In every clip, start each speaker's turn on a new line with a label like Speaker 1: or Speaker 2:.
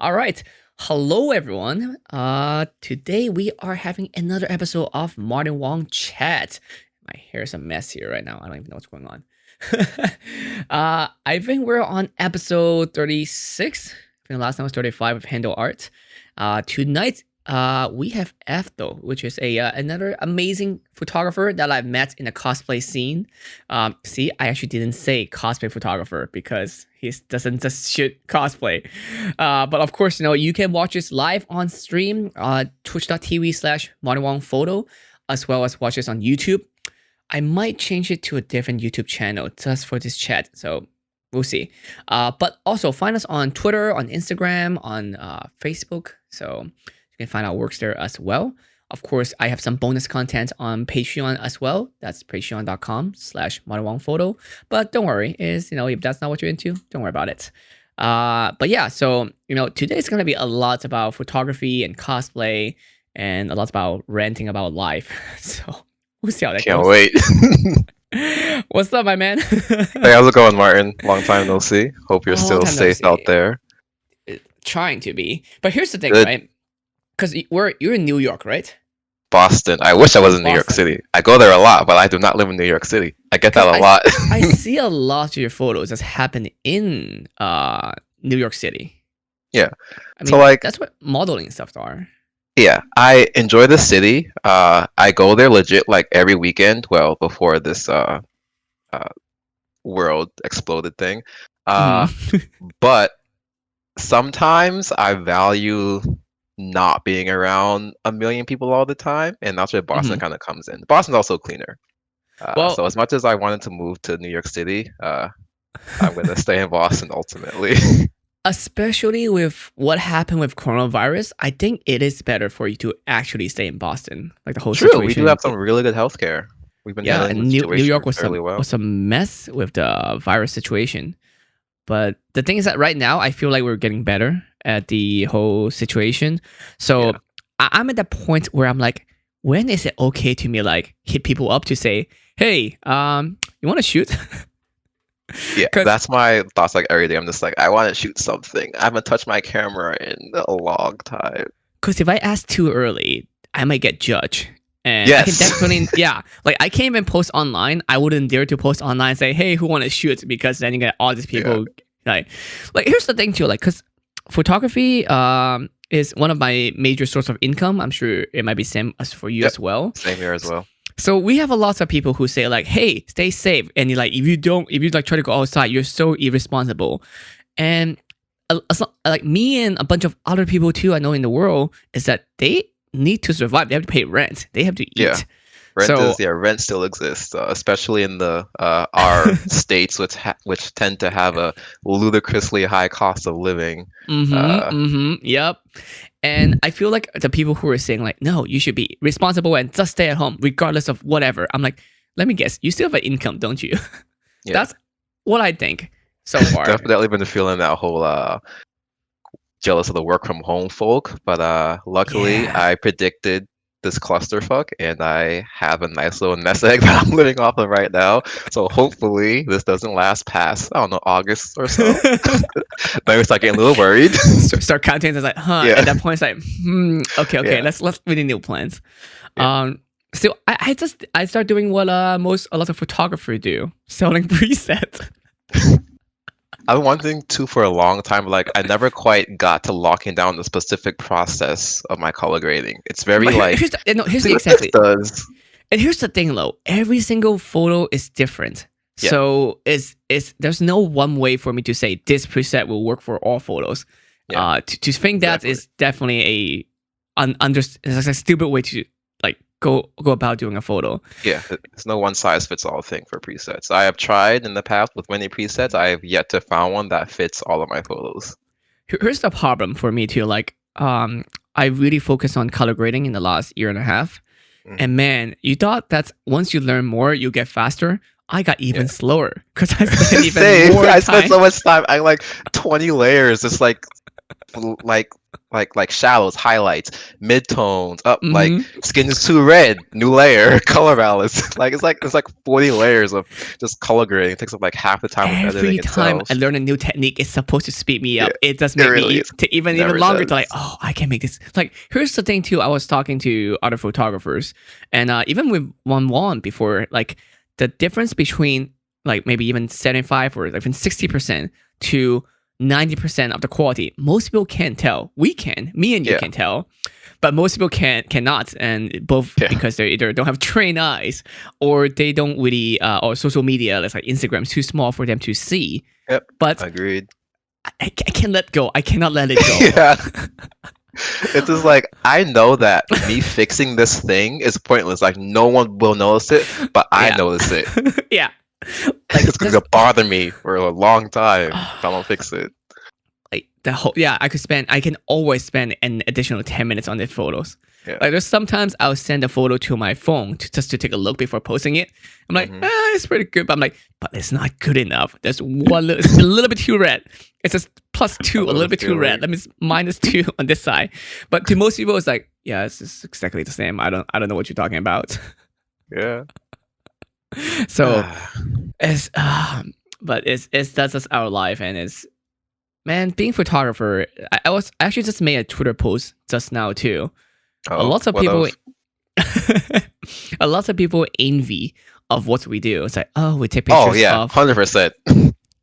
Speaker 1: All right. Hello, everyone. Today we are having another episode of Martin Wong Chat. My hair's a mess here right now. I don't even know what's going on. I think we're on episode 36. I think the last time was 35 with Handle Art. Tonight, we have Athel, which is another amazing photographer that I've met in the cosplay scene. See, I actually didn't say cosplay photographer because he doesn't just shoot cosplay. But of course, you can watch this live on stream, twitch.tv/MartinWongPhoto, as well as watch this on YouTube. I might change it to a different YouTube channel just for this chat. So we'll see. But also find us on Twitter, on Instagram, on Facebook. So you can find our works there as well. Of course, I have some bonus content on Patreon as well. That's patreon.com/MartinWongPhoto. But don't worry, if that's not what you're into, don't worry about it. But yeah, so today's gonna be a lot about photography and cosplay, and a lot about ranting about life. So we'll see how that
Speaker 2: Can't
Speaker 1: goes.
Speaker 2: wait.
Speaker 1: What's up, my man?
Speaker 2: Hey, how's it going, Martin? Long time no see. Hope you're
Speaker 1: Long
Speaker 2: still
Speaker 1: time no
Speaker 2: safe
Speaker 1: see.
Speaker 2: out there.
Speaker 1: Trying to be, but here's the thing,
Speaker 2: Good.
Speaker 1: right? Because you're in New York, right?
Speaker 2: Boston. I wish I was in New York
Speaker 1: Boston.
Speaker 2: City. I go there a lot, but I do not live in New York City. I get that a lot.
Speaker 1: I see a lot of your photos that's happened in New York City.
Speaker 2: Yeah.
Speaker 1: I mean,
Speaker 2: So,
Speaker 1: that's what modeling and stuff are.
Speaker 2: yeah, I enjoy the city. I go there legit like every weekend. Well, before this world exploded thing. But sometimes I value not being around a million people all the time, and that's where Boston kind of comes in. Boston's also cleaner. So as much as I wanted to move to New York City, I'm gonna stay in Boston ultimately.
Speaker 1: Especially with what happened with coronavirus, I think it is better for you to actually stay in Boston. Like the whole situation.
Speaker 2: We do have some really good healthcare. We've been handling
Speaker 1: and
Speaker 2: the
Speaker 1: New York was
Speaker 2: fairly well.
Speaker 1: a mess with the virus situation. But the thing is that right now, I feel like we're getting better at the whole situation. So I'm at that point where I'm like, when is it okay to me like hit people up to say, hey, you want to shoot?
Speaker 2: Yeah, that's my thoughts like every day. I'm just like, I want to shoot something. I haven't touched my camera in a long time.
Speaker 1: Because if I ask too early, I might get judged. And I can definitely, like I can't even post online. I wouldn't dare to post online and say, hey, who want to shoot? Because then you get all these people. Like here's the thing too, like, because photography is one of my major source of income. I'm sure it might be same as for you as well.
Speaker 2: Same here as well.
Speaker 1: So we have a lot of people who say like, hey, stay safe. And you're like, if you like try to go outside, you're so irresponsible. And like me and a bunch of other people too I know in the world is that they need to survive. They have to pay rent. They have to eat.
Speaker 2: Rent still exists, especially in the our states, which tend to have a ludicrously high cost of living.
Speaker 1: Yep. And I feel like the people who are saying like, no, you should be responsible and just stay at home regardless of whatever. I'm like, let me guess, you still have an income, don't you?
Speaker 2: Yeah.
Speaker 1: That's what I think so far.
Speaker 2: Definitely been feeling that whole jealous of the work from home folk, but luckily I predicted this clusterfuck, and I have a nice little nest egg that I'm living off of right now. So hopefully this doesn't last past, I don't know, August or so. Then we start getting a little worried.
Speaker 1: Start counting. It's like, at that point it's like, okay, let's really new plans. So I start doing what a lot of photographers do, selling presets.
Speaker 2: I've been wanting to for a long time. Like I never quite got to locking down the specific process of my color grading. It's very
Speaker 1: here's exactly. And here's the thing, though. Every single photo is different. Yeah. So there's no one way for me to say this preset will work for all photos. Yeah. To think that is definitely it's a stupid way to like go about doing a photo.
Speaker 2: Yeah, there's no one size fits all thing for presets. I have tried in the past with many presets. I have yet to find one that fits all of my photos.
Speaker 1: Here's the problem for me too. Like, I really focused on color grading in the last year and a half. And man, you thought that once you learn more, you get faster. I got even slower because I spent even more time.
Speaker 2: I spent so much time. I like 20 layers. It's like like like shadows, highlights, midtones, up like
Speaker 1: Mm-hmm.
Speaker 2: skin is too red, new layer, color balance. Like it's like 40 layers of just color grading. It takes up like half the time of editing
Speaker 1: Every time I
Speaker 2: itself.
Speaker 1: learn a new technique, it's supposed to speed me
Speaker 2: Yeah,
Speaker 1: up. It does
Speaker 2: it
Speaker 1: make me
Speaker 2: really is.
Speaker 1: take even
Speaker 2: Never
Speaker 1: longer to like,
Speaker 2: does.
Speaker 1: oh, I can make this. Like, here's the thing too. I was talking to other photographers, and even with Wong before, like the difference between like maybe even 75 or even 60% to 90% of the quality, most people can't tell. We can, me and you
Speaker 2: Yeah,
Speaker 1: can tell, but most people cannot, and both
Speaker 2: yeah,
Speaker 1: because they either don't have trained eyes or they don't really, or social media, like Instagram's too small for them to see.
Speaker 2: yep.
Speaker 1: But
Speaker 2: Agreed.
Speaker 1: I can't let go. I cannot let it go.
Speaker 2: Yeah, it's just like I know that me fixing this thing is pointless. Like no one will notice it, but I
Speaker 1: Yeah,
Speaker 2: notice it.
Speaker 1: yeah. Like
Speaker 2: It's gonna
Speaker 1: just
Speaker 2: bother me for a long time if I don't fix it.
Speaker 1: like the whole. Yeah, I can always spend an additional 10 minutes on the photos.
Speaker 2: Yeah.
Speaker 1: Like there's sometimes I'll send a photo to my phone just to take a look before posting it. I'm like,
Speaker 2: Hmm.
Speaker 1: it's pretty good, but I'm like, but it's not good enough. There's it's a little bit too red. It's just +2, a
Speaker 2: Another
Speaker 1: little bit too red.
Speaker 2: feeling.
Speaker 1: That means -2 on this side. But to most people, it's like, yeah, it's just exactly the same. I don't know what you're talking about.
Speaker 2: Yeah.
Speaker 1: So it's but it's that's just our life, and it's man being photographer. I actually just made a Twitter post just now too. A
Speaker 2: Oh,
Speaker 1: lot of
Speaker 2: what
Speaker 1: people
Speaker 2: of?
Speaker 1: a lot of people envy of what we do. It's like, oh, we take
Speaker 2: Oh
Speaker 1: pictures
Speaker 2: yeah,
Speaker 1: of
Speaker 2: 100%.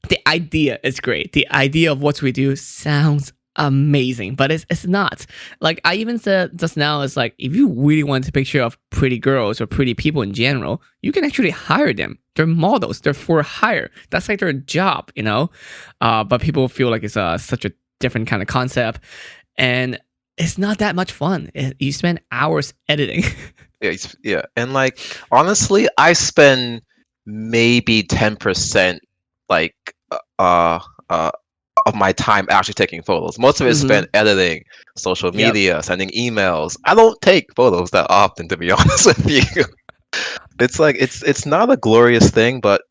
Speaker 1: the idea is great. The idea of what we do sounds amazing, but it's not. Like I even said just now, it's like if you really want a picture of pretty girls or pretty people in general, you can actually hire them. They're models. They're for hire. That's like their job, you know. But people feel like it's such a different kind of concept, and it's not that much fun. You spend hours editing.
Speaker 2: Yeah, yeah, and like honestly, I spend maybe 10% like uh uh of my time actually taking photos. Most of it is
Speaker 1: Hmm.
Speaker 2: spent editing, social
Speaker 1: Yep.
Speaker 2: media, sending emails. I don't take photos that often, to be honest with you. It's like it's not a glorious thing, but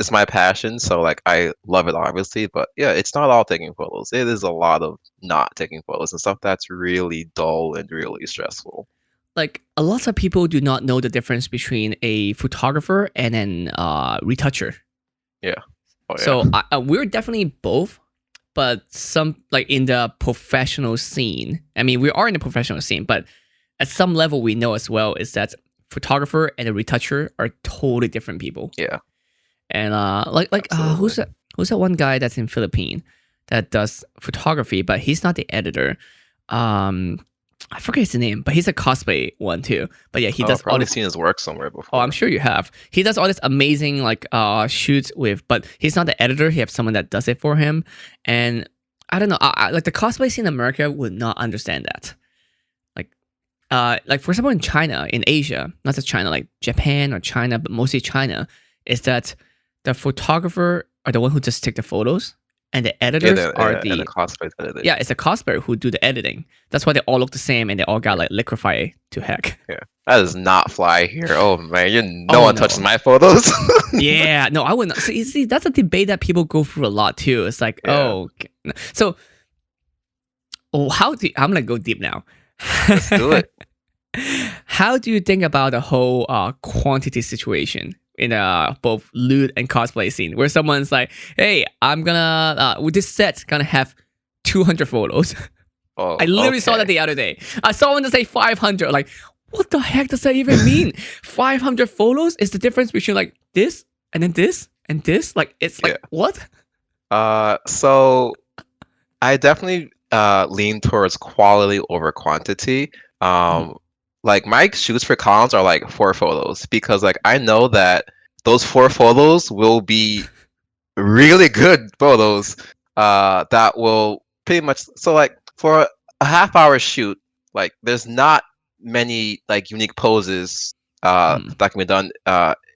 Speaker 2: it's my passion, so like I love it obviously. But yeah, it's not all taking photos. It is a lot of not taking photos and stuff that's really dull and really stressful.
Speaker 1: Like a lot of people do not know the difference between a photographer and an retoucher.
Speaker 2: Yeah. Oh yeah.
Speaker 1: So we're definitely both, but some like in the professional scene. I mean, we are in the professional scene, but at some level, we know as well is that photographer and a retoucher are totally different people.
Speaker 2: Yeah.
Speaker 1: And
Speaker 2: Absolutely.
Speaker 1: who's that one guy that's in Philippines that does photography, but he's not the editor. Um, I forget his name, but he's a cosplay one too. But yeah, he
Speaker 2: Oh,
Speaker 1: does
Speaker 2: I've
Speaker 1: all
Speaker 2: probably
Speaker 1: this.
Speaker 2: seen his work somewhere
Speaker 1: Oh, I'm
Speaker 2: before.
Speaker 1: sure you have. He does all this amazing like shoots with, but he's not the editor. He has someone that does it for him. And I don't know, like the cosplay scene in America would not understand that. Like for example in China, in Asia, not just China, like Japan or China, but mostly China, is that the photographer are the one who just take the photos, and the editors are
Speaker 2: And the
Speaker 1: the
Speaker 2: cosplays edited.
Speaker 1: yeah, it's a cosplayer who do the editing. That's why they all look the same and they all got like liquefy to heck.
Speaker 2: Yeah. That does not fly here. Oh man, no
Speaker 1: Oh
Speaker 2: one touches
Speaker 1: no.
Speaker 2: my photos.
Speaker 1: Yeah, no, I wouldn't. See, that's a debate that people go through a lot too. It's like,
Speaker 2: Yeah.
Speaker 1: oh, okay. So, how do I'm gonna go deep now.
Speaker 2: Let's do it.
Speaker 1: How do you think about the whole quantity situation in both loot and cosplay scene, where someone's like, "Hey, I'm gonna with this set's gonna have 200 photos." I
Speaker 2: Oh,
Speaker 1: literally saw that
Speaker 2: okay.
Speaker 1: the other day. I saw one that say 500. Like, what the heck does that even mean? 500 photos is the difference between like this and then this and this. Like, it's
Speaker 2: Yeah.
Speaker 1: like what?
Speaker 2: So I definitely lean towards quality over quantity.
Speaker 1: Mhm.
Speaker 2: Like my shoots for cons are like 4 photos because like I know that those 4 photos will be really good photos. That will pretty much so like for a half-hour shoot, like there's not many like unique poses
Speaker 1: Mhm.
Speaker 2: that can be done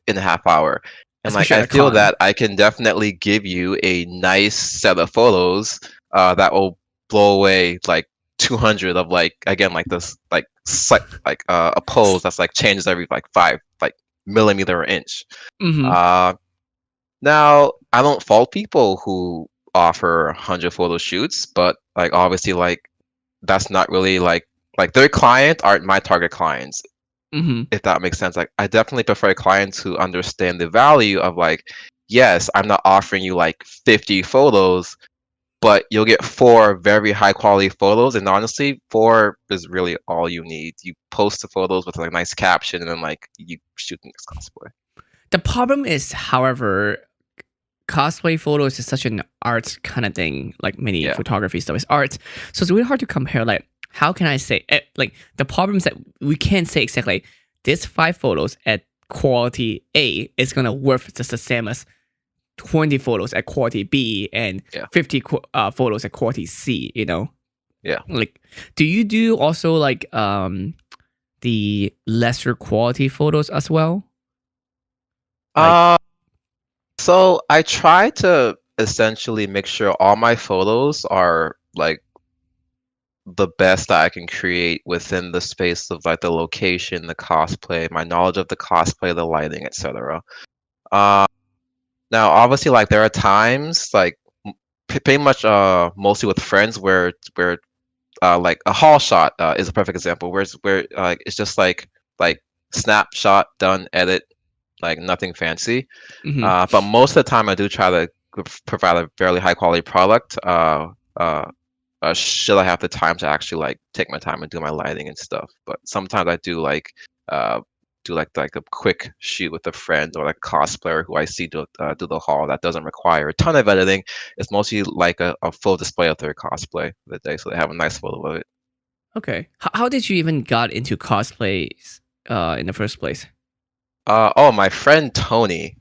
Speaker 2: in a half hour. And like
Speaker 1: Especially
Speaker 2: I
Speaker 1: at a
Speaker 2: feel
Speaker 1: con.
Speaker 2: that I can definitely give you a nice set of photos that will blow away like 200 of like again like this like a pose that's like changes every like 5 like millimeter or inch.
Speaker 1: Hmm.
Speaker 2: Uh, Now I don't fault people who offer 100 photo shoots, but like obviously like that's not really like their client aren't my target clients, if that makes sense. Like I definitely prefer clients who understand the value of like, yes, I'm not offering you like 50 photos, but you'll get 4 very high quality photos, and honestly 4 is really all you need. You post the photos with like a nice caption and then like you shoot the next cosplay.
Speaker 1: The problem is, however, cosplay photos is such an art kind of thing. Like many
Speaker 2: Yeah.
Speaker 1: photography stuff is art, so it's really hard to compare. Like, how can I say? Like the problem is that we can't say exactly this 5 photos at quality A is gonna worth just the same as 20 photos at quality B and
Speaker 2: Yeah.
Speaker 1: 50 photos at quality C. You know,
Speaker 2: Yeah.
Speaker 1: like, do you do also like the lesser quality photos as well? Like,
Speaker 2: So I try to essentially make sure all my photos are like the best that I can create within the space of like the location, the cosplay, my knowledge of the cosplay, the lighting, etc. Uh, Now obviously like there are times like pretty much mostly with friends where like a haul shot is a perfect example where it's just like snapshot done edit, like nothing fancy.
Speaker 1: mhm.
Speaker 2: But most of the time, I do try to provide a fairly high quality product. Should I have the time to actually like take my time and do my lighting and stuff? But sometimes I uh, do like a quick shoot with a friend or like a cosplayer who I see do the haul that doesn't require a ton of editing. It's mostly like a full display of their cosplay for the day, so they have a nice photo of it.
Speaker 1: Okay. How did you even got into cosplays in the first place?
Speaker 2: Oh, my friend Tony.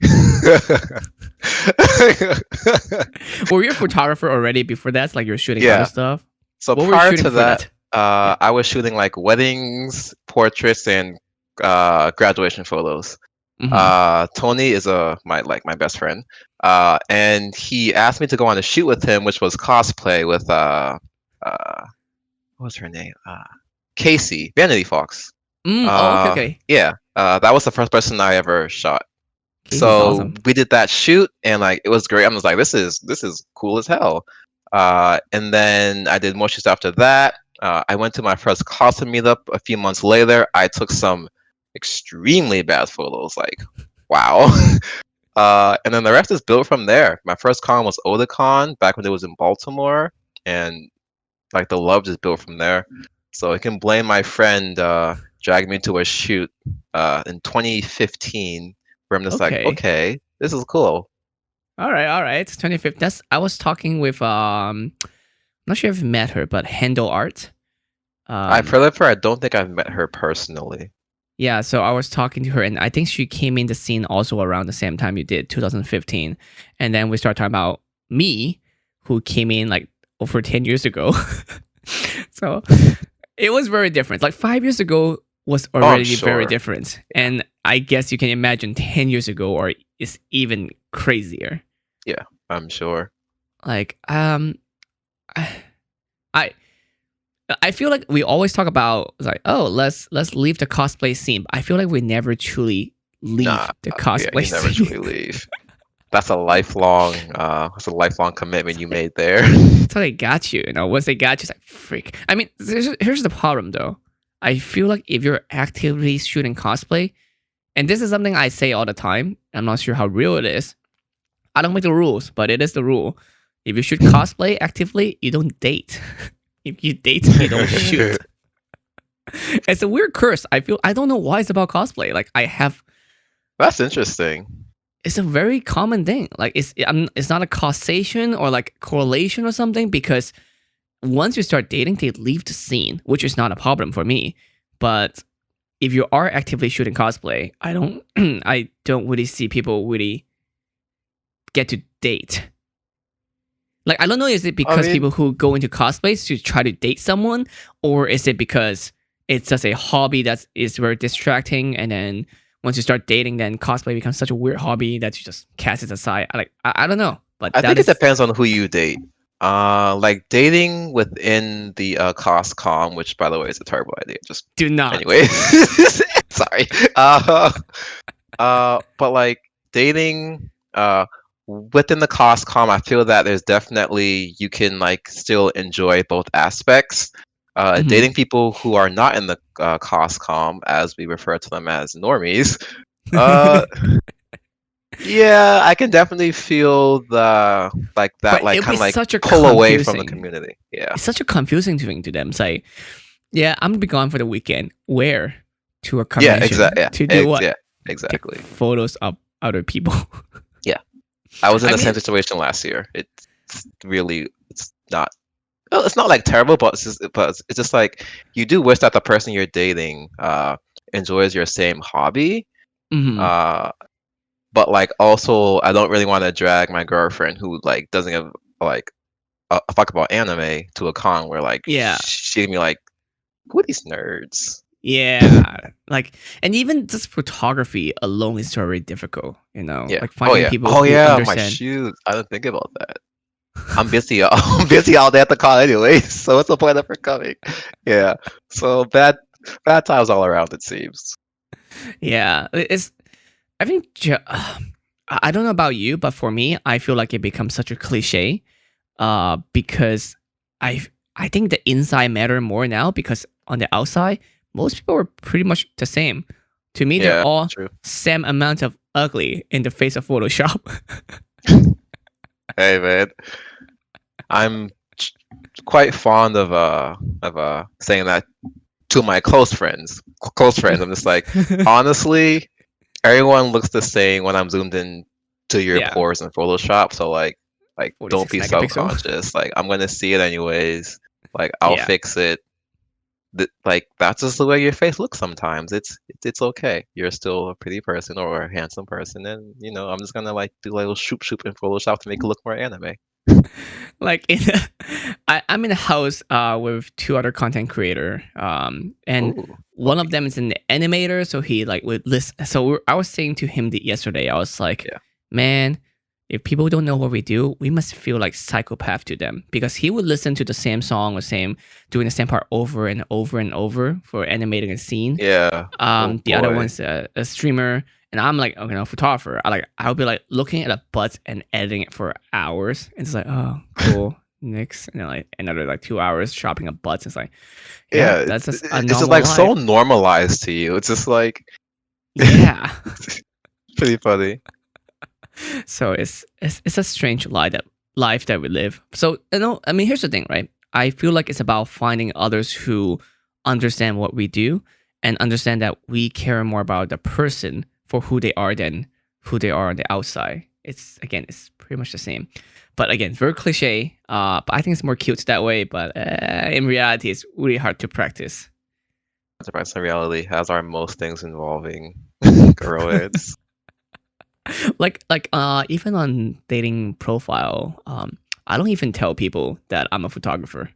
Speaker 1: Were you a photographer already before that? Like you're shooting other
Speaker 2: Yeah.
Speaker 1: stuff?
Speaker 2: So
Speaker 1: What were you
Speaker 2: prior
Speaker 1: shooting
Speaker 2: to
Speaker 1: before
Speaker 2: that,
Speaker 1: that? Yeah.
Speaker 2: I was shooting like weddings, portraits, and graduation photos.
Speaker 1: Mm-hmm.
Speaker 2: Tony is my best friend, and he asked me to go on a shoot with him, which was cosplay with what was her name? Casey, Vanity Fox.
Speaker 1: Oh, okay, okay.
Speaker 2: Yeah, that was the first person I ever shot.
Speaker 1: Casey's
Speaker 2: So
Speaker 1: awesome.
Speaker 2: we did that shoot, and like it was great. I was like, this is cool as hell. And then I did more shoots after that. I went to my first costume meetup a few months later. I took some extremely bad photos, like wow. And then the rest is built from there. My first con was Otakon back when it was in Baltimore, and like the love just built from there. So I can blame my friend dragging me to a shoot in 2015 where I'm just like,
Speaker 1: Okay.
Speaker 2: okay, this is cool.
Speaker 1: All right, all right. 25th. That's I was talking with I'm not sure if you've met her, but Handle Art.
Speaker 2: I've
Speaker 1: Um
Speaker 2: heard of her. I don't think I've met her personally.
Speaker 1: yeah, so I was talking to her and I think she came in the scene also around the same time you did, 2015. And then we started talking about me, who came in like over 10 years ago. So it was very different. Like 5 years ago was
Speaker 2: Oh, I'm
Speaker 1: already very
Speaker 2: sure.
Speaker 1: different. And I guess you can imagine 10 years ago or is even crazier.
Speaker 2: Yeah, I'm sure.
Speaker 1: Like I I I feel like we always talk about like, oh, let's leave the cosplay scene. But I feel like we never truly
Speaker 2: Nah,
Speaker 1: leave the
Speaker 2: yeah,
Speaker 1: cosplay
Speaker 2: you never
Speaker 1: scene.
Speaker 2: truly leave. That's a lifelong commitment you made there.
Speaker 1: That's how they got you. You know, once they got you, it's like freak. I mean, here's the problem though. I feel like if you're actively shooting cosplay, and this is something I say all the time, I'm not sure how real it is. I don't make the rules, but it is the rule. If you shoot cosplay actively, you don't date. If you date, you don't shoot. It's a weird curse. I don't know why it's about cosplay. Like I have,
Speaker 2: That's interesting.
Speaker 1: it's a very common thing. Like it's not a causation or like correlation or something because once you start dating, they leave the scene, which is not a problem for me. But if you are actively shooting cosplay, I don't I don't really see people really get to date. Like I don't know, is it
Speaker 2: I
Speaker 1: because
Speaker 2: mean,
Speaker 1: people who go into cosplays to try to date someone, or is it because it's just a hobby that is very distracting, and then once you start dating, then cosplay becomes such a weird hobby that you just cast it aside. I don't know, but
Speaker 2: I
Speaker 1: that
Speaker 2: think it
Speaker 1: is
Speaker 2: depends on who you date. Like dating within the coscom, which by the way is a terrible idea. Just
Speaker 1: do not.
Speaker 2: anyway, sorry. But like dating within the coscom, I feel that there's definitely you can like still enjoy both aspects.
Speaker 1: Mhm.
Speaker 2: Dating people who are not in the coscom, as we refer to them as normies. Uh, yeah, I can definitely feel the like that
Speaker 1: But
Speaker 2: like
Speaker 1: it'll
Speaker 2: kind
Speaker 1: be
Speaker 2: of like
Speaker 1: such a
Speaker 2: pull away from the
Speaker 1: confusing.
Speaker 2: community. Yeah,
Speaker 1: It's such a confusing thing to them. It's like, yeah, I'm gonna be gone for the weekend. Where? To a
Speaker 2: yeah, exactly.
Speaker 1: convention to do what?
Speaker 2: Yeah,
Speaker 1: Take
Speaker 2: exactly.
Speaker 1: photos of other people.
Speaker 2: Yeah, I was in
Speaker 1: I
Speaker 2: the same
Speaker 1: mean,
Speaker 2: situation last year. It's really it's not. Well, it's not like terrible, but it's just like you do wish that the person you're dating enjoys your same hobby.
Speaker 1: mhm.
Speaker 2: Uh, but like also I don't really want to drag my girlfriend who like doesn't give like a fuck about anime to a con where like
Speaker 1: Yeah,
Speaker 2: she'd be like, who are these nerds?
Speaker 1: yeah. Like, and even just photography alone is already difficult.
Speaker 2: Yeah.
Speaker 1: Like
Speaker 2: Oh
Speaker 1: finding
Speaker 2: yeah.
Speaker 1: people
Speaker 2: Oh
Speaker 1: who
Speaker 2: yeah. My
Speaker 1: understand.
Speaker 2: shoes. I didn't think about that. I'm busy. I'm busy all day at the con anyway. So what's the point of her coming? Yeah. So bad times all around. It seems.
Speaker 1: Yeah, it's. I think. I don't know about you, but for me, I feel like it becomes such a cliche. Because I I think the inside matter more now because on the outside, most people are pretty much the same. To me, they're
Speaker 2: Yeah.
Speaker 1: all
Speaker 2: True.
Speaker 1: same amount of ugly in the face of Photoshop.
Speaker 2: Hey man, I'm quite fond of saying that to my close friends. Close friends. I'm just like, honestly, everyone looks the same when I'm zoomed in to your
Speaker 1: Yeah,
Speaker 2: pores in Photoshop. So like don't
Speaker 1: 46
Speaker 2: be
Speaker 1: megapixel.
Speaker 2: self-conscious. Like I'm gonna see it anyways. Like I'll
Speaker 1: Yeah,
Speaker 2: fix it. Like that's just the way your face looks sometimes. It's okay. You're still a pretty person or a handsome person, and I'm just gonna like do a little shoop shoop in Photoshop to make it look more anime.
Speaker 1: like I'm in a house with two other content creator, and
Speaker 2: Ooh,
Speaker 1: one of
Speaker 2: funny.
Speaker 1: them is an animator, so he like would list. So I was saying to him yesterday, I was like,
Speaker 2: Yeah.
Speaker 1: man, if people don't know what we do, we must feel like psychopath to them because he would listen to the same song or same doing the same part over and over and over for animating a scene.
Speaker 2: Yeah. Oh
Speaker 1: The other
Speaker 2: boy.
Speaker 1: one's a streamer, and I'm like, photographer. I'll be like looking at a butt and editing it for hours. And it's like, oh, cool. Next, and then like another like 2 hours chopping up butts. It's like, yeah,
Speaker 2: Yeah.
Speaker 1: that's just a
Speaker 2: It's just
Speaker 1: normal
Speaker 2: like so
Speaker 1: life.
Speaker 2: normalized to you. It's just like
Speaker 1: Yeah.
Speaker 2: pretty funny.
Speaker 1: So it's a strange life that we live. So I mean, here's the thing, right? I feel like it's about finding others who understand what we do and understand that we care more about the person for who they are than who they are on the outside. It's pretty much the same. But again, very cliche. But I think it's more cute that way. But in reality, it's really hard to practice.
Speaker 2: Surprise in reality, as are most things involving girlheads.
Speaker 1: Even on dating profile, I don't even tell people that I'm a photographer.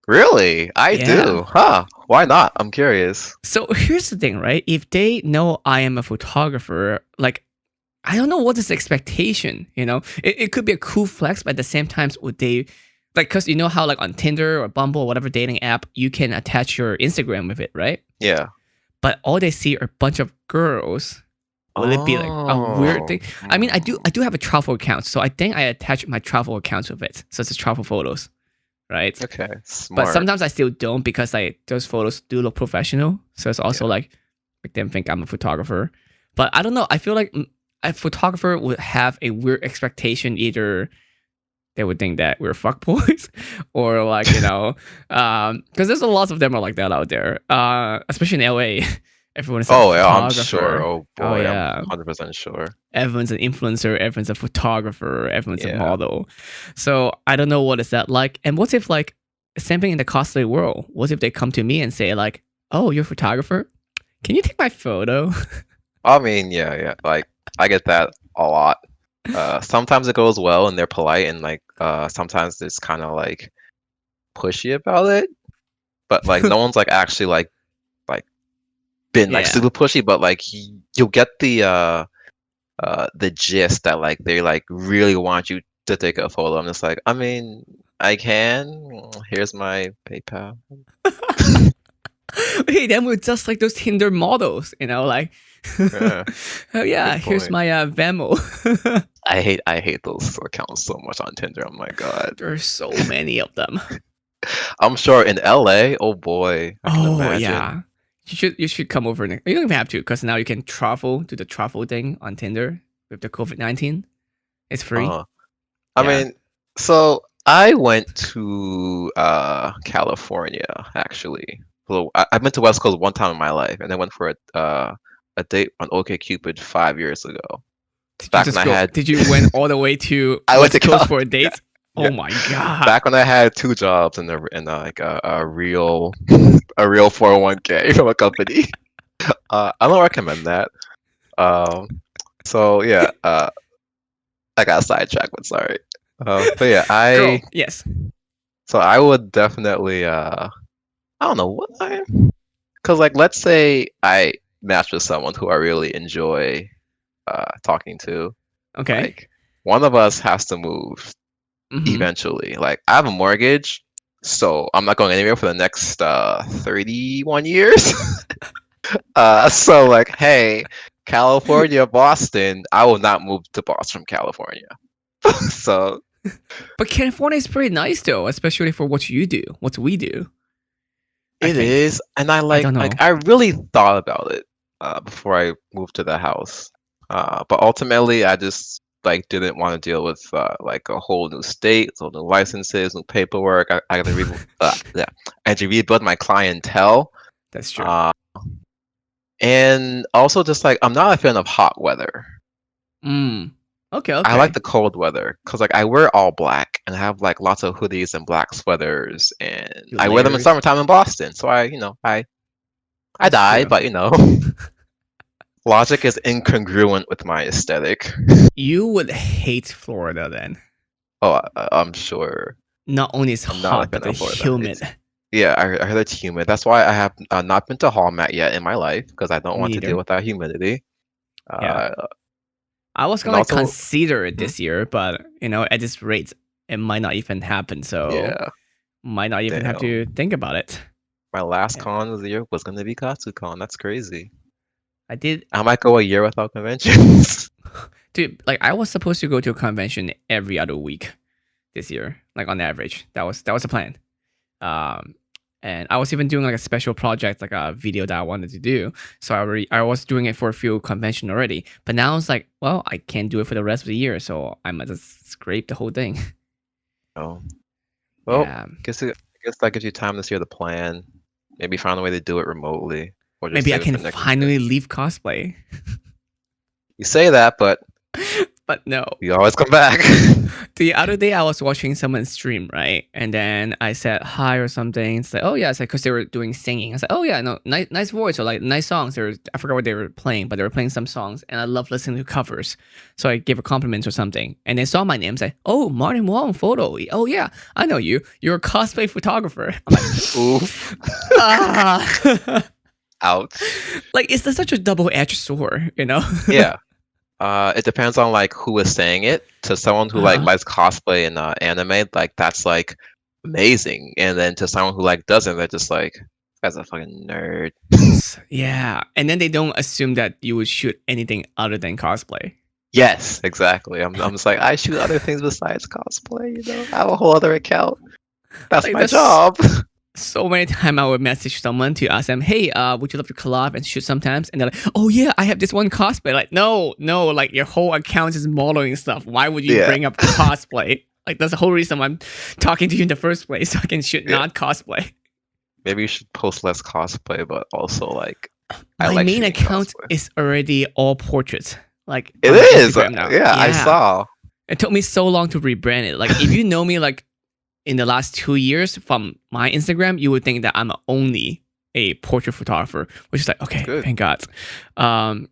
Speaker 2: Really? I
Speaker 1: Yeah.
Speaker 2: do. Huh. Why not? I'm curious.
Speaker 1: So here's the thing, right? If they know I am a photographer, like I don't know what is the expectation. It could be a cool flex, but at the same time, would they like? Because you know how like on Tinder or Bumble or whatever dating app, you can attach your Instagram with it, right?
Speaker 2: Yeah.
Speaker 1: But all they see are a bunch of girls. Will it be like a weird
Speaker 2: Oh.
Speaker 1: thing? I mean, I do have a travel account, so I think I attach my travel accounts with it, so it's travel photos, right?
Speaker 2: Okay.
Speaker 1: But
Speaker 2: Smart.
Speaker 1: sometimes I still don't because like those photos do look professional. So it's also
Speaker 2: Yeah.
Speaker 1: like make them think I'm a photographer. But I don't know. I feel like a photographer would have a weird expectation. Either they would think that we're fuckboys, or like because there's a lot of them are like that out there. Especially in LA, everyone is a
Speaker 2: Oh yeah, I'm sure.
Speaker 1: photographer.
Speaker 2: Oh
Speaker 1: Oh
Speaker 2: boy, I'm
Speaker 1: yeah,
Speaker 2: 100% sure.
Speaker 1: everyone's an influencer, everyone's a photographer, everyone's a
Speaker 2: Yeah.
Speaker 1: model. So I don't know what is that like. And what if like same thing in the cosplay world? What if they come to me and say like, "Oh, you're a photographer? Can you take my photo?"
Speaker 2: I mean, yeah. Like I get that a lot. Sometimes it goes well and they're polite and like sometimes it's kind of like pushy about it, but like no one's like actually like been like
Speaker 1: Yeah.
Speaker 2: super pushy, but like you'll get the gist that like they like really want you to take a photo. I'm just like, I mean, I can. Here's my PayPal.
Speaker 1: Hey, then we're just like those Tinder models, like,
Speaker 2: Yeah,
Speaker 1: oh yeah,
Speaker 2: good
Speaker 1: here's
Speaker 2: point.
Speaker 1: my Venmo.
Speaker 2: I hate those accounts so much on Tinder. Oh my god.
Speaker 1: There's so many of them.
Speaker 2: I'm sure in LA, oh boy, I can
Speaker 1: Oh
Speaker 2: imagine.
Speaker 1: yeah, you should come over. You don't even have to, because now you can travel, do the travel thing on Tinder with the COVID-19. It's free.
Speaker 2: Uh, I
Speaker 1: Yeah.
Speaker 2: mean, so I went to California actually. So I've been to West Coast one time in my life, and I went for a date on OkCupid 5 years ago.
Speaker 1: Did you
Speaker 2: Back when
Speaker 1: just
Speaker 2: I
Speaker 1: go?
Speaker 2: had
Speaker 1: Did you went all the way to
Speaker 2: I went to
Speaker 1: West Coast
Speaker 2: Cal.
Speaker 1: for a
Speaker 2: Yeah,
Speaker 1: date?
Speaker 2: yeah.
Speaker 1: Oh my god.
Speaker 2: Back when I had two jobs and like a real a real 401k from a company. I don't recommend that. Um, so yeah, I got sidetracked, but sorry. But yeah,
Speaker 1: Girl, yes.
Speaker 2: I would definitely I don't know what because like let's say I match with someone who I really enjoy talking to.
Speaker 1: Okay.
Speaker 2: Like one of us has to move
Speaker 1: Mm-hmm.
Speaker 2: eventually. Like I have a mortgage, so I'm not going anywhere for the next 31 years. So like, hey, California, Boston, I will not move to Boston from California. So
Speaker 1: But California is pretty nice though, especially for what you do, what we do. I
Speaker 2: it
Speaker 1: think.
Speaker 2: is, and I
Speaker 1: I don't
Speaker 2: like
Speaker 1: know.
Speaker 2: I really thought about it before I moved to the house. But ultimately, I just like didn't want to deal with like a whole new state, so new licenses, new paperwork. I got to yeah, I had to rebuild my clientele.
Speaker 1: That's true.
Speaker 2: Uh, and also just like I'm not a fan of hot weather.
Speaker 1: Mm. Okay.
Speaker 2: I like
Speaker 1: Okay.
Speaker 2: the cold weather because like I wear all black and I have like lots of hoodies and black sweaters and
Speaker 1: Your
Speaker 2: I wear them in
Speaker 1: layers.
Speaker 2: summertime in Boston. So I
Speaker 1: That's
Speaker 2: died,
Speaker 1: true.
Speaker 2: but logic is incongruent with my aesthetic.
Speaker 1: You would hate Florida then.
Speaker 2: Oh, I'm sure.
Speaker 1: Not only it's
Speaker 2: I'm not a
Speaker 1: hot, but
Speaker 2: fan
Speaker 1: it's
Speaker 2: of Florida.
Speaker 1: humid.
Speaker 2: It's yeah, I heard it's humid. That's why I have not been to Hallmat yet in my life because I don't
Speaker 1: Me
Speaker 2: want to deal
Speaker 1: neither.
Speaker 2: with that humidity.
Speaker 1: Yeah.
Speaker 2: Uh,
Speaker 1: I was
Speaker 2: and
Speaker 1: gonna
Speaker 2: also,
Speaker 1: consider it
Speaker 2: mhm,
Speaker 1: this year, but at this rate, it might not even happen. So
Speaker 2: yeah,
Speaker 1: might not even have
Speaker 2: damn.
Speaker 1: to think about it.
Speaker 2: My last
Speaker 1: Yeah.
Speaker 2: con of the year was gonna be KatsuCon. That's crazy.
Speaker 1: I did,
Speaker 2: I might go a year without conventions.
Speaker 1: dude. Like I was supposed to go to a convention every other week this year, like on average. That was the plan. Um, and I was even doing like a special project, like a video that I wanted to do. So I was doing it for a few convention already. But now it's like, well, I can't do it for the rest of the year, so I might just scrape the whole thing.
Speaker 2: Oh, well,
Speaker 1: Yeah.
Speaker 2: I guess that gives you time this year to plan. Maybe find a way to do it remotely, or just
Speaker 1: Maybe I
Speaker 2: save it
Speaker 1: can
Speaker 2: for next
Speaker 1: finally
Speaker 2: year.
Speaker 1: leave cosplay.
Speaker 2: You say that, but
Speaker 1: But no.
Speaker 2: you always come back.
Speaker 1: The other day I was watching someone stream, right? And then I said hi or something. It's like, oh yeah, it's like because they were doing singing. I said, oh yeah, no, nice voice or like nice songs. I forgot what they were playing, but they were playing some songs, and I love listening to covers. So I gave a compliment or something, and they saw my name, say, oh, Martin Wong photo. Oh yeah, I know you. You're a cosplay photographer. I'm
Speaker 2: Oof.
Speaker 1: like, ah,
Speaker 2: Ouch.
Speaker 1: like it's such a double-edged sword.
Speaker 2: Yeah. It depends on like who is saying it. To someone who like
Speaker 1: Uh-huh.
Speaker 2: likes cosplay and anime, like that's like amazing. And then to someone who like doesn't, they're just like, "That's a fucking nerd."
Speaker 1: Yeah, and then they don't assume that you would shoot anything other than cosplay.
Speaker 2: Yes, exactly. I'm just like, I shoot other things besides cosplay, I have a whole other account. That's
Speaker 1: Like
Speaker 2: my
Speaker 1: there's
Speaker 2: job.
Speaker 1: so many times I would message someone to ask them, "Hey, would you love to collab and shoot sometimes?" And they're like, "Oh yeah, I have this one cosplay." Like, no, no, like your whole account is modeling stuff. Why would you
Speaker 2: Yeah.
Speaker 1: bring up cosplay? Like that's the whole reason I'm talking to you in the first place, so I can shoot
Speaker 2: Yeah.
Speaker 1: not cosplay.
Speaker 2: Maybe you should post less cosplay, but also like I
Speaker 1: My
Speaker 2: like
Speaker 1: main
Speaker 2: shooting
Speaker 1: account
Speaker 2: cosplay.
Speaker 1: is already all portraits, like
Speaker 2: It
Speaker 1: on my
Speaker 2: is.
Speaker 1: Instagram now.
Speaker 2: Yeah, I
Speaker 1: Yeah,
Speaker 2: saw.
Speaker 1: it took me so long to rebrand it. Like if you know me, like in the last 2 years from my Instagram, you would think that I'm only a portrait photographer, which is like,
Speaker 2: That's
Speaker 1: okay,
Speaker 2: good.
Speaker 1: thank God. Um,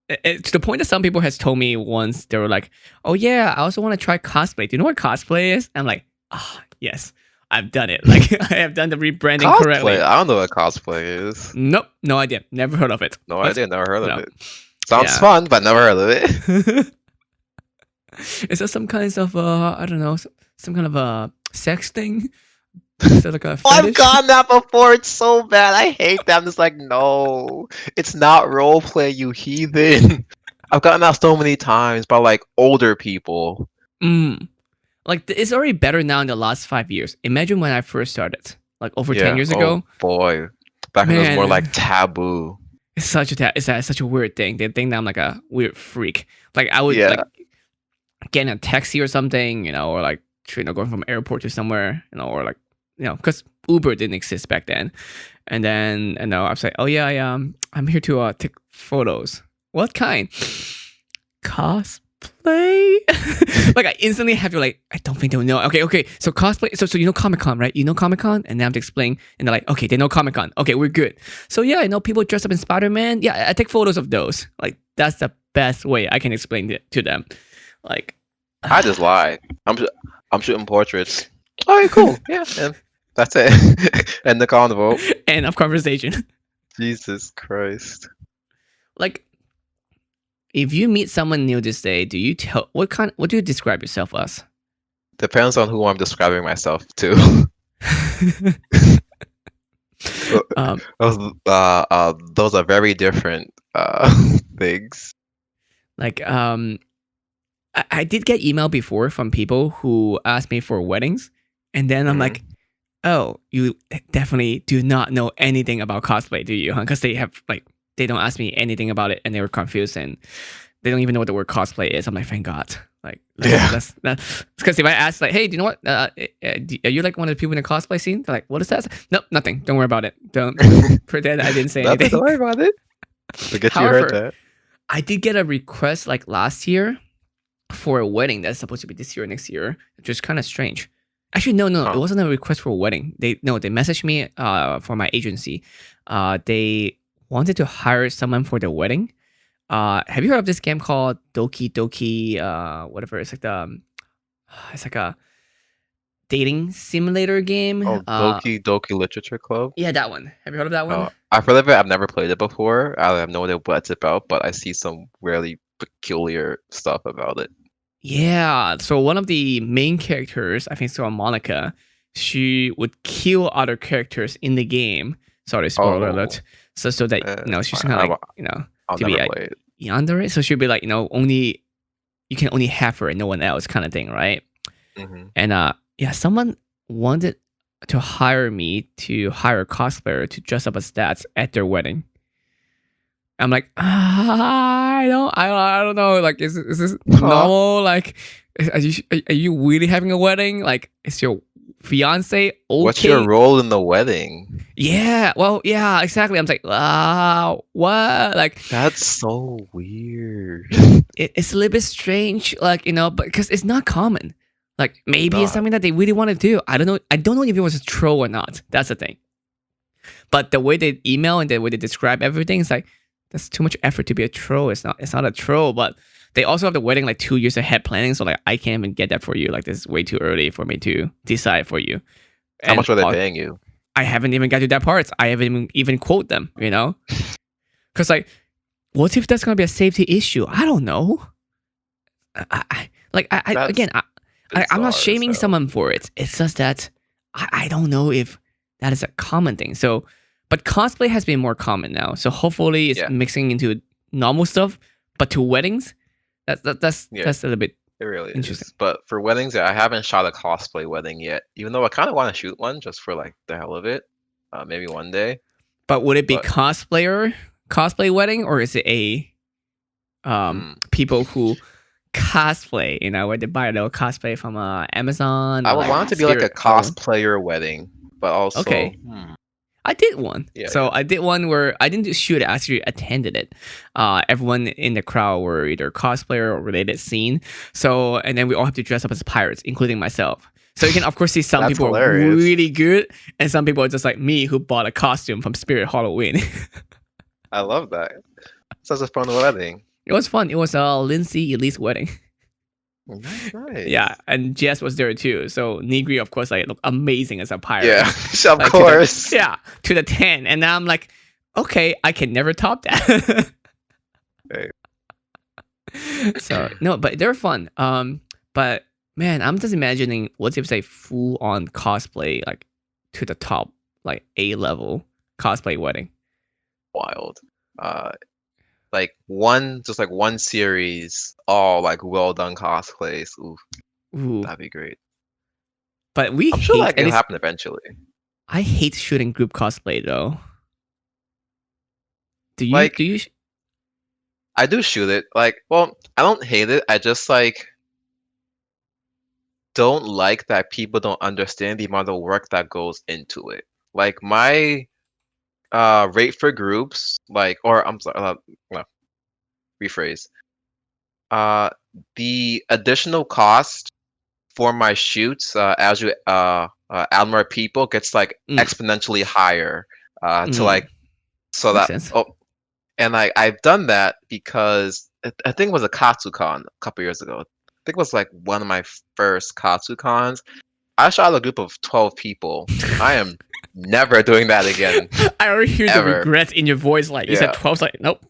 Speaker 1: to the point that some people has told me once, they were like, oh yeah, I also want to try cosplay. Do you know what cosplay is? I'm like, ah, yes, I've done it. Like I have done the rebranding
Speaker 2: Cosplay.
Speaker 1: correctly.
Speaker 2: I don't know what cosplay is.
Speaker 1: Nope, no idea. Never heard of it.
Speaker 2: No
Speaker 1: But
Speaker 2: idea. Never heard of
Speaker 1: no,
Speaker 2: it. Sounds
Speaker 1: yeah.
Speaker 2: fun, but never heard of it.
Speaker 1: Is that some kinds of I don't know, some kind of a sex thing? Is that like a
Speaker 2: Oh, I've
Speaker 1: fetish?
Speaker 2: gotten that before. It's so bad. I hate that. I'm just like, no, it's not role play, you heathen. I've gotten that so many times by like older people.
Speaker 1: Mm. Like it's already better now in the last 5 years. Imagine when I first started, like over 10
Speaker 2: Yeah.
Speaker 1: years
Speaker 2: Oh
Speaker 1: ago.
Speaker 2: boy. Back when it was more like
Speaker 1: Man,
Speaker 2: taboo.
Speaker 1: it's such a weird thing. They think that I'm like a weird freak. Like I would
Speaker 2: Yeah.
Speaker 1: like get in a taxi or something, or like going from airport to somewhere, or like because Uber didn't exist back then. And then I was like, oh yeah, I'm here to take photos. What kind? Cosplay? Like I instantly have to like, I don't think they'll know. Okay. So cosplay. So Comic-Con, right? You know Comic-Con, and then I have to explain, and they're like, okay, they know Comic-Con. Okay, we're good. So yeah, people dress up in Spider-Man. Yeah, I take photos of those. Like that's the best way I can explain it to them. Like
Speaker 2: I just lied. I'm shooting portraits. All right, cool. Yeah, and that's it. And the carnival.
Speaker 1: end of conversation.
Speaker 2: Jesus Christ.
Speaker 1: Like if you meet someone new this day, do you tell what do you describe yourself as?
Speaker 2: Depends on who I'm describing myself to.
Speaker 1: um,
Speaker 2: Those are very different things.
Speaker 1: like I did get email before from people who asked me for weddings, and then I'm like,
Speaker 2: Mhm.
Speaker 1: oh, you definitely do not know anything about cosplay, do you? Because they have like they don't ask me anything about it, and they were confused, and they don't even know what the word cosplay is. I'm like, thank God. Like,
Speaker 2: Yeah.
Speaker 1: because if I ask like, hey, do you know what? Are you like one of the people in the cosplay scene? They're like, what is that? No, nothing. Don't worry about it. Don't pretend I didn't say
Speaker 2: Nothing.
Speaker 1: anything.
Speaker 2: Don't worry about it. Forget you heard
Speaker 1: However,
Speaker 2: that.
Speaker 1: I did get a request like last year for a wedding that's supposed to be this year or next year, which is kind of strange. Actually, no, it
Speaker 2: Huh.
Speaker 1: wasn't a request for a wedding. They messaged me for my agency. They wanted to hire someone for the wedding. Have you heard of this game called Doki Doki? Whatever. It's like a dating simulator game.
Speaker 2: Oh, Doki Doki Literature Club.
Speaker 1: Yeah, that one. Have you heard of that one?
Speaker 2: Oh, I've heard of it. I've never played it before. I have no idea what it's about, but I see some really peculiar stuff about it.
Speaker 1: Yeah. So one of the main characters, I think so, Monica, she would kill other characters in the game. Sorry, spoiler
Speaker 2: Oh,
Speaker 1: alert. So that
Speaker 2: it's
Speaker 1: she's
Speaker 2: fine.
Speaker 1: kind of like
Speaker 2: I'll
Speaker 1: to be
Speaker 2: never play it.
Speaker 1: under it. So she'll be like only you can only have her and no one else kind of thing, right?
Speaker 2: Hmm.
Speaker 1: And yeah, someone wanted to hire me to hire a cosplayer to dress up as that at their wedding. I'm like, I don't know. Like, is this
Speaker 2: Huh?
Speaker 1: normal? Like, are you really having a wedding? Like, is your fiance
Speaker 2: What's your
Speaker 1: okay?
Speaker 2: role in the wedding?
Speaker 1: Yeah, well, yeah, exactly. I'm like, what? Like,
Speaker 2: That's so weird.
Speaker 1: it's a little bit strange, like but because it's not common. Like,
Speaker 2: It's
Speaker 1: maybe it's
Speaker 2: not.
Speaker 1: something that they really want to do. I don't know. I don't know if it was a troll or not. That's the thing. But the way they email and the way they describe everything is like that's too much effort to be a troll. It's not. It's not a troll, but they also have the wedding like 2 years ahead planning. So like I can't even get that for you. Like this is way too early for me to decide for you.
Speaker 2: How
Speaker 1: And
Speaker 2: much were they paying you?
Speaker 1: I haven't even got to that part. I haven't even quote them. Because like, what if that's gonna be a safety issue? I don't know.
Speaker 2: That's
Speaker 1: Again, I'm not
Speaker 2: bizarre as
Speaker 1: shaming
Speaker 2: hell.
Speaker 1: someone for it. It's just that I don't know if that is a common thing. So, but cosplay has been more common now. So hopefully it's
Speaker 2: Yeah,
Speaker 1: mixing into normal stuff. But to weddings, that's
Speaker 2: yeah,
Speaker 1: a little bit
Speaker 2: it really
Speaker 1: interesting.
Speaker 2: is. But for weddings, yeah, I haven't shot a cosplay wedding yet. Even though I kind of want to shoot one just for like the hell of it. Maybe one day.
Speaker 1: But would it be
Speaker 2: But
Speaker 1: cosplay wedding, or is it a
Speaker 2: hmm,
Speaker 1: people who cosplay? Where they buy a little cosplay from Amazon
Speaker 2: I
Speaker 1: or
Speaker 2: would
Speaker 1: like
Speaker 2: want it to be like a
Speaker 1: Spirit Halloween.
Speaker 2: cosplayer wedding, but also,
Speaker 1: Okay. I did one.
Speaker 2: yeah,
Speaker 1: So
Speaker 2: yeah,
Speaker 1: I did one where I didn't just shoot it, I actually attended it. Everyone in the crowd were either cosplayer or related scene. So, and then we all have to dress up as pirates, including myself. So you can, of course, see some
Speaker 2: that's
Speaker 1: people are
Speaker 2: hilarious.
Speaker 1: really good, and some people are just like me who bought a costume from Spirit Halloween.
Speaker 2: I love that. Such a fun wedding.
Speaker 1: It was fun. It was Lindsay Elise wedding.
Speaker 2: Nice,
Speaker 1: Yeah,
Speaker 2: nice.
Speaker 1: and Jess was there too. So Nigri, of course, like looked amazing as a
Speaker 2: Yeah,
Speaker 1: pirate.
Speaker 2: of
Speaker 1: Like
Speaker 2: course.
Speaker 1: to the 10. And now I'm like, okay, I can never top that.
Speaker 2: Hey.
Speaker 1: So no, but they're fun. But man, I'm just imagining what if say full on cosplay, like to the top, like A level cosplay wedding.
Speaker 2: Wild. Like one series, all like well done cosplays. Ooh,
Speaker 1: Ooh,
Speaker 2: that'd be great.
Speaker 1: but we
Speaker 2: I'm sure
Speaker 1: hate.
Speaker 2: like
Speaker 1: At
Speaker 2: it'll
Speaker 1: least
Speaker 2: happen eventually.
Speaker 1: I hate shooting group cosplay though. Do you?
Speaker 2: Like
Speaker 1: Do you?
Speaker 2: I do shoot it. Like, well, I don't hate it. I just like don't like that people don't understand the amount of work that goes into it. Like my rate for groups, like, or I'm sorry, no, rephrase. Uh, the additional cost for my shoots, as you add more people, gets like
Speaker 1: Mm,
Speaker 2: exponentially higher. To
Speaker 1: mm,
Speaker 2: like so
Speaker 1: makes
Speaker 2: that
Speaker 1: sense.
Speaker 2: oh, and I've done that because I think it was a Katsucon a couple years ago. I think it was like one of my first Katsucons. I shot a group of 12 people. I am never doing that again,
Speaker 1: I already hear the
Speaker 2: ever.
Speaker 1: regret in your voice. Like you said,
Speaker 2: Yeah,
Speaker 1: 12. Like nope.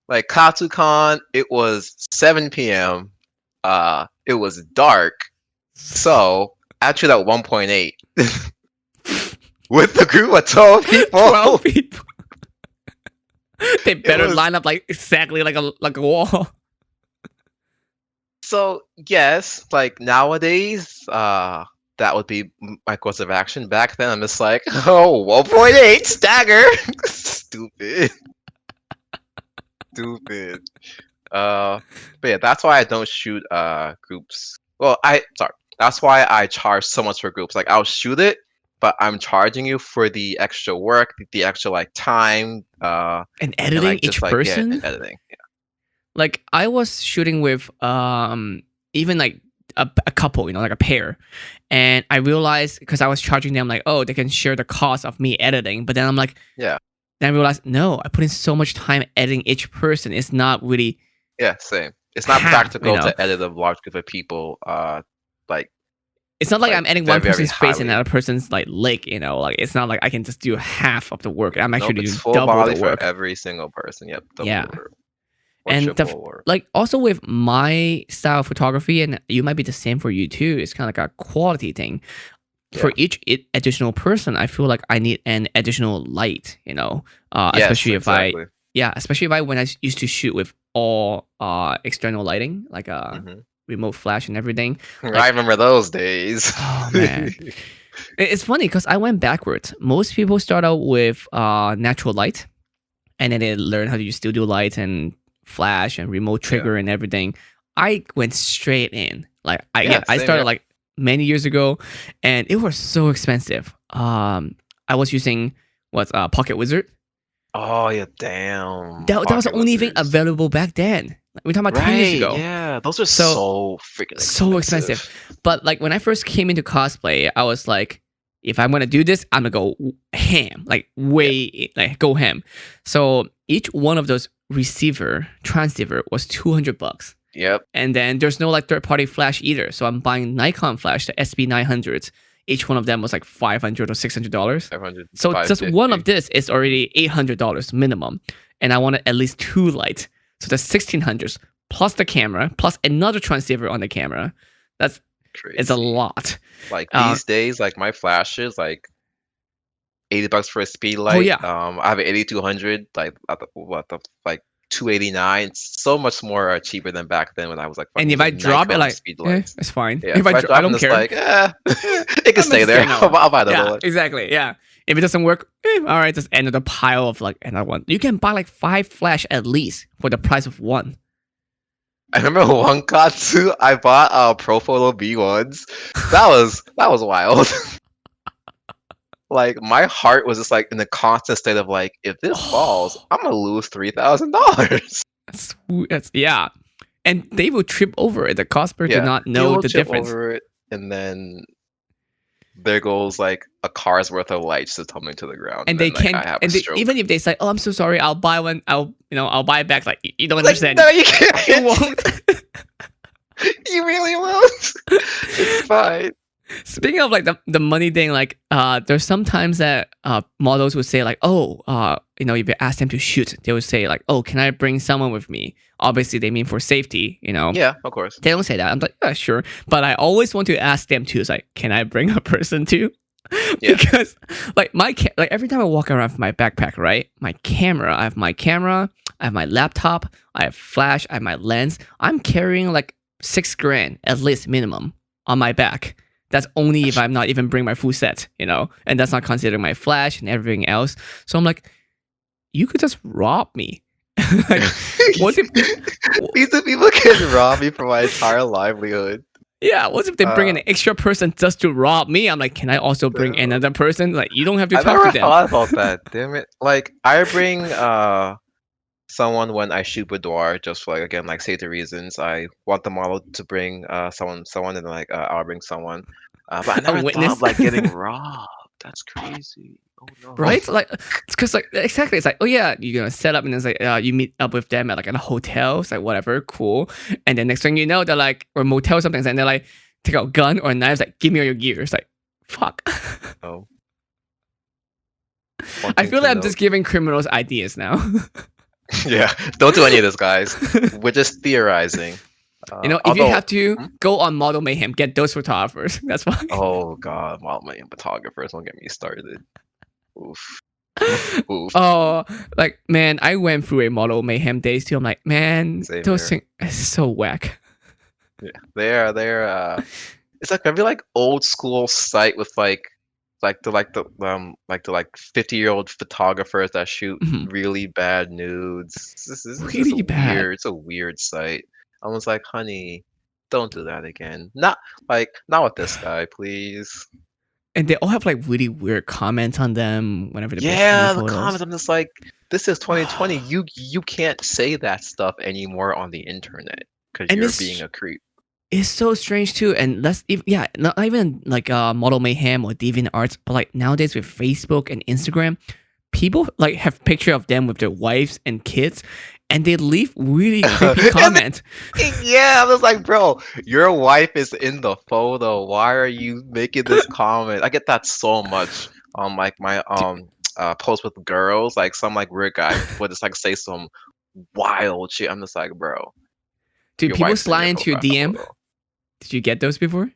Speaker 2: like Katsucon, it was 7 p.m. It was dark, so I shot at 1.8 with the group of 12
Speaker 1: 12
Speaker 2: people.
Speaker 1: people. They
Speaker 2: It
Speaker 1: better
Speaker 2: was
Speaker 1: line up like exactly like a wall.
Speaker 2: so yes, like nowadays, that would be my course of action. Back then, I'm just like, oh, 1.8 stagger, stupid, stupid. But yeah, that's why I don't shoot groups. Well, sorry, that's why I charge so much for groups. Like I'll shoot it, but I'm charging you for the extra work, the extra like time,
Speaker 1: And
Speaker 2: and
Speaker 1: editing
Speaker 2: like just
Speaker 1: each
Speaker 2: like yeah,
Speaker 1: person.
Speaker 2: and editing.
Speaker 1: Like I was shooting with even like a couple, like a pair, and I realized because I was charging them like, oh, they can share the cost of me editing, but then I'm like,
Speaker 2: Yeah,
Speaker 1: then I realized no, I put in so much time editing each person. It's not really
Speaker 2: yeah, same. It's not
Speaker 1: half,
Speaker 2: practical to edit a large group of people. Like
Speaker 1: It's not like I'm editing one
Speaker 2: very very
Speaker 1: person's face and
Speaker 2: highly.
Speaker 1: another person's like leg, Like it's not like I can just do half of the work. I'm
Speaker 2: Nope,
Speaker 1: actually
Speaker 2: it's
Speaker 1: doing
Speaker 2: full
Speaker 1: double
Speaker 2: body
Speaker 1: the
Speaker 2: for
Speaker 1: work.
Speaker 2: every single person. Yep, double
Speaker 1: Yeah.
Speaker 2: or
Speaker 1: And
Speaker 2: triple or
Speaker 1: like also with my style of photography, and you might be the same for you too. It's kind of like a quality thing. For
Speaker 2: yeah.
Speaker 1: each additional person, I feel like I need an additional light.
Speaker 2: Yes,
Speaker 1: Especially if
Speaker 2: exactly.
Speaker 1: especially if I when I used to shoot with all external lighting, like
Speaker 2: Hmm.
Speaker 1: remote flash and everything.
Speaker 2: I
Speaker 1: Like,
Speaker 2: remember those days.
Speaker 1: oh man, it's funny because I went backwards. Most people start out with natural light, and then they learn how to use studio lights and flash and remote
Speaker 2: Yeah,
Speaker 1: trigger and everything. I went straight in. Like
Speaker 2: yeah,
Speaker 1: I
Speaker 2: same
Speaker 1: started
Speaker 2: here.
Speaker 1: like many years ago, and it was so expensive. I was using Pocket Wizard.
Speaker 2: Oh yeah, damn.
Speaker 1: That was the
Speaker 2: Pocket
Speaker 1: only thing
Speaker 2: Wizards.
Speaker 1: available back then. Like, we're talking about 10 years
Speaker 2: Right,
Speaker 1: ago.
Speaker 2: yeah. Those are
Speaker 1: So
Speaker 2: so freaking
Speaker 1: so expensive.
Speaker 2: expensive.
Speaker 1: But like when I first came into cosplay, I was like, if I'm gonna do this, I'm gonna go ham, like
Speaker 2: Yeah.
Speaker 1: like go ham. So each one of those transceiver was $200,
Speaker 2: Yep.
Speaker 1: and then there's no like third party flash either. So I'm buying Nikon flash, the SB900s. Each one of them was like $500 or $600.
Speaker 2: 500,
Speaker 1: So just one
Speaker 2: 550.
Speaker 1: of this is already $800 minimum, and I wanted at least two lights. So that's 1600s plus the camera plus another transceiver on the camera. It's a
Speaker 2: Crazy.
Speaker 1: lot.
Speaker 2: Like
Speaker 1: Uh,
Speaker 2: these days, like my flashes, like $80 for a speed
Speaker 1: oh
Speaker 2: light.
Speaker 1: yeah,
Speaker 2: I have an 8200, like like 289. It's so much more cheaper than back then when I was like
Speaker 1: and
Speaker 2: fucking
Speaker 1: if I
Speaker 2: using
Speaker 1: drop it,
Speaker 2: Nikon
Speaker 1: like,
Speaker 2: speed lights.
Speaker 1: it's fine.
Speaker 2: Yeah,
Speaker 1: If
Speaker 2: if I
Speaker 1: I
Speaker 2: drop
Speaker 1: don't
Speaker 2: them, it's
Speaker 1: care.
Speaker 2: like, it can
Speaker 1: I'm
Speaker 2: stay
Speaker 1: just
Speaker 2: there.
Speaker 1: saying no.
Speaker 2: I'll buy another
Speaker 1: Yeah,
Speaker 2: one.
Speaker 1: exactly. Yeah. If it doesn't work, all right, just another pile of like another one. You can buy like 5 flash at least for the price of one.
Speaker 2: I remember one Katsu, I bought Pro Photo B1s. That was wild. Like my heart was just like in a constant state of like, if this falls,
Speaker 1: Oh,
Speaker 2: I'm gonna lose $3,000.
Speaker 1: yeah. And they will trip over it. The cosplayer do
Speaker 2: Yeah,
Speaker 1: not
Speaker 2: they
Speaker 1: know
Speaker 2: will
Speaker 1: the
Speaker 2: chip
Speaker 1: difference.
Speaker 2: over it, and then there goes like a car's worth of lights just tumbling to the ground,
Speaker 1: And
Speaker 2: and
Speaker 1: they
Speaker 2: then like I
Speaker 1: can't,
Speaker 2: have a
Speaker 1: and
Speaker 2: stroke.
Speaker 1: even if they say, "Oh, I'm so sorry, I'll buy one," I'll buy it back. Like you don't
Speaker 2: Like,
Speaker 1: understand.
Speaker 2: no, you
Speaker 1: You
Speaker 2: can't.
Speaker 1: won't.
Speaker 2: You really won't. It's fine.
Speaker 1: Speaking of like the money thing, like there's sometimes that models would say like, oh, if you ask them to shoot, they would say like, oh, can I bring someone with me? Obviously, they mean for safety,
Speaker 2: Yeah, of course.
Speaker 1: They don't say that. I'm like, yeah, sure. But I always want to ask them too. It's like, can I bring a person too?
Speaker 2: Yeah.
Speaker 1: Because like like every time I walk around with my backpack, right? I have my camera, I have my laptop, I have flash, I have my lens. I'm carrying like $6,000 at least minimum on my back. That's only if I'm not even bring my full set, and that's not considering my flash and everything else. So I'm like, you could just rob me. Like, what if
Speaker 2: These people can rob me for my entire livelihood?
Speaker 1: Yeah, what if they bring an extra person just to rob me? I'm like, can I also bring another person? Like, you don't have to
Speaker 2: I
Speaker 1: talk
Speaker 2: never
Speaker 1: to them.
Speaker 2: thought about that. Damn it! Like I bring someone when I shoot boudoir, just for like again like safety reasons. I want the model to bring someone, and like I'll bring someone. But I
Speaker 1: A
Speaker 2: never thought
Speaker 1: witness.
Speaker 2: of like getting robbed. That's crazy. Oh no.
Speaker 1: Right? Like, it's because like exactly, it's like, oh yeah, you're gonna set up and it's like you meet up with them at like a hotel. It's like whatever, cool. And then next thing you know, they're like, or motel or something, and they're like, take out a gun or knives, like, give me all your gear. It's like, fuck.
Speaker 2: Oh.
Speaker 1: I feel like I'm just giving criminals ideas now.
Speaker 2: Yeah, don't do any of this, guys. We're just theorizing.
Speaker 1: If you have to go on Model Mayhem, get those photographers. That's fine.
Speaker 2: Oh god, Model Mayhem photographers, don't get me started. Oof. Oof.
Speaker 1: Oh, like man, I went through a Model Mayhem days too. I'm like, man,
Speaker 2: Same
Speaker 1: those
Speaker 2: here.
Speaker 1: things are so whack.
Speaker 2: Yeah, they're it's like maybe like old school site with like the 50-year-old photographers that shoot really bad nudes. This is
Speaker 1: Really
Speaker 2: just
Speaker 1: bad.
Speaker 2: weird. It's a weird site. I was like, honey, don't do that again. Not with this guy, please.
Speaker 1: And they all have like really weird comments on them whenever they post
Speaker 2: Yeah,
Speaker 1: any
Speaker 2: the
Speaker 1: photos.
Speaker 2: comments. I'm just like, this is 2020. You can't say that stuff anymore on the internet because
Speaker 1: And
Speaker 2: you're
Speaker 1: it's-
Speaker 2: being a creep.
Speaker 1: It's so strange too, and not even like Model Mayhem or DeviantArt, but like nowadays with Facebook and Instagram, people like have picture of them with their wives and kids, and they leave really creepy comments.
Speaker 2: Yeah, I was like, bro, your wife is in the photo. Why are you making this comment? I get that so much on like my post with girls. Like some like weird guy would just like say some wild shit. I'm just like, bro.
Speaker 1: Do
Speaker 2: your
Speaker 1: people
Speaker 2: wife's in
Speaker 1: slide
Speaker 2: your
Speaker 1: into your
Speaker 2: profile
Speaker 1: DM?
Speaker 2: photo.
Speaker 1: Did you get those before?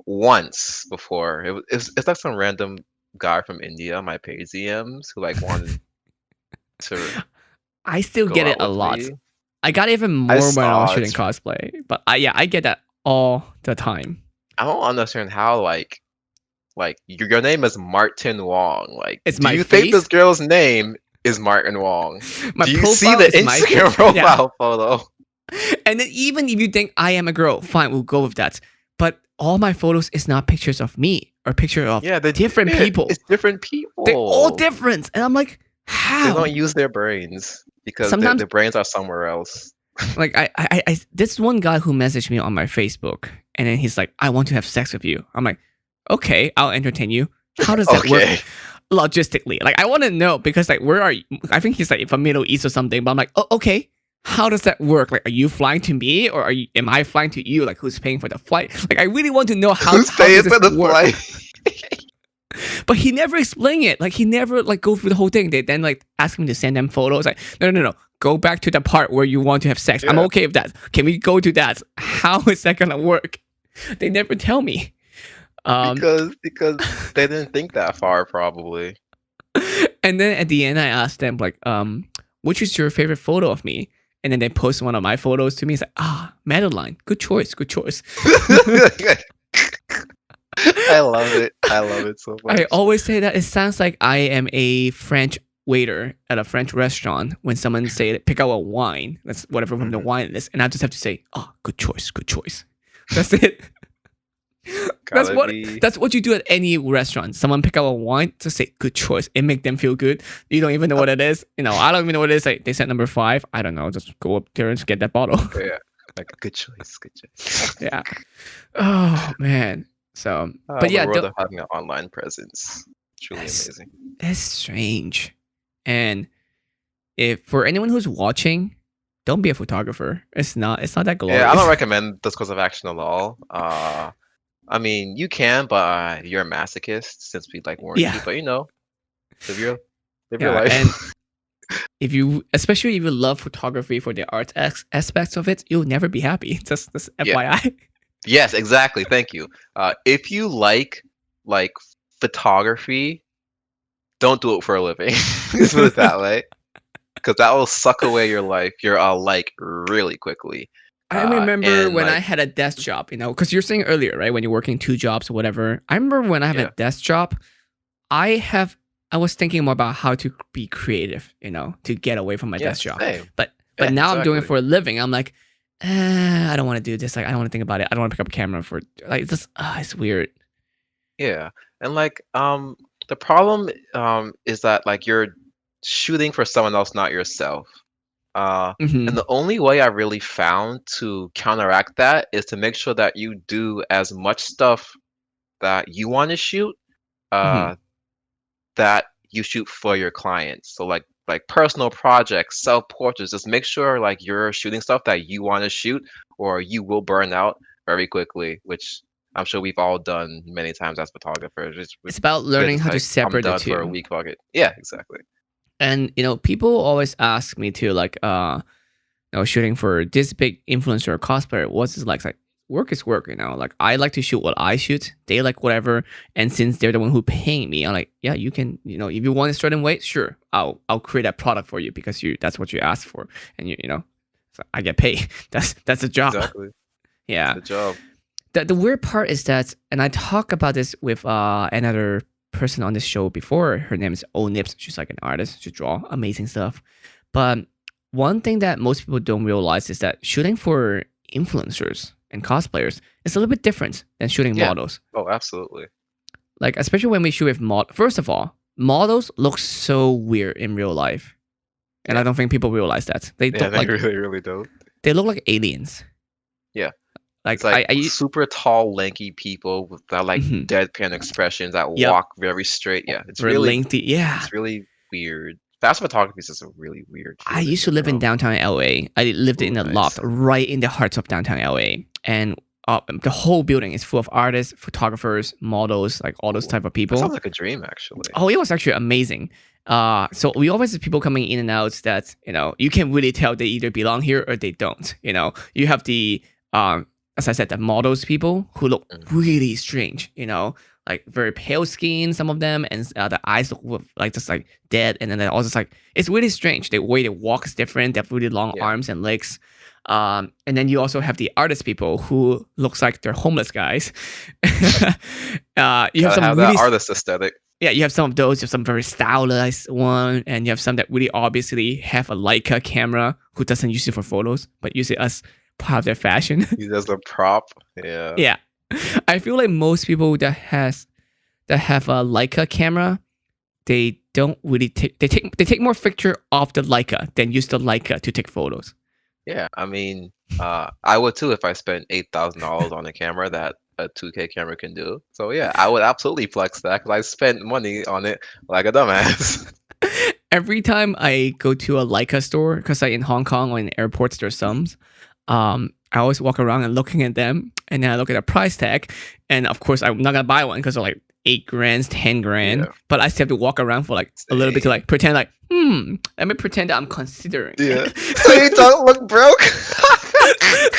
Speaker 2: Once before. It's like some random guy from India on my page DMs who like wanted to
Speaker 1: I still
Speaker 2: go
Speaker 1: get it
Speaker 2: out
Speaker 1: a
Speaker 2: with
Speaker 1: lot.
Speaker 2: me.
Speaker 1: I got even
Speaker 2: I
Speaker 1: more when I was
Speaker 2: saw
Speaker 1: shooting
Speaker 2: it.
Speaker 1: cosplay, but I get that all the time.
Speaker 2: I don't understand how like your name is Martin Wong. Like,
Speaker 1: It's
Speaker 2: do
Speaker 1: my
Speaker 2: you
Speaker 1: face.
Speaker 2: think this girl's name is Martin Wong?
Speaker 1: My
Speaker 2: Do you
Speaker 1: profile
Speaker 2: see the
Speaker 1: is my
Speaker 2: Instagram
Speaker 1: face.
Speaker 2: profile photo?
Speaker 1: And then even if you think I am a girl, fine, we'll go with that. But all my photos is not pictures of me or picture of different people.
Speaker 2: It's different people.
Speaker 1: They're all different, and I'm like, how?
Speaker 2: They don't use their brains because
Speaker 1: Sometimes-
Speaker 2: their brains are somewhere else.
Speaker 1: Like I this one guy who messaged me on my Facebook, and then he's like, I want to have sex with you. I'm like, okay, I'll entertain you. How does that work logistically? Like, I want to know because like, where are you? I think he's like from Middle East or something. But I'm like, oh, okay. How does that work? Like, are you flying to me, or am I flying to you? Like, who's paying for the flight? Like, I really want to know
Speaker 2: Who's
Speaker 1: how
Speaker 2: paying
Speaker 1: does
Speaker 2: for
Speaker 1: this
Speaker 2: the
Speaker 1: work?
Speaker 2: flight?
Speaker 1: But he never explained it. Like, he never like go through the whole thing. They then like ask me to send them photos. Like, no. Go back to the part where you want to have sex. I'm okay with that. Can we go to that? How is that gonna work? They never tell me.
Speaker 2: Because they didn't think that far, probably.
Speaker 1: And then at the end, I asked them like, which is your favorite photo of me? And then they post one of my photos to me. It's like, Madeline, good choice.
Speaker 2: I love it. I love it so much.
Speaker 1: I always say that it sounds like I am a French waiter at a French restaurant when someone say pick out a wine. That's whatever from the wine list, and I just have to say, good choice. That's it. That's what you do at any restaurant. Someone pick out a wine, just say good choice. It make them feel good. You don't even know what it is. I don't even know what it is. Like they said number 5. I don't know. Just go up there and get that bottle.
Speaker 2: Yeah, like good choice.
Speaker 1: Yeah. Oh man. So, but yeah,
Speaker 2: the world of having an online presence, truly amazing.
Speaker 1: That's strange. And if for anyone who's watching, don't be a photographer. It's not that glorious.
Speaker 2: Yeah, I don't recommend this course of action at all. I mean, you can, but you're a masochist since we like warned
Speaker 1: Yeah,
Speaker 2: you. But live your live your
Speaker 1: yeah,
Speaker 2: life.
Speaker 1: and especially if you love photography for the art aspects of it, you'll never be happy. Just
Speaker 2: Yeah.
Speaker 1: FYI.
Speaker 2: Yes, exactly. Thank you. If you like photography, don't do it for a living. Let's put it that way, because that will suck away your life. Your like really quickly.
Speaker 1: I remember
Speaker 2: And
Speaker 1: when I
Speaker 2: like
Speaker 1: had a desk job, because you're saying earlier, right? When you're working two jobs or whatever. I remember when I have a
Speaker 2: yeah,
Speaker 1: desk job, I have I was thinking more about how to be creative, to get away from my
Speaker 2: yeah,
Speaker 1: desk job.
Speaker 2: same.
Speaker 1: But
Speaker 2: Yeah,
Speaker 1: now I'm doing it
Speaker 2: exactly.
Speaker 1: for a living. I'm like, I don't want to do this. Like, I don't want to think about it. I don't want to pick up a camera for like this. It's weird.
Speaker 2: Yeah, and like the problem is that like you're shooting for someone else, not yourself. Uh, and
Speaker 1: Hmm.
Speaker 2: the only way I really found to counteract that is to make sure that you do as much stuff that you want to shoot,
Speaker 1: Hmm.
Speaker 2: uh, that you shoot for your clients. So like personal projects, self portraits, just make sure like you're shooting stuff that you want to shoot, or you will burn out very quickly, which I'm sure we've all done many times as photographers.
Speaker 1: It's about
Speaker 2: We're
Speaker 1: learning
Speaker 2: just
Speaker 1: how to
Speaker 2: like, I'm
Speaker 1: separate the
Speaker 2: done for a
Speaker 1: two.
Speaker 2: week, fuck it. Yeah, exactly.
Speaker 1: And people always ask me to like shooting for this big influencer or cosplayer, what's it like? It's like work is work, Like I like to shoot what I shoot. They like whatever. And since they're the one who paying me, I'm like, yeah, you can, if you want a certain way, sure, I'll create a product for you because that's what you asked for, and so I get paid. That's a job.
Speaker 2: Exactly. It's
Speaker 1: Yeah.
Speaker 2: the job.
Speaker 1: The weird part is that, and I talk about this with another person on this show before. Her name is O Nips. She's like an artist. She draw amazing stuff. But one thing that most people don't realize is that shooting for influencers and cosplayers is a little bit different than shooting
Speaker 2: Yeah.
Speaker 1: models.
Speaker 2: Oh, absolutely.
Speaker 1: Like especially when we shoot with First of all, models look so weird in real life, and I
Speaker 2: Yeah.
Speaker 1: don't think people realize that they
Speaker 2: Yeah,
Speaker 1: don't
Speaker 2: they
Speaker 1: like.
Speaker 2: really, really don't.
Speaker 1: They look like aliens.
Speaker 2: Yeah.
Speaker 1: Like
Speaker 2: It's like
Speaker 1: I
Speaker 2: super tall, lanky people with that like
Speaker 1: mhm.
Speaker 2: deadpan expressions that
Speaker 1: Yep,
Speaker 2: walk very straight. Yeah,
Speaker 1: very lengthy. Yeah.
Speaker 2: it's really weird. Fast photography is just a really weird
Speaker 1: I
Speaker 2: field in
Speaker 1: used to live in
Speaker 2: general.
Speaker 1: downtown LA. I lived
Speaker 2: Ooh,
Speaker 1: in a loft
Speaker 2: nice.
Speaker 1: right in the heart of downtown LA, and the whole building is full of artists, photographers, models, like all those
Speaker 2: Ooh,
Speaker 1: type of
Speaker 2: that
Speaker 1: people.
Speaker 2: sounds like a dream, actually.
Speaker 1: Oh, it was actually amazing. So we always have people coming in and out that you can really tell they either belong here or they don't. You have the as I said, the models people who look
Speaker 2: Mm.
Speaker 1: really strange. Like very pale skin, some of them, and the eyes look like just like dead, and then they're also just like it's really strange. The way they walk is different. They have really long
Speaker 2: Yeah,
Speaker 1: arms and legs. And then you also have the artist people who looks like they're homeless guys. You have
Speaker 2: gotta
Speaker 1: some
Speaker 2: have
Speaker 1: really
Speaker 2: that artist aesthetic.
Speaker 1: yeah, you have some of those. You have some very stylized one, and you have some that really obviously have a Leica camera who doesn't use it for photos, but use it as part of their fashion.
Speaker 2: Use as a prop. Yeah.
Speaker 1: Yeah, I feel like most people that have a Leica camera, they don't really take more picture of the Leica than use the Leica to take photos.
Speaker 2: Yeah, I mean, I would too if I spent $8,000 on a camera that a 2K camera can do. So yeah, I would absolutely flex that because I spent money on it like a dumbass.
Speaker 1: Every time I go to a Leica store, because in Hong Kong or in airports there's some, I always walk around and looking at them, and then I look at the price tag, and of course I'm not gonna buy one because they're like 8 grand, 10 grand.
Speaker 2: Yeah,
Speaker 1: But I still have to walk around for like a little bit to
Speaker 2: same.
Speaker 1: like pretend like, let me pretend that I'm considering.
Speaker 2: Yeah. So you don't look broke?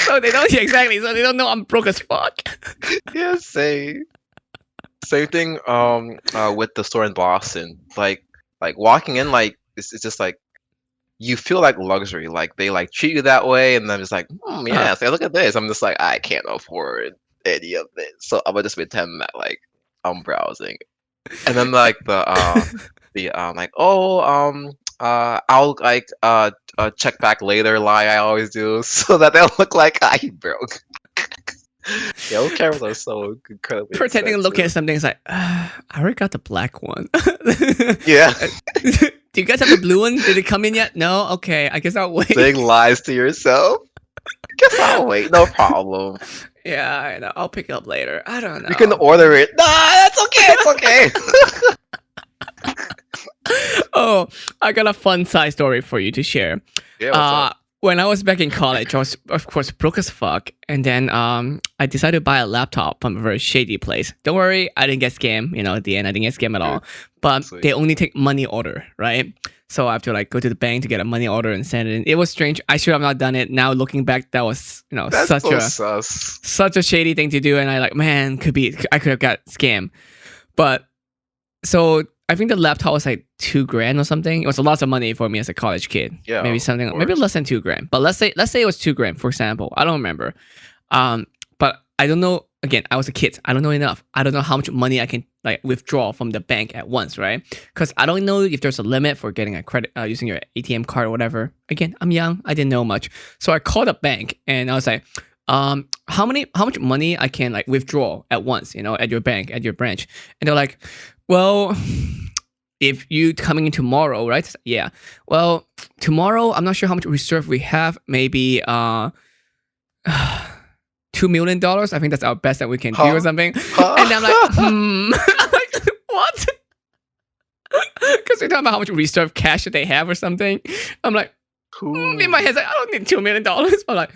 Speaker 1: So they don't exactly. So they don't know I'm broke as fuck.
Speaker 2: Yeah, same. Same thing with the store in Boston. Like walking in like it's just like you feel like luxury. Like they like treat you that way and then it's like,
Speaker 1: Uh,
Speaker 2: yeah, say look at this. I'm just like I can't afford any of it. So I'm gonna just pretend that like I'm browsing. And then like the like I'll like check back later lie I always do so that they'll look like I broke. Yeah, those cameras are so incredibly
Speaker 1: pretending to look at
Speaker 2: expensive.
Speaker 1: something is like, I already got the black one.
Speaker 2: Yeah.
Speaker 1: Do you guys have the blue one? Did it come in yet? No? Okay, I guess I'll wait.
Speaker 2: Saying lies to yourself. Guess I'll wait, no problem.
Speaker 1: Yeah, I know. I'll pick it up later. I don't know.
Speaker 2: You can order it. Nah, that's okay, it's okay.
Speaker 1: Oh, I got a fun side story for you to share.
Speaker 2: Yeah, what's up?
Speaker 1: when I was back in college, I was of course broke as fuck, and then I decided to buy a laptop from a very shady place. Don't worry, I didn't get scammed. At the end, I didn't get scammed at all.
Speaker 2: Good.
Speaker 1: But
Speaker 2: Sweet.
Speaker 1: they only take money order, right? So I have to like go to the bank to get a money order and send it in. It was strange. I should have not done it. Now looking back, that was
Speaker 2: That's
Speaker 1: such
Speaker 2: so
Speaker 1: a
Speaker 2: sus.
Speaker 1: such a shady thing to do, and I like, man, I could have got scammed. But so I think the laptop was like $2,000 or something. It was a lot of money for me as a college kid.
Speaker 2: Yeah,
Speaker 1: maybe
Speaker 2: of
Speaker 1: something, maybe
Speaker 2: course.
Speaker 1: less than $2,000. But let's say it was $2,000, for example. I don't remember. But I don't know. Again, I was a kid. I don't know enough. I don't know how much money I can like withdraw from the bank at once, right? Because I don't know if there's a limit for getting a credit using your ATM card or whatever. Again, I'm young. I didn't know much, so I called the bank and I was like, how much money I can like withdraw at once, at your bank, at your branch. And they're like, well, if you coming in tomorrow, right? Yeah. Well, tomorrow, I'm not sure how much reserve we have. Maybe $2 million. I think that's our best that we can do or something. And I'm like, I'm like, what? Because they're talking about how much reserve cash that they have or something. I'm like, in my head, like, I don't need $2 million. But like,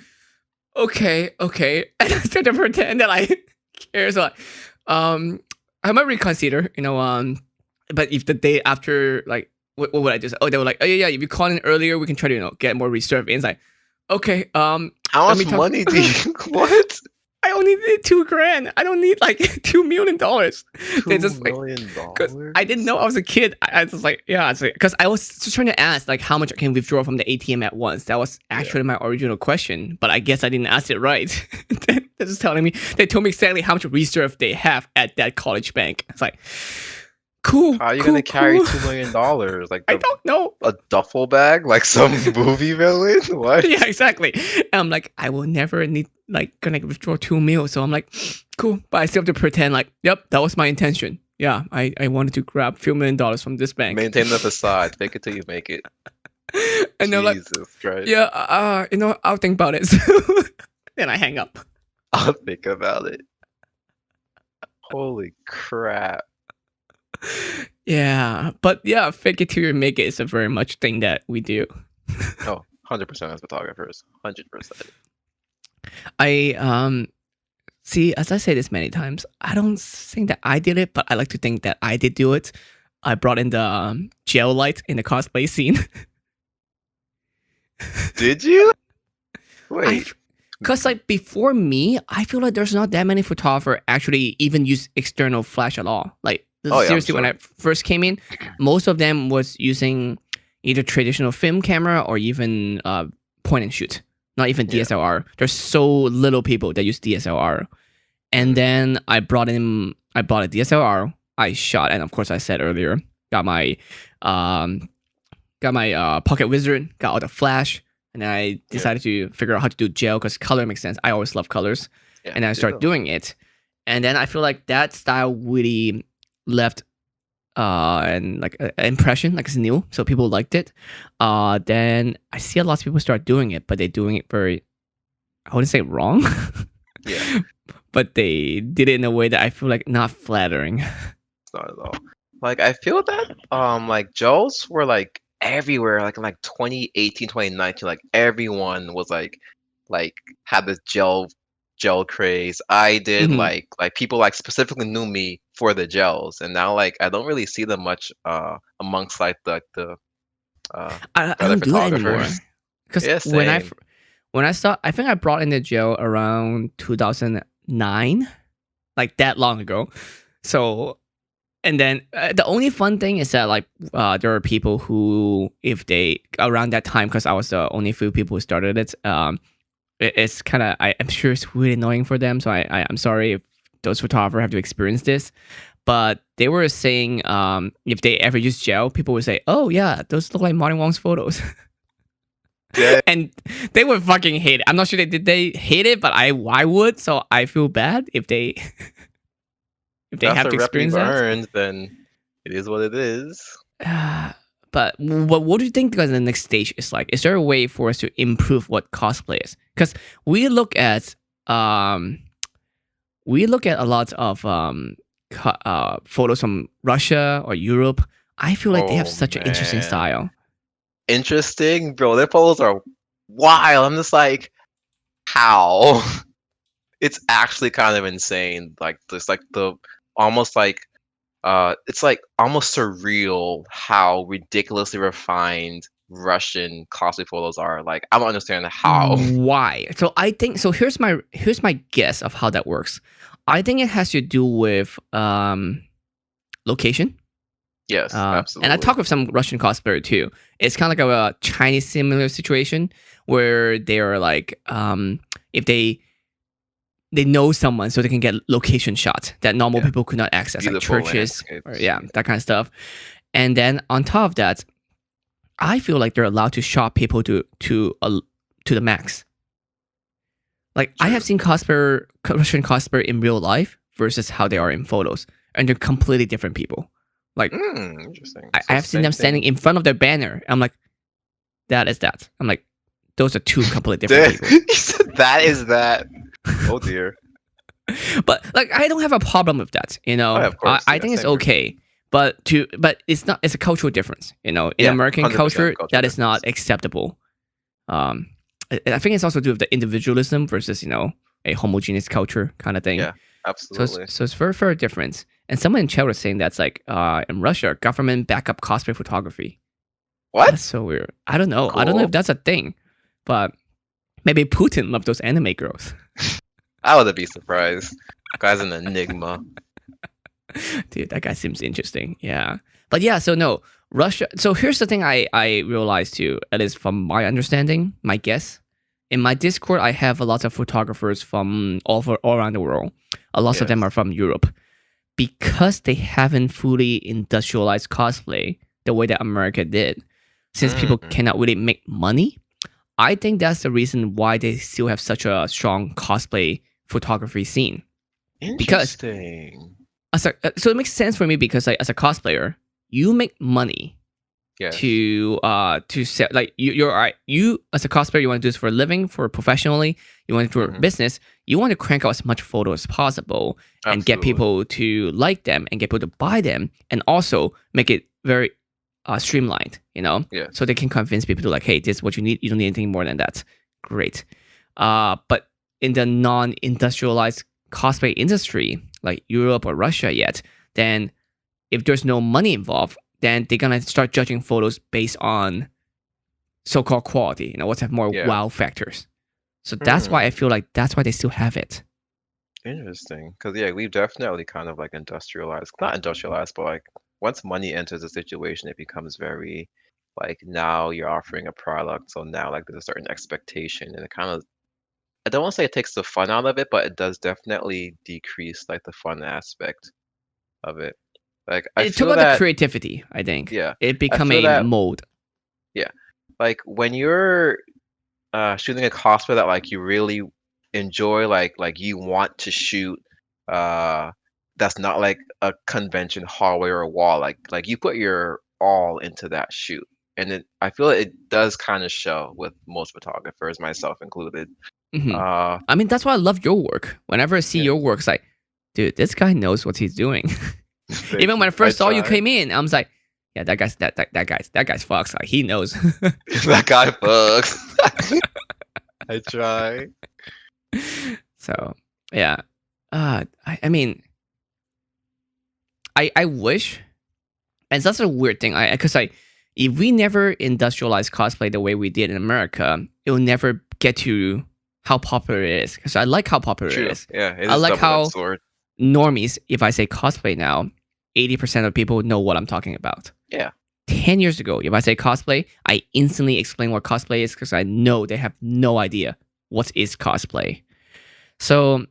Speaker 1: okay. And I start to pretend that I care. So like, I might reconsider, but if the day after, like, what would I do? Oh, they were like, oh yeah, if you call in earlier, we can try to, get more reserve in. It's like, okay,
Speaker 2: how much money do you, what?
Speaker 1: I only need $2,000. I don't need like $2 million. They just
Speaker 2: $2
Speaker 1: like,
Speaker 2: million?
Speaker 1: because I didn't know I was a kid. I was like, yeah, because I was just trying to ask like how much I can withdraw from the ATM at once. That was actually my original question, but I guess I didn't ask it right. They're just telling me. They told me exactly how much reserve they have at that college bank. It's like, cool.
Speaker 2: How are you gonna carry $2 million? Like
Speaker 1: I don't know.
Speaker 2: A duffel bag, like some movie villain? What?
Speaker 1: Yeah, exactly. And I'm like, I will never need gonna withdraw 2 mil. So I'm like, cool. But I still have to pretend like, yep, that was my intention. Yeah, I wanted to grab a few $1 million from this bank.
Speaker 2: Maintain the facade. Fake it till you make it.
Speaker 1: And they're like,
Speaker 2: Christ.
Speaker 1: yeah, I'll think about it. Then I hang up.
Speaker 2: I'll think about it. Holy crap.
Speaker 1: Yeah, but yeah, fake it till you make it is a very much thing that we do.
Speaker 2: Oh, 100% as photographers. 100%.
Speaker 1: I see, as I say this many times, I don't think that I did it, but I like to think that I did do it. I brought in the gel light in the cosplay scene.
Speaker 2: Did you? Wait.
Speaker 1: Because like before me, I feel like there's not that many photographers actually even use external flash at all. Like seriously, when I first came in, most of them was using either traditional film camera or even point and shoot. Not even DSLR. There's so little people that use DSLR. And then I bought a DSLR. I shot, and of course, I said earlier, got my pocket wizard, got all the flash, and then I decided to figure out how to do gel because color makes sense. I always love colors, and then I started doing it, and then I feel like that style really left and like an impression, like it's new, so people liked it. Then I see a lot of people start doing it, but they're doing it very, I wouldn't say wrong, but they did it in a way that I feel like not flattering.
Speaker 2: Not at all. Like I feel that like gels were like everywhere, like in like 2018, 2019, like everyone was like had this gel craze. I did like people like specifically knew me for the gels, and now like I don't really see them much amongst like the
Speaker 1: I don't do that anymore because when I saw, I think I brought in the gel around 2009, like that long ago. So, and then the only fun thing is that like there are people who, if they around that time, because I was the only few people who started it, it's kind of, I'm sure it's really annoying for them. So I'm sorry if those photographers have to experience this. But they were saying if they ever use gel, people would say, "Oh yeah, those look like Martin Wong's photos." Yeah. And they would fucking hate it. I'm not sure they hate it, but I would. So I feel bad if they have to experience that.
Speaker 2: Earned, then it is what it is.
Speaker 1: But what do you think the next stage is like? Is there a way for us to improve what cosplay is? Because we look at a lot of photos from Russia or Europe. I feel like they have such an interesting style.
Speaker 2: Interesting, bro. Their photos are wild. I'm just like, how? It's actually kind of insane. Like this, like the almost like it's like almost surreal how ridiculously refined Russian cosplay photos are. Like I don't understand how.
Speaker 1: Why? So I think so. Here's my guess of how that works. I think it has to do with location.
Speaker 2: Yes,
Speaker 1: And I
Speaker 2: absolutely.
Speaker 1: talked with some Russian cosplayer too. It's kind of like a Chinese similar situation where they are like, if they know someone, so they can get location shots that normal
Speaker 2: Yeah,
Speaker 1: people could not access, like
Speaker 2: beautiful
Speaker 1: churches or
Speaker 2: landscapes.
Speaker 1: yeah, that kind of stuff. And then on top of that, I feel like they're allowed to shop people to the max. Like I have
Speaker 2: True.
Speaker 1: seen Russian cosplayer in real life versus how they are in photos, and they're completely different people. Like
Speaker 2: Interesting.
Speaker 1: I
Speaker 2: So
Speaker 1: have seen them
Speaker 2: same
Speaker 1: standing
Speaker 2: thing.
Speaker 1: in front of their banner. I'm like, that is that. I'm like, those are two completely different
Speaker 2: Damn,
Speaker 1: people.
Speaker 2: you said that is that. Oh dear.
Speaker 1: But like, I don't have a problem with that.
Speaker 2: Oh yeah, of
Speaker 1: I,
Speaker 2: course.
Speaker 1: I
Speaker 2: Yeah,
Speaker 1: think it's
Speaker 2: same here.
Speaker 1: okay. But it's not. It's a cultural difference. In
Speaker 2: Yeah,
Speaker 1: American
Speaker 2: 100%
Speaker 1: culture,
Speaker 2: cultural
Speaker 1: that is not
Speaker 2: difference.
Speaker 1: acceptable. Um, I think it's also to do with the individualism versus a homogeneous culture kind of thing.
Speaker 2: Yeah,
Speaker 1: So it's
Speaker 2: absolutely.
Speaker 1: so it's very very different. And someone in chat was saying that's like in Russia, government backup cosplay photography.
Speaker 2: What?
Speaker 1: That's so weird. I don't know. I don't know if
Speaker 2: Cool.
Speaker 1: that's a thing, but maybe Putin loved those anime girls.
Speaker 2: I wouldn't be surprised. Guy's an enigma.
Speaker 1: Dude, that guy seems interesting. Yeah. But yeah, so no, Russia. So here's the thing I realized too, at least from my understanding, my guess. In my Discord, I have a lot of photographers from all around the world. A lot of them are
Speaker 2: Yes.
Speaker 1: from Europe. Because they haven't fully industrialized cosplay the way that America did, since people
Speaker 2: Mm,
Speaker 1: cannot really make money, I think that's the reason why they still have such a strong cosplay photography scene. Because
Speaker 2: interesting.
Speaker 1: so it makes sense for me because like as a cosplayer, you make money
Speaker 2: Yes.
Speaker 1: to sell. Like you're all right. You as a cosplayer, you want to do this for a living, for professionally. You want to do it for
Speaker 2: Hmm.
Speaker 1: business. You want to crank out as much photo as possible and get
Speaker 2: Absolutely.
Speaker 1: people to like them and get people to buy them, and also make it very streamlined. So
Speaker 2: Yes.
Speaker 1: they can convince people to like, hey, this is what you need. You don't need anything more than that. Great. But in the non-industrialized cosplay industry, like Europe or Russia yet, then if there's no money involved, then they're gonna start judging photos based on so-called quality. What's have more
Speaker 2: Yeah.
Speaker 1: wow factors. So that's why I
Speaker 2: Hmm.
Speaker 1: feel like that's why they still have it.
Speaker 2: Interesting. Because yeah, we've definitely kind of like industrialized, not industrialized, but like once money enters the situation, it becomes very like now you're offering a product, so now like there's a certain expectation, and it kind of I don't want to say it takes the fun out of it, but it does definitely decrease like the fun aspect of it. Like I
Speaker 1: It took
Speaker 2: feel
Speaker 1: out the
Speaker 2: that
Speaker 1: creativity. I think
Speaker 2: yeah,
Speaker 1: it
Speaker 2: I
Speaker 1: become
Speaker 2: feel
Speaker 1: a
Speaker 2: that
Speaker 1: mode.
Speaker 2: yeah, like when you're shooting a cosplay that like you really enjoy, like you want to shoot, uh, that's not like a convention hallway or a wall. Like you put your all into that shoot, and I feel it does kind of show with most photographers, myself included.
Speaker 1: Hmm.
Speaker 2: Uh,
Speaker 1: I mean, that's why I love your work. Whenever I see
Speaker 2: yeah,
Speaker 1: your work, it's like, dude, this guy knows what he's doing.
Speaker 2: thank
Speaker 1: Even when
Speaker 2: you.
Speaker 1: I
Speaker 2: I
Speaker 1: first saw you
Speaker 2: try.
Speaker 1: came in, I was like, yeah, that guy's Fox. Like he knows.
Speaker 2: That guy fucks. I try.
Speaker 1: So yeah, I mean, I wish, and that's a weird thing. Because if we never industrialize cosplay the way we did in America, it will never get to how popular it is. Because I like how popular it
Speaker 2: True.
Speaker 1: is.
Speaker 2: Yeah, it
Speaker 1: I
Speaker 2: is
Speaker 1: like
Speaker 2: double-edged
Speaker 1: how
Speaker 2: sword.
Speaker 1: normies, if I say cosplay now, 80% of people know what I'm talking about.
Speaker 2: Yeah.
Speaker 1: 10 years ago, if I say cosplay, I instantly explain what cosplay is because I know they have no idea what is cosplay. So,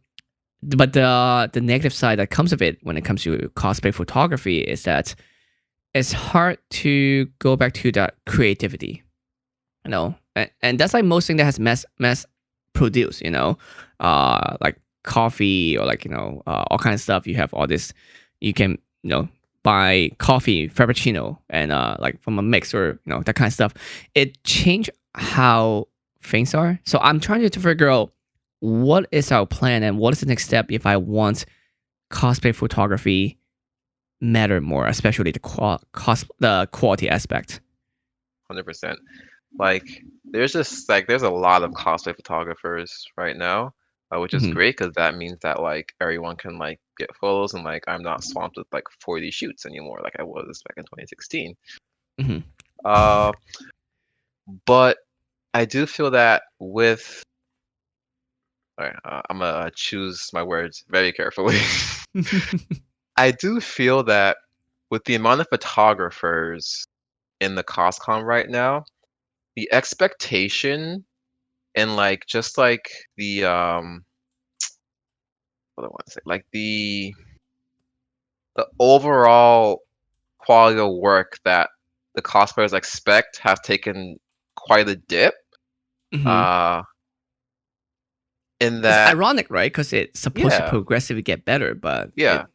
Speaker 1: but the negative side that comes of it when it comes to cosplay photography is that it's hard to go back to that creativity, and that's like most thing that has mass produced, like coffee or like all kinds of stuff. You have all this, you can buy coffee frappuccino and like from a mix or that kind of stuff. It changed how things are. So I'm trying to figure out what is our plan and what is the next step if I want cosplay photography matter more, especially the quality aspect.
Speaker 2: 100%. Like there's a lot of cosplay photographers right now, which is
Speaker 1: Hmm.
Speaker 2: great because that means that like everyone can like get photos and like I'm not swamped with like 40 shoots anymore like I was back in 2016.
Speaker 1: Hmm.
Speaker 2: Uh, but I do feel that with all right, I'm gonna choose my words very carefully. I do feel that with the amount of photographers in the coscom right now, the expectation and like just like the what do I want to say? Like the overall quality of work that the cosplayers expect have taken quite a dip.
Speaker 1: Hmm.
Speaker 2: Uh, in
Speaker 1: It's
Speaker 2: that,
Speaker 1: ironic, right? Because it's supposed to
Speaker 2: yeah,
Speaker 1: progressively get better, but
Speaker 2: yeah,
Speaker 1: it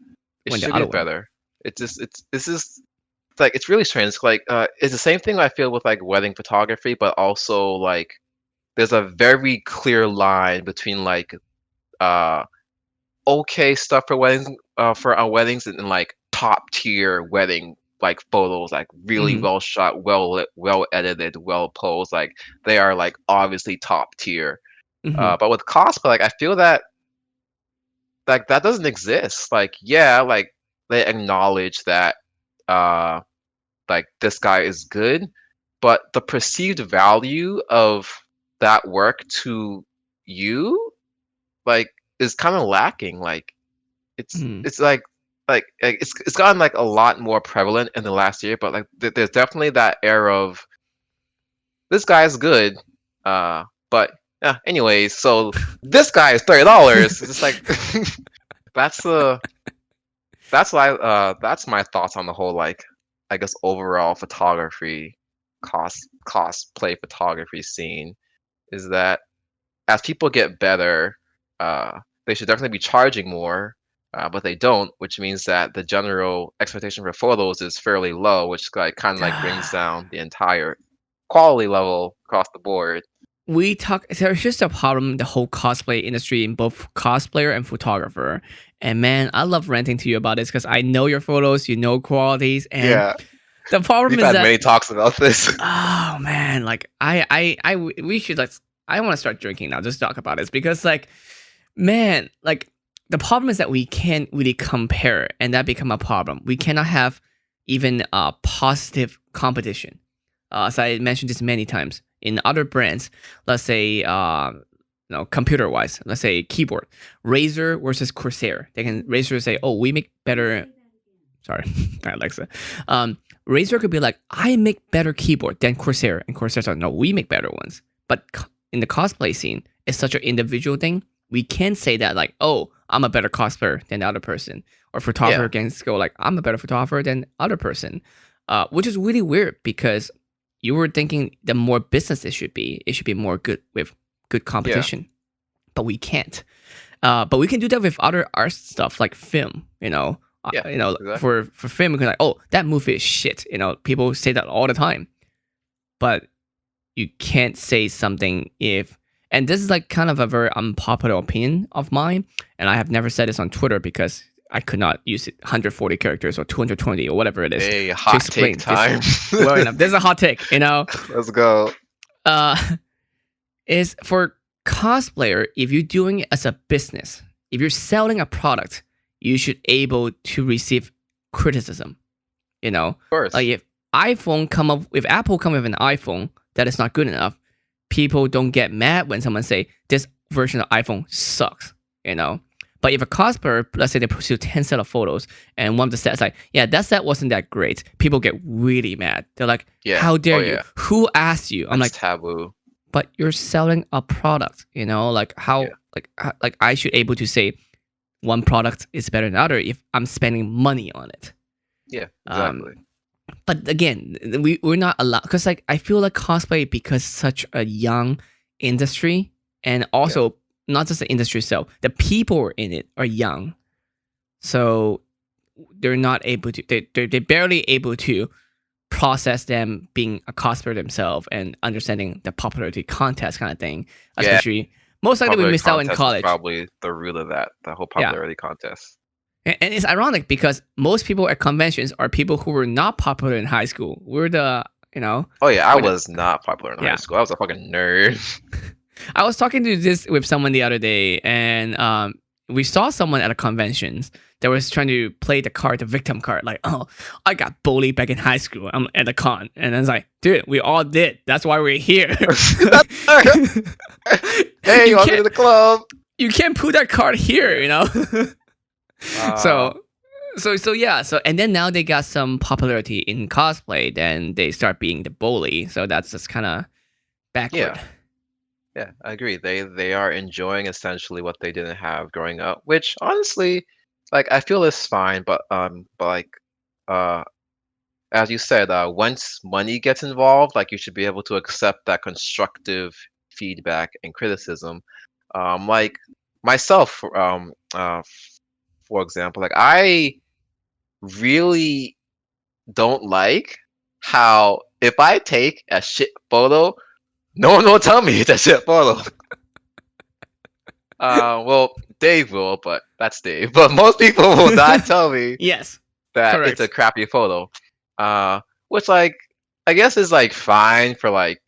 Speaker 2: it
Speaker 1: went the
Speaker 2: should
Speaker 1: other
Speaker 2: get
Speaker 1: way.
Speaker 2: better. It's just it's this is it's like it's really strange. Like it's the same thing I feel with like wedding photography, but also like there's a very clear line between like uh okay stuff for weddings for weddings and like top tier wedding like photos like really
Speaker 1: Hmm.
Speaker 2: well shot, well lit, well edited, well posed, like they are like obviously top tier.
Speaker 1: Hmm.
Speaker 2: But with cosplay, like I feel that like that doesn't exist. Like yeah, like they acknowledge that uh like this guy is good, but the perceived value of that work to you like is kind of lacking. Like
Speaker 1: Hmm.
Speaker 2: it's like it's gotten like a lot more prevalent in the last year, but like there's definitely that air of this guy's good, but yeah. Anyways, so this guy is $30. It's just like that's the that's my thoughts on the whole like I guess overall photography cosplay photography scene is that as people get better, they should definitely be charging more, but they don't, which means that the general expectation for photos is fairly low, which like kind of like brings down the entire quality level across the board.
Speaker 1: We talk. There's just a problem in the whole cosplay industry in both cosplayer and photographer. And man, I love ranting to you about this because I know your photos, you know qualities, and
Speaker 2: Yeah,
Speaker 1: the problem
Speaker 2: we've
Speaker 1: is
Speaker 2: had
Speaker 1: that
Speaker 2: many talks about this.
Speaker 1: oh man, like we should like I want to start drinking now. Just talk about this because like man, like the problem is that we can't really compare, and that become a problem. We cannot have even a positive competition. As I mentioned this many times in other brands, let's say computer wise, let's say keyboard, Razer versus Corsair. They can Razer say, oh, we make better. Sorry, Alexa. Razer could be like, I make better keyboard than Corsair, and Corsair's like, no, we make better ones. But in the cosplay scene, it's such an individual thing. We can't say that like, oh, I'm a better cosplayer than the other person, or photographer
Speaker 2: Yeah,
Speaker 1: can go like, I'm a better photographer than other person, which is really weird because you were thinking the more business it should be more good with good
Speaker 2: yeah,
Speaker 1: competition, but we can't. But we can do that with other art stuff like film.
Speaker 2: yeah, exactly.
Speaker 1: For film, we can like, oh, that movie is shit. People say that all the time, but you can't say something if. And this is like kind of a very unpopular opinion of mine, and I have never said this on Twitter because I could not use it 140 characters or 220 or whatever it is
Speaker 2: Hey,
Speaker 1: to
Speaker 2: hot take
Speaker 1: explain this
Speaker 2: time.
Speaker 1: well enough. There's a hot take,
Speaker 2: Let's go.
Speaker 1: uh, is for cosplayer, if you're doing it as a business, if you're selling a product, you should able to receive criticism. You know,
Speaker 2: Of course.
Speaker 1: like if Apple come with an iPhone that is not good enough, people don't get mad when someone say this version of iPhone sucks. You know. But if a cosplayer, let's say they pursue 10 set of photos and one of the sets like, yeah, that set wasn't that great, people get really mad. They're like,
Speaker 2: Yeah.
Speaker 1: how dare
Speaker 2: Oh
Speaker 1: you?
Speaker 2: yeah.
Speaker 1: Who asked you? I'm
Speaker 2: That's
Speaker 1: like,
Speaker 2: taboo.
Speaker 1: but you're selling a product, like how
Speaker 2: Yeah.
Speaker 1: like I should able to say one product is better than other if I'm spending money on it.
Speaker 2: Yeah.
Speaker 1: um
Speaker 2: Exactly.
Speaker 1: but again, we're not allowed because like I feel like cosplay because such a young industry, and
Speaker 2: Yeah.
Speaker 1: also not just the industry itself, the people in it are young, so they're not able to they're barely able to process them being a cosplayer themselves and understanding the popularity contest kind of thing.
Speaker 2: Yeah.
Speaker 1: Especially, most likely we
Speaker 2: Popularity
Speaker 1: missed out in
Speaker 2: contest is
Speaker 1: college.
Speaker 2: probably the root of that. The whole
Speaker 1: Yeah,
Speaker 2: popularity contest.
Speaker 1: and it's ironic because most people at conventions are people who were not popular in high school. We're the you know.
Speaker 2: Oh yeah, I
Speaker 1: With
Speaker 2: was not popular in high
Speaker 1: yeah,
Speaker 2: school. I was a fucking nerd.
Speaker 1: I was talking to this with someone the other day, and we saw someone at a convention that was trying to play the card, the victim card. Like, oh, I got bullied back in high school. I'm at the con, and I was like, dude, we all did. That's why we're here.
Speaker 2: Hey,
Speaker 1: you
Speaker 2: welcome to
Speaker 1: can't
Speaker 2: the club.
Speaker 1: you can't put that card here, you know.
Speaker 2: Uh,
Speaker 1: so so yeah. So and then now they got some popularity in cosplay. Then they start being the bully. So that's just kind of backward.
Speaker 2: yeah, yeah, I agree. They are enjoying essentially what they didn't have growing up, which honestly, like I feel is fine, but like uh as you said, once money gets involved, like you should be able to accept that constructive feedback and criticism. Like myself, for example, like I really don't like how if I take a shit photo, no one will tell me it's a shit photo. Well, Dave will, but that's Dave. But most people will not tell me
Speaker 1: Yes,
Speaker 2: that it's a
Speaker 1: correct.
Speaker 2: crappy photo. Which like I guess is like fine for like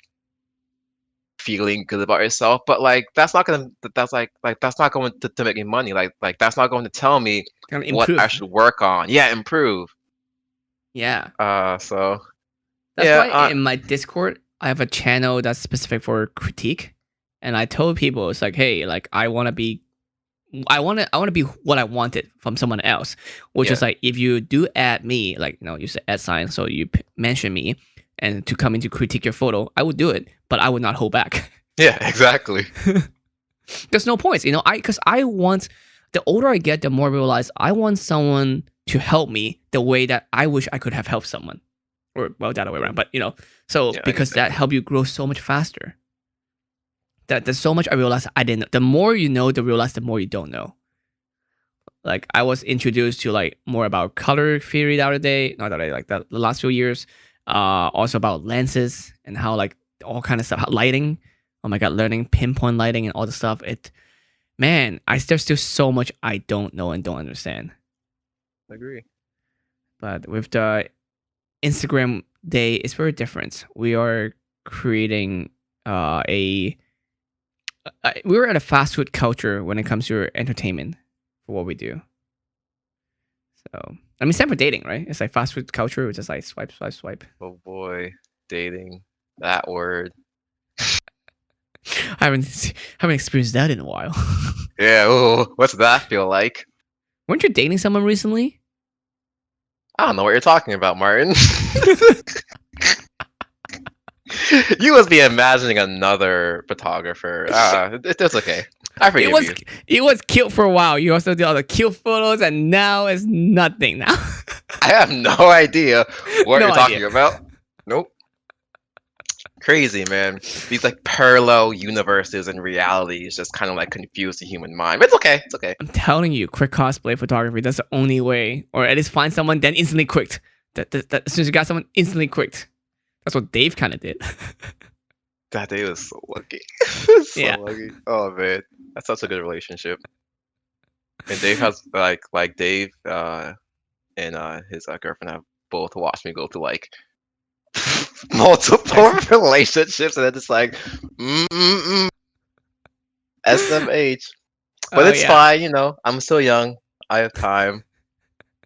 Speaker 2: feeling good about yourself, but like that's that's not going to make me money. Like that's not going to tell me
Speaker 1: Gonna
Speaker 2: what I
Speaker 1: improve.
Speaker 2: should work on. Yeah, improve.
Speaker 1: Yeah.
Speaker 2: So
Speaker 1: That's
Speaker 2: yeah,
Speaker 1: why in my Discord, I have a channel that's specific for critique. And I told people it's like, hey, like I want to be what I wanted from someone else, which
Speaker 2: yeah,
Speaker 1: is like if you do add me, like you say add sign, so you mention me and to come in to critique your photo, I would do it, but I would not hold back.
Speaker 2: yeah, exactly.
Speaker 1: There's no points, because I want the older I get, the more I realize I want someone to help me the way that I wish I could have helped someone, or well, the other way around. But so
Speaker 2: Yeah, I
Speaker 1: because
Speaker 2: understand.
Speaker 1: that help you grow so much faster. That there's so much I realized I didn't know. The more you know, the more you don't know. Like I was introduced to like more about color theory the other day, not the other day, like the last few years. Also about lenses and how like all kind of stuff, how lighting. Oh my god, learning pinpoint lighting and all the stuff. There's still so much I don't know and don't understand.
Speaker 2: I agree.
Speaker 1: But with the Instagram day, it's very different. We are creating a we're at a fast food culture when it comes to entertainment for what we do. So I mean, same for dating, right? It's like fast food culture, which is like swipe, swipe, swipe.
Speaker 2: Oh boy, dating. That word.
Speaker 1: I haven't experienced that in a while.
Speaker 2: Yeah, ooh, what's that feel like?
Speaker 1: Weren't you dating someone recently?
Speaker 2: I don't know what you're talking about, Martin. You must be imagining another photographer. It's okay. I
Speaker 1: It
Speaker 2: forgive
Speaker 1: was
Speaker 2: you.
Speaker 1: it was cute for a while. You also did all the cute photos, and now it's nothing. Now,
Speaker 2: I have no idea what
Speaker 1: no
Speaker 2: you're
Speaker 1: idea.
Speaker 2: talking about. Nope. Crazy, man. These like parallel universes and realities just kind of like confuse the human mind. But it's okay. It's okay.
Speaker 1: I'm telling you, quick cosplay photography. That's the only way, or at least find someone then instantly quick. That as soon as you got someone instantly quick. That's what Dave kind of did.
Speaker 2: That day was so lucky. So
Speaker 1: Yeah.
Speaker 2: lucky. Oh man, that's such a good relationship. And Dave has like Dave and his girlfriend have both watched me go through like multiple relationships, and they're just like, SMH. But
Speaker 1: Oh
Speaker 2: it's
Speaker 1: yeah.
Speaker 2: fine, you know. I'm still young. I have time.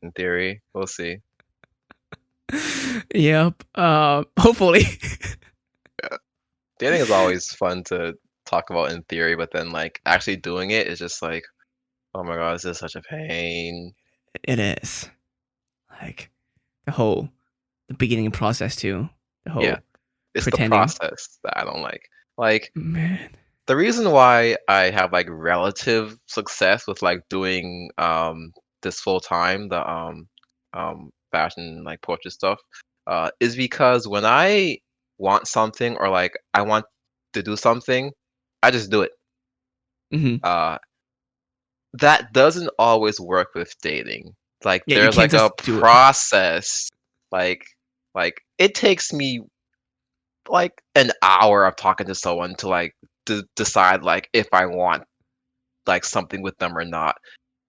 Speaker 2: In theory, we'll see.
Speaker 1: Yep. Hopefully.
Speaker 2: Dating is always fun to talk about in theory, but then like actually doing it is just like, oh my god, this is such a pain.
Speaker 1: It is like the beginning process too. The
Speaker 2: Yeah,
Speaker 1: whole
Speaker 2: it's the
Speaker 1: pretending.
Speaker 2: process that I don't like. Like
Speaker 1: Man.
Speaker 2: the reason why I have like relative success with like doing this full time, the fashion like portrait stuff, is because when I want something or like I want to do something, I just do it.
Speaker 1: Hmm.
Speaker 2: Uh that doesn't always work with dating. Like
Speaker 1: Yeah, you
Speaker 2: there's
Speaker 1: can't
Speaker 2: like a
Speaker 1: just do it.
Speaker 2: process. Like like it takes me like an hour of talking to someone to like decide like if I want like something with them or not.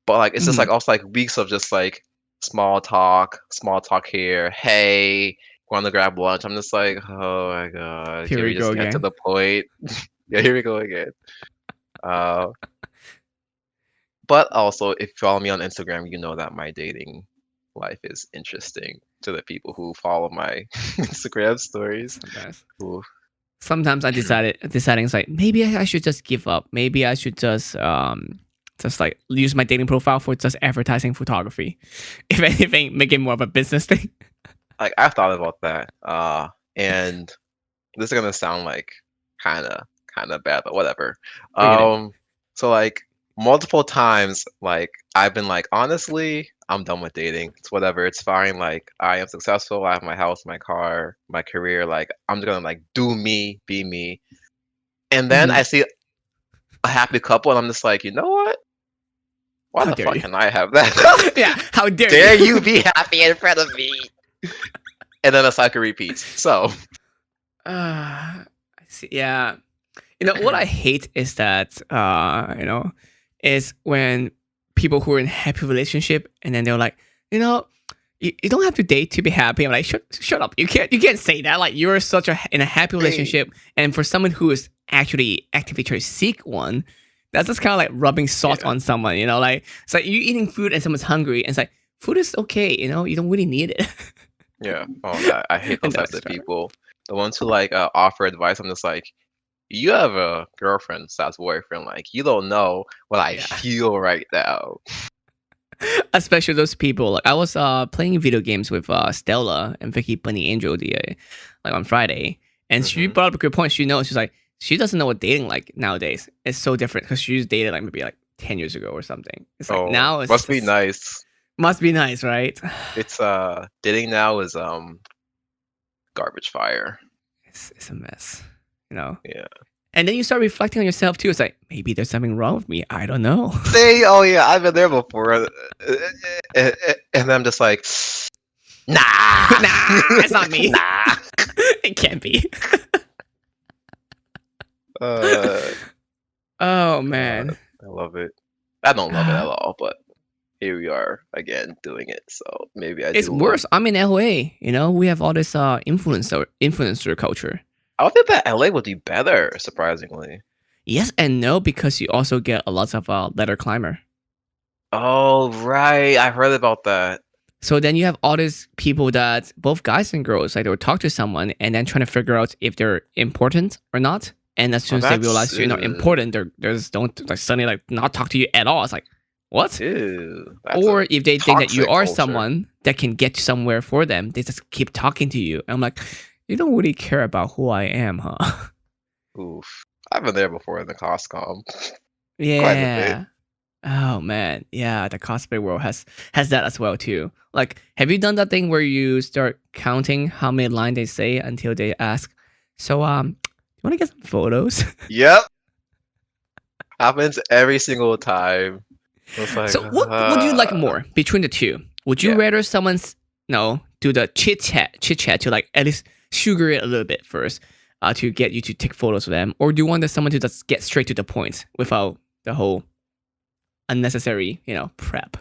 Speaker 2: But like it's just
Speaker 1: Hmm.
Speaker 2: like also like weeks of just like small talk here. Hey, going to grab lunch. I'm just like, oh my god,
Speaker 1: Here
Speaker 2: can
Speaker 1: we
Speaker 2: we
Speaker 1: go
Speaker 2: just get to
Speaker 1: again.
Speaker 2: the point? Yeah, here we go again. Uh, but also, if you follow me on Instagram, you know that my dating life is interesting to the people who follow my Instagram stories.
Speaker 1: It's a mess.
Speaker 2: Who,
Speaker 1: Sometimes I deciding it's like maybe I should just give up. Maybe I should just like use my dating profile for just advertising photography. If anything, make it more of a business thing.
Speaker 2: like I've thought about that. And this is gonna sound like kind of bad, but whatever.
Speaker 1: Bring it in.
Speaker 2: So like multiple times, like I've been like, honestly, I'm done with dating. It's whatever. It's fine. Like I am successful. I have my house, my car, my career. Like I'm just gonna like do me, be me. And then
Speaker 1: Mhm.
Speaker 2: I see a happy couple, and I'm just like, you know what? Why
Speaker 1: How
Speaker 2: the
Speaker 1: dare
Speaker 2: fuck
Speaker 1: you?
Speaker 2: can I have that?
Speaker 1: Yeah, how dare
Speaker 2: Dare
Speaker 1: you?
Speaker 2: you be happy in front of me? And then the cycle repeats. So
Speaker 1: I see. Yeah, what I hate is that is when people who are in happy relationship and then they're like, you know, you don't have to date to be happy. I'm like, shut up. You can't say that. Like you're such in a happy
Speaker 2: wait,
Speaker 1: relationship, and for someone who is actually actively trying to seek one, that's just kind of like rubbing salt
Speaker 2: yeah.
Speaker 1: on someone. Like it's like you eating food and someone's hungry, and it's like food is okay. You don't really need it.
Speaker 2: Yeah. Oh, that I hate those
Speaker 1: And
Speaker 2: types
Speaker 1: that's
Speaker 2: of
Speaker 1: fair.
Speaker 2: people. The ones who like offer advice. I'm just like, you have a girlfriend slash boyfriend. Like, you don't know what I
Speaker 1: Yeah.
Speaker 2: feel right now.
Speaker 1: Especially those people. Like I was playing video games with Stella and Vicky Bunny Angel like on Friday, and she
Speaker 2: Hmm.
Speaker 1: brought up a good point. She knows she's like she doesn't know what dating like nowadays. It's so different because she's dated like maybe like 10 years ago or something. It's like
Speaker 2: Oh,
Speaker 1: now it's
Speaker 2: must be
Speaker 1: just
Speaker 2: nice.
Speaker 1: must be nice, right?
Speaker 2: It's dating now is garbage fire.
Speaker 1: It's a mess, you know.
Speaker 2: Yeah.
Speaker 1: And then you start reflecting on yourself too. It's like maybe there's something wrong with me. I don't know.
Speaker 2: Say, oh yeah, I've been there before. And I'm just like, nah,
Speaker 1: Nah, it's not me.
Speaker 2: nah.
Speaker 1: It can't be.
Speaker 2: Uh,
Speaker 1: Oh
Speaker 2: God,
Speaker 1: man.
Speaker 2: I love it. I don't love it at all, but here we are again doing it. So maybe I
Speaker 1: It's
Speaker 2: do love.
Speaker 1: worse. I'm in LA. We have all this influencer culture.
Speaker 2: I would think that LA would be better, surprisingly.
Speaker 1: Yes and no, because you also get a lot of letter climber.
Speaker 2: Oh, right. I heard about that.
Speaker 1: So then you have all these people that both guys and girls like they would talk to someone and then trying to figure out if they're important or not. And as
Speaker 2: Oh,
Speaker 1: soon as they
Speaker 2: that's
Speaker 1: realize you're not important, they're just don't like suddenly like not talk to you at all. It's like what?
Speaker 2: ew, that's a
Speaker 1: Or if they think that you
Speaker 2: toxic
Speaker 1: are
Speaker 2: culture.
Speaker 1: someone that can get somewhere for them, they just keep talking to you. And I'm like, you don't really care about who I am, huh?
Speaker 2: Oof. I've been there before in the Coscom. Quite a bit.
Speaker 1: Yeah. Oh man, yeah, the cosplay world has that as well too. Like, have you done that thing where you start counting how many lines they say until they ask, "So, you want to get some photos?"
Speaker 2: Yep. Happens every single time. It's like,
Speaker 1: So, what do you like more between the two? Would you
Speaker 2: yeah.
Speaker 1: rather someone's do the chit chat to like at least sugar it a little bit first, to get you to take photos of them, or do you want someone to just get straight to the point without the whole unnecessary prep?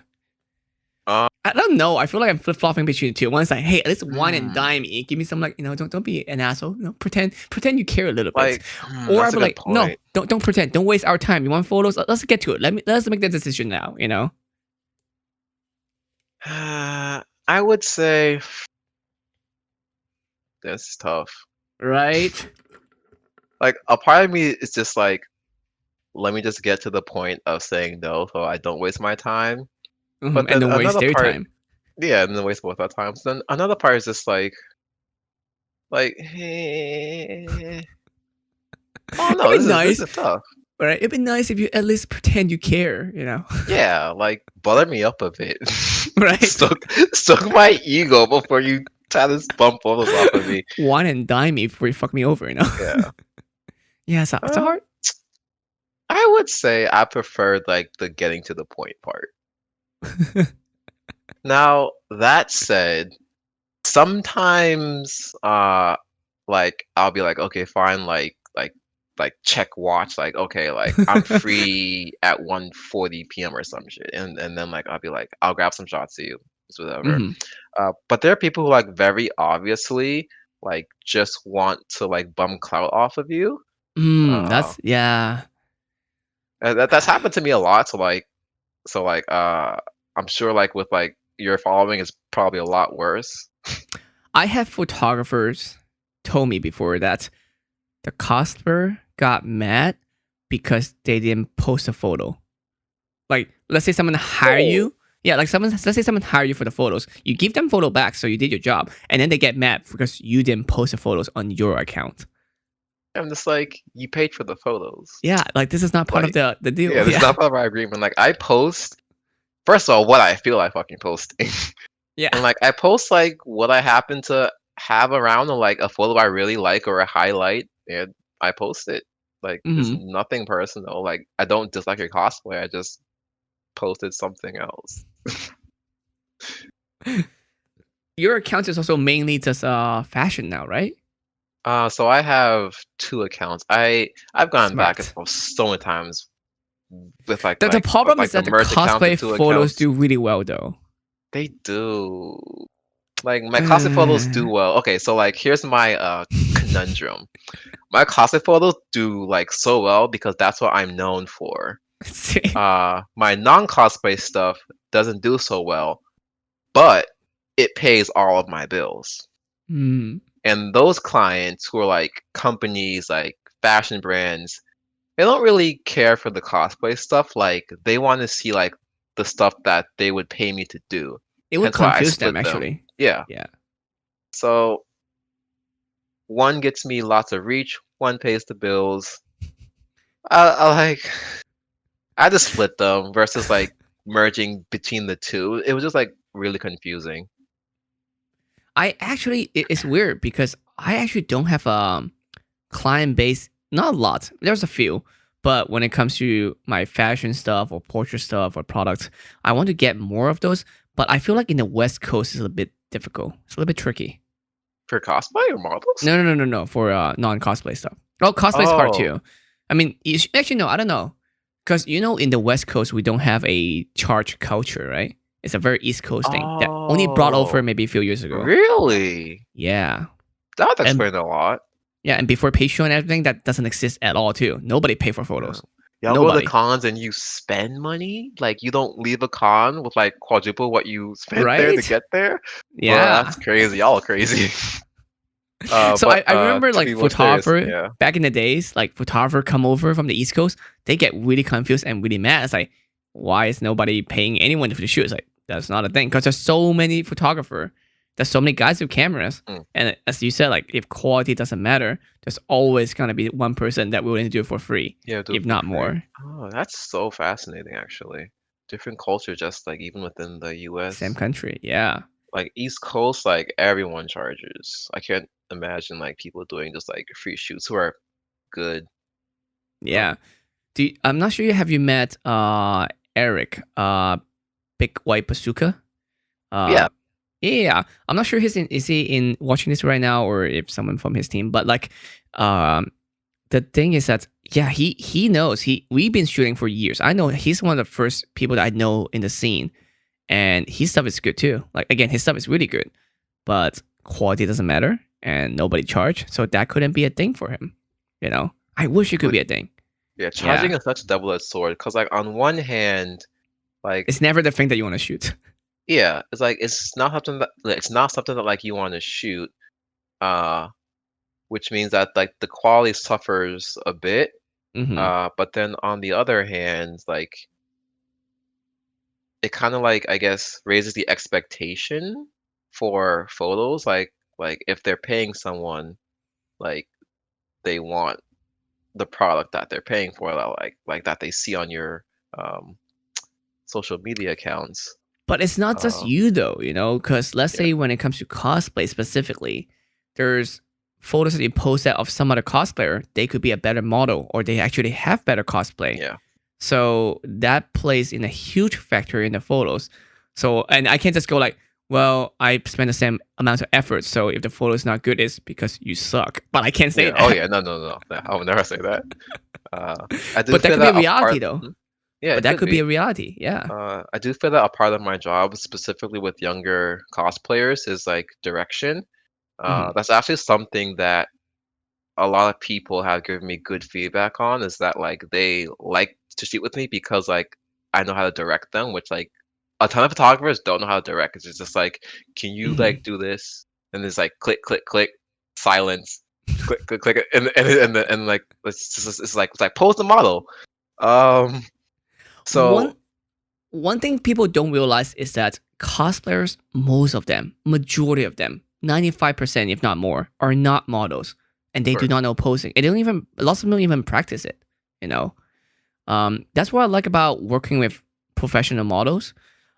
Speaker 2: Um,
Speaker 1: I don't know. I feel like I'm flip flopping between the two. One's like, hey, let's wine and
Speaker 2: hmm,
Speaker 1: dime me. Give me some like, don't be an asshole. Pretend you care a little bit.
Speaker 2: like,
Speaker 1: Or I'd
Speaker 2: that's a
Speaker 1: be
Speaker 2: good
Speaker 1: like, no,
Speaker 2: point.
Speaker 1: don't pretend. Don't waste our time. You want photos? Let's get to it. Let's make the decision now.
Speaker 2: I would say that's tough.
Speaker 1: Right?
Speaker 2: Like, a part of me is just like, let me just get to the point of saying no so I don't waste my time. But
Speaker 1: And
Speaker 2: then
Speaker 1: don't waste
Speaker 2: another
Speaker 1: their
Speaker 2: part,
Speaker 1: time.
Speaker 2: yeah, and then waste both our times. Then another part is just like, oh
Speaker 1: It'd
Speaker 2: no,
Speaker 1: be
Speaker 2: this
Speaker 1: nice,
Speaker 2: is tough.
Speaker 1: right? It'd be nice if you at least pretend you care.
Speaker 2: Yeah, like butter me up a bit.
Speaker 1: Right?
Speaker 2: Stoke my ego before you try to bump photos off of me.
Speaker 1: Wine and dime me before you fuck me over.
Speaker 2: Yeah.
Speaker 1: Yeah, it's a
Speaker 2: Um,
Speaker 1: hard.
Speaker 2: I would say I preferred like the getting to the point part. Now, that said, sometimes like I'll be like, okay, fine, like check watch, like okay, like I'm free at 1:40 p.m. or some shit. And then like I'll be like, I'll grab some shots of you. whatever.
Speaker 1: Mm-hmm.
Speaker 2: But there are people who like very obviously like just want to like bum clout off of you. Uh,
Speaker 1: That's yeah.
Speaker 2: and that's happened to me a lot. So like I'm sure like with like your following is probably a lot worse.
Speaker 1: I have photographers told me before that the cosplayer got mad because they didn't post a photo. Like, let's say someone hire
Speaker 2: Oh.
Speaker 1: you. Yeah, like let's say someone hire you for the photos. You give them photo back, so you did your job, and then they get mad because you didn't post the photos on your account.
Speaker 2: I'm just like, you paid for the photos.
Speaker 1: Yeah, like this is not part of
Speaker 2: Like,
Speaker 1: the deal.
Speaker 2: yeah, this is
Speaker 1: Yeah,
Speaker 2: not part of our agreement. Like, I post, first of all, what I feel like fucking posting.
Speaker 1: yeah.
Speaker 2: And like, I post like what I happen to have around, or like a photo I really like or a highlight, and I post it. Like, there's
Speaker 1: Hmm.
Speaker 2: nothing personal. Like, I don't dislike your cosplay. I just posted something else.
Speaker 1: Your account is also mainly just fashion now, right?
Speaker 2: So I have two accounts. I've gone back and
Speaker 1: Smart.
Speaker 2: forth so many times with
Speaker 1: The problem is
Speaker 2: the
Speaker 1: that the
Speaker 2: merch account, the
Speaker 1: cosplay
Speaker 2: two
Speaker 1: photos
Speaker 2: accounts.
Speaker 1: do really well though.
Speaker 2: They do. Like my cosplay photos do well. Okay, so like here's my conundrum. My cosplay photos do like so well because that's what I'm known for. My non-cosplay stuff doesn't do so well, but it pays all of my bills.
Speaker 1: Mm.
Speaker 2: And those clients who are like companies, like fashion brands, they don't really care for the cosplay stuff. Like they want to see like the stuff that they would pay me to do.
Speaker 1: It would
Speaker 2: Hence why I
Speaker 1: confuse them
Speaker 2: split them.
Speaker 1: actually.
Speaker 2: Yeah.
Speaker 1: Yeah.
Speaker 2: So one gets me lots of reach, one pays the bills. I like I just split them versus like merging between the two. It was just like really confusing.
Speaker 1: It's weird because I actually don't have a client base. Not a lot. There's a few, but when it comes to my fashion stuff or portrait stuff or products, I want to get more of those. But I feel like in the West Coast is a bit difficult. It's a little bit tricky.
Speaker 2: For cosplay or models?
Speaker 1: No. For non cosplay stuff. Oh, cosplay is hard
Speaker 2: Oh.
Speaker 1: too. I mean, actually no, I don't know, because in the West Coast we don't have a charge culture, right? It's a very East Coast thing that only brought over
Speaker 2: Oh.
Speaker 1: maybe a few years ago.
Speaker 2: Really?
Speaker 1: Yeah,
Speaker 2: That would
Speaker 1: and
Speaker 2: explain a lot.
Speaker 1: yeah, and before Patreon and everything, that doesn't exist at all too. Nobody pay for
Speaker 2: Yeah.
Speaker 1: photos.
Speaker 2: Y'all go to the
Speaker 1: Nobody,
Speaker 2: cons and you spend money? Like you don't leave a con with like quadruple what you spent there to
Speaker 1: right?
Speaker 2: get there? Bro,
Speaker 1: Yeah.
Speaker 2: that's crazy. Y'all are crazy.
Speaker 1: So
Speaker 2: But
Speaker 1: I remember
Speaker 2: to
Speaker 1: like
Speaker 2: be more serious,
Speaker 1: photographer
Speaker 2: yeah.
Speaker 1: back in the days, like photographer come over from the East Coast, they get really confused and really mad. It's like, why is nobody paying anyone for the shoot? It's like that's not a thing because there's so many photographer, there's so many guys with cameras,
Speaker 2: Mm.
Speaker 1: and as you said, like if quality doesn't matter, there's always gonna be one person that willing to do it for free,
Speaker 2: Yeah, do it
Speaker 1: if
Speaker 2: for
Speaker 1: not
Speaker 2: free.
Speaker 1: more.
Speaker 2: Oh, that's so fascinating actually. Different culture just like even within the
Speaker 1: Same
Speaker 2: US.
Speaker 1: country, yeah,
Speaker 2: Like East Coast, like everyone charges. I can't imagine like people doing just like free shoots who are good.
Speaker 1: yeah. I'm not sure have you met Eric Big White Bazooka. Uh,
Speaker 2: Yeah.
Speaker 1: yeah, I'm not sure is he in watching this right now or if someone from his team, but like, um, the thing is that yeah, he knows we've been shooting for years. I know he's one of the first people that I know in the scene, and his stuff is good too. Like again, his stuff is really good, but quality doesn't matter, and nobody charge, so that couldn't be a thing for him. I wish it could
Speaker 2: But
Speaker 1: be a thing.
Speaker 2: yeah,
Speaker 1: Yeah,
Speaker 2: charging is such a double-edged sword because like on one hand, like
Speaker 1: it's never the thing that you want to shoot.
Speaker 2: yeah, it's like it's not something that like you want to shoot, uh, which means that like the quality suffers a bit.
Speaker 1: Hmm.
Speaker 2: But then on the other hand, like it kind of like I guess raises the expectation for photos. Like if they're paying someone, like they want the product that they're paying for, that like that they see on your um social media accounts.
Speaker 1: But it's not just
Speaker 2: Uh,
Speaker 1: you though, because let's
Speaker 2: yeah,
Speaker 1: say when it comes to cosplay specifically, there's photos that you post that of some other cosplayer, they could be a better model or they actually have better cosplay.
Speaker 2: yeah.
Speaker 1: So that plays in a huge factor in the photos. So, and I can't just go like, well, I spent the same amount of effort. So if the photo is not good, it's because you suck. But I can't say
Speaker 2: Yeah. Oh
Speaker 1: that.
Speaker 2: yeah. No. I would never say that. I do
Speaker 1: But that
Speaker 2: feel
Speaker 1: could be a
Speaker 2: that a
Speaker 1: reality
Speaker 2: part.
Speaker 1: though.
Speaker 2: Yeah,
Speaker 1: But
Speaker 2: it
Speaker 1: that
Speaker 2: could
Speaker 1: could be
Speaker 2: be.
Speaker 1: a reality. Yeah.
Speaker 2: I do feel that a part of my job, specifically with younger cosplayers, is like direction.
Speaker 1: Hmm.
Speaker 2: That's actually something that a lot of people have given me good feedback on, is that like they like to shoot with me because like I know how to direct them, which like a ton of photographers don't know how to direct. It's just like, can you
Speaker 1: Hmm.
Speaker 2: like do this? And it's like click, click, click, silence, click, click, click, and like it's like pose the model. Um,
Speaker 1: One
Speaker 2: so
Speaker 1: one thing people don't realize is that cosplayers, most of them, majority of them, 95% if not more, are not models, and they do
Speaker 2: right,
Speaker 1: not know posing. And they don't even lots of them don't even practice it. You know, that's what I like about working with professional models.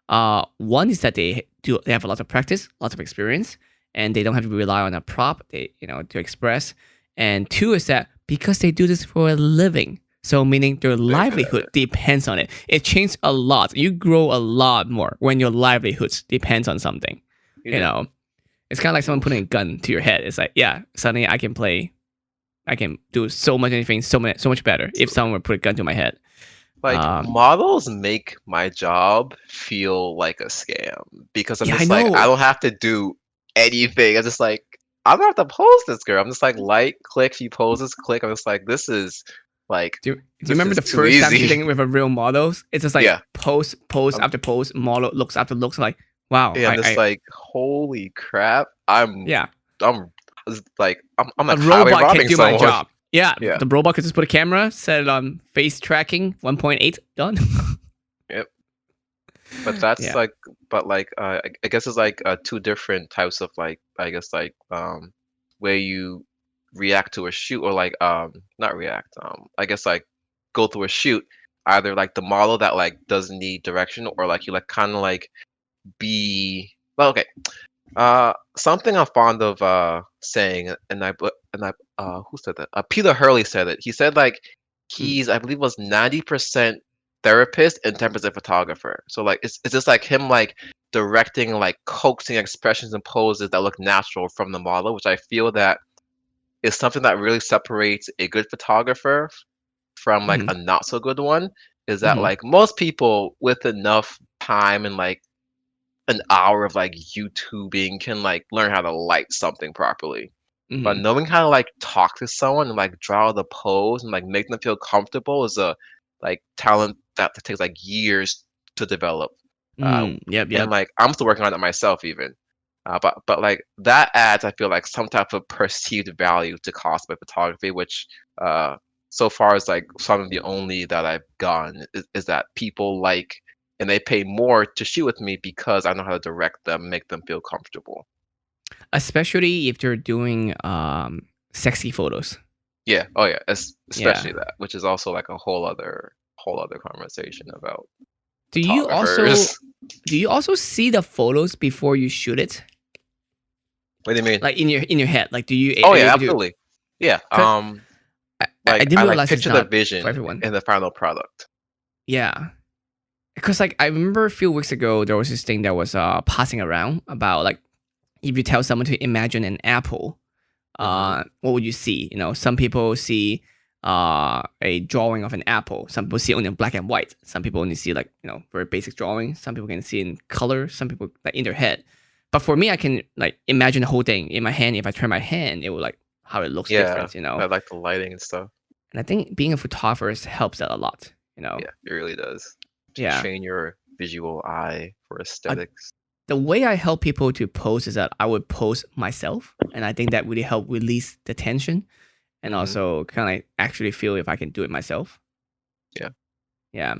Speaker 1: One is that they have a lot of practice, lots of experience, and they don't have to rely on a prop to express. And two is that because they do this for a living, so meaning their
Speaker 2: they're good at
Speaker 1: livelihood
Speaker 2: it.
Speaker 1: depends on it. It changes a lot. You grow a lot more when your livelihood depends on something.
Speaker 2: You
Speaker 1: You
Speaker 2: do.
Speaker 1: know, it's kind of like someone putting a
Speaker 2: Oof.
Speaker 1: gun to your head. It's like, yeah, suddenly I can do so much anything so much better if someone would put a gun to my head.
Speaker 2: Like
Speaker 1: Um,
Speaker 2: models make my job feel like a scam because I'm
Speaker 1: yeah, I
Speaker 2: just like I
Speaker 1: know.
Speaker 2: don't have to do anything. I'm just like I don't have to pose this girl. I'm just like light click, she poses, click. I'm just like
Speaker 1: Do you
Speaker 2: this
Speaker 1: remember
Speaker 2: is
Speaker 1: the
Speaker 2: too
Speaker 1: first time
Speaker 2: easy.
Speaker 1: shooting with a real models? It's just like
Speaker 2: Yeah,
Speaker 1: pose
Speaker 2: I'm
Speaker 1: after pose, model looks after looks. Like, wow,
Speaker 2: yeah, I'm just like holy crap.
Speaker 1: yeah,
Speaker 2: I'm I'm
Speaker 1: a
Speaker 2: like highway
Speaker 1: robot can
Speaker 2: robbing
Speaker 1: do my
Speaker 2: someone.
Speaker 1: job. Yeah,
Speaker 2: Yeah.
Speaker 1: the robot could just put a camera, set it on face tracking, 1.8, done.
Speaker 2: Yep. But that's
Speaker 1: Yeah.
Speaker 2: like, but like, I guess it's like two different types of like, I guess like, where you react to a shoot or like, not react, I guess like go through a shoot, either like the model that like doesn't need direction or like you like kind of like well, okay, something I'm fond of saying, who said that? Peter Hurley said it. He said like
Speaker 1: Mm,
Speaker 2: I believe was 90% therapist and 10% photographer. So like it's just like him like directing like coaxing expressions and poses that look natural from the model, which I feel that is something that really separates a good photographer from like
Speaker 1: mm,
Speaker 2: a not so good one. Is that
Speaker 1: mm,
Speaker 2: like most people with enough time and like an hour of like YouTubing can like learn how to light something properly. But
Speaker 1: mm,
Speaker 2: knowing how to like talk to someone and like draw the pose and like make them feel comfortable is a like talent that takes like years to develop. Uh,
Speaker 1: Yep,
Speaker 2: and
Speaker 1: yep.
Speaker 2: like I'm still working on it myself even. But like that adds I feel like some type of perceived value to cosplay photography, which uh so far is like some of the only that I've gotten is that people like and they pay more to shoot with me because I know how to direct them, make them feel comfortable.
Speaker 1: Especially if they're doing sexy photos.
Speaker 2: Yeah, oh yeah,
Speaker 1: Yeah.
Speaker 2: especially that, which is also like a whole other conversation about
Speaker 1: Do you also
Speaker 2: photographers.
Speaker 1: do you also see the photos before you shoot it?
Speaker 2: What do you mean?
Speaker 1: Like in your head? Like,
Speaker 2: Oh
Speaker 1: are you
Speaker 2: yeah,
Speaker 1: able to?
Speaker 2: absolutely. Yeah,
Speaker 1: Because I
Speaker 2: like
Speaker 1: didn't
Speaker 2: I like
Speaker 1: realize it's
Speaker 2: picture the
Speaker 1: not for
Speaker 2: vision
Speaker 1: everyone.
Speaker 2: in the final product.
Speaker 1: Yeah. Because like I remember a few weeks ago there was this thing that was passing around about like if you tell someone to imagine an apple,
Speaker 2: Hmm.
Speaker 1: what would you see? Some people see a drawing of an apple. Some people see only in black and white. Some people only see like very basic drawing. Some people can see in color. Some people like in their head. But for me, I can like imagine the whole thing in my hand. If I turn my hand, it will like how it looks
Speaker 2: Yeah,
Speaker 1: different.
Speaker 2: I like the lighting and stuff.
Speaker 1: And I think being a photographer helps that a lot.
Speaker 2: Yeah, it really does.
Speaker 1: Yeah.
Speaker 2: Train your visual eye for
Speaker 1: Uh,
Speaker 2: aesthetics.
Speaker 1: the way I help people to pose is that I would pose myself, and I think that really help release the tension and
Speaker 2: Hmm.
Speaker 1: also kind of like actually feel if I can do it myself.
Speaker 2: Yeah,
Speaker 1: Yeah.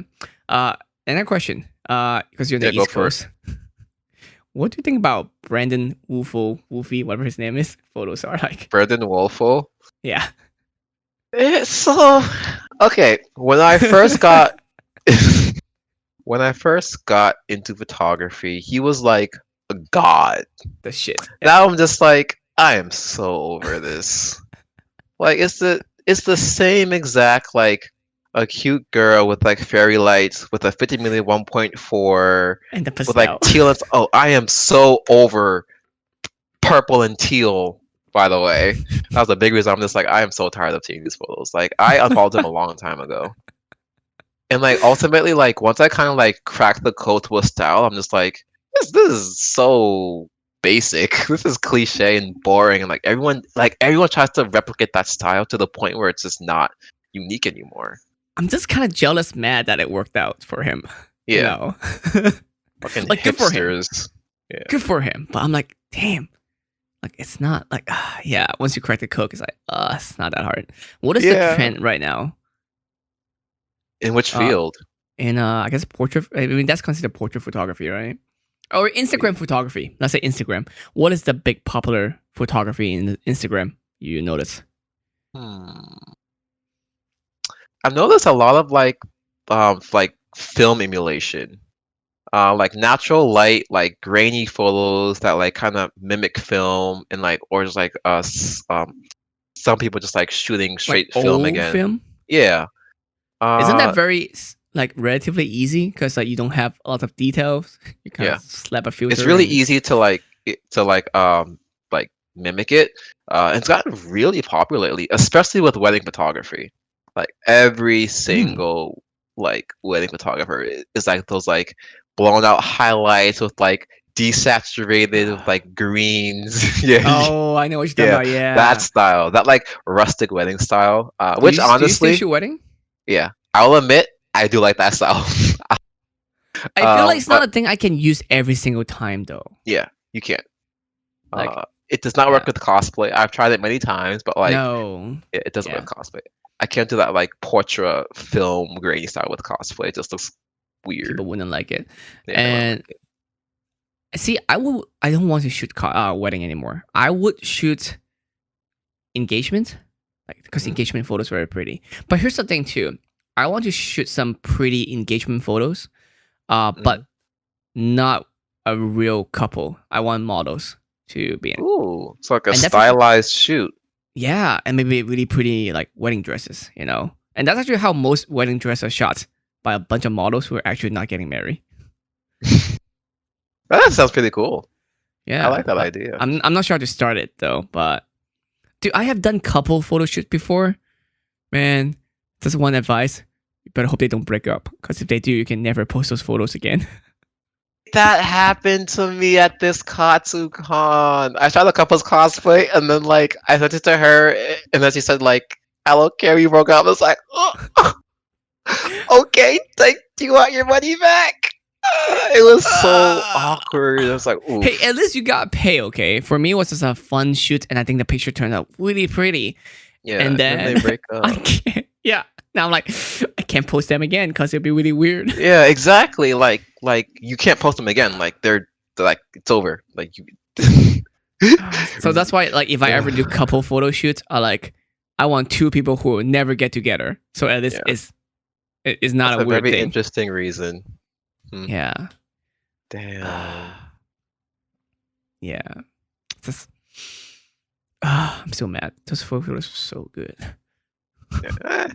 Speaker 1: Another question, because you're in
Speaker 2: yeah,
Speaker 1: the
Speaker 2: go
Speaker 1: East
Speaker 2: for it.
Speaker 1: Coast, what do you think about Brandon Wolfie, whatever his name is? Photos are like,
Speaker 2: Brendan Wolfo.
Speaker 1: yeah.
Speaker 2: It's so okay. When I first got when I first got into photography, he was like a god.
Speaker 1: The shit. Yeah.
Speaker 2: Now I'm just like, I am so over this. Like it's the same exact like a cute girl with like fairy lights with a 50 million 1.4
Speaker 1: And the
Speaker 2: with like
Speaker 1: pastel.
Speaker 2: teal and oh I am so over purple and teal by the way. That was the big reason I'm just like I am so tired of seeing these photos. Like I unfollowed him a long time ago. And like ultimately, like once I kind of like crack the code to a style, I'm just like, this is so basic. This is cliche and boring, and like everyone tries to replicate that style to the point where it's just not unique anymore.
Speaker 1: I'm just kind of jealous, mad that it worked out for him. You
Speaker 2: Yeah,
Speaker 1: know,
Speaker 2: fucking
Speaker 1: like good for him,
Speaker 2: hipsters. Yeah,
Speaker 1: good for him. But I'm like, damn, like it's not like yeah. Once you crack the code, it's like it's not that hard. What is the
Speaker 2: yeah.
Speaker 1: trend right now?
Speaker 2: In which
Speaker 1: Uh,
Speaker 2: field?
Speaker 1: in I guess portrait. I mean, that's considered portrait photography, right? Or Instagram photography. Let's say Instagram. What is the big popular photography in Instagram? You notice?
Speaker 2: Hmm. I've noticed a lot of like film emulation. Like natural light, like grainy photos that like kind of mimic film and like or just like some people just like shooting
Speaker 1: Like
Speaker 2: straight film
Speaker 1: old
Speaker 2: again.
Speaker 1: film?
Speaker 2: Yeah.
Speaker 1: Isn't that
Speaker 2: Uh
Speaker 1: very like relatively easy? Because like you don't have a lot of details. You kind
Speaker 2: yeah.
Speaker 1: of slap a
Speaker 2: It's
Speaker 1: filter
Speaker 2: really
Speaker 1: and just
Speaker 2: easy to like mimic it. It's gotten really popular lately, especially with wedding photography. Like every
Speaker 1: mm.
Speaker 2: single like wedding photographer is like those like blown out highlights with like desaturated with like greens. Yeah,
Speaker 1: Oh, I know what you're talking
Speaker 2: yeah,
Speaker 1: about.
Speaker 2: that
Speaker 1: Yeah.
Speaker 2: style, that like rustic wedding style.
Speaker 1: Do
Speaker 2: Which
Speaker 1: you still
Speaker 2: honestly,
Speaker 1: shoot wedding?
Speaker 2: yeah, I'll admit I do like that style.
Speaker 1: I feel like it's not
Speaker 2: But
Speaker 1: a thing I can use every single time though.
Speaker 2: yeah, you can't.
Speaker 1: Like
Speaker 2: It does not
Speaker 1: yeah,
Speaker 2: work with cosplay. I've tried it many times, but like
Speaker 1: no,
Speaker 2: it doesn't work
Speaker 1: yeah.
Speaker 2: with cosplay. I can't do that like portrait film grainy style with cosplay. It just looks weird.
Speaker 1: People wouldn't like it.
Speaker 2: Yeah, they wouldn't
Speaker 1: And
Speaker 2: like it.
Speaker 1: see, I will. I don't want to shoot wedding anymore. I would shoot engagement, like because
Speaker 2: Mhm,
Speaker 1: engagement photos are very pretty. But here's the thing too. I want to shoot some pretty engagement photos,
Speaker 2: mhm.
Speaker 1: but not a real couple. I want models to be in it,
Speaker 2: Ooh, it's like a
Speaker 1: and that's actually
Speaker 2: stylized shoot.
Speaker 1: yeah, and maybe really pretty like wedding dresses, you know. And that's actually how most wedding dresses are shot by a bunch of models who are actually not getting married.
Speaker 2: That sounds pretty cool. I
Speaker 1: Yeah,
Speaker 2: like that
Speaker 1: but
Speaker 2: idea.
Speaker 1: I'm not sure how to start it though. But dude, I have done couple photo shoots before. Man, just one advice: you better hope they don't break up, because if they do, you can never post those photos again.
Speaker 2: That happened to me at this Katsucon. I tried a couple's cosplay, and then like I sent it to her, and then she said like, "I don't care, we broke up." I was like, "Oh, okay, like, do you want your money back?" It was so awkward. I was like,
Speaker 1: Hey,
Speaker 2: "Oof."
Speaker 1: at least you got pay, okay? For me, it was just a fun shoot, and I think the picture turned out really pretty.
Speaker 2: Yeah,
Speaker 1: And
Speaker 2: and then they
Speaker 1: then
Speaker 2: break
Speaker 1: I
Speaker 2: up.
Speaker 1: can't, yeah. Now I'm like, I can't post them again because it'd be really weird.
Speaker 2: Yeah, exactly. Like you can't post them again. Like they're like it's over. Like you.
Speaker 1: So that's why, like, if I ever do couple photo shoots, I want two people who will never get together. So at least
Speaker 2: Yeah,
Speaker 1: it's not
Speaker 2: that's
Speaker 1: a
Speaker 2: a
Speaker 1: weird
Speaker 2: very
Speaker 1: thing.
Speaker 2: interesting reason. Hmm.
Speaker 1: Yeah.
Speaker 2: Damn.
Speaker 1: Yeah. Just, I'm so mad. Those photos are so good.
Speaker 2: Eh,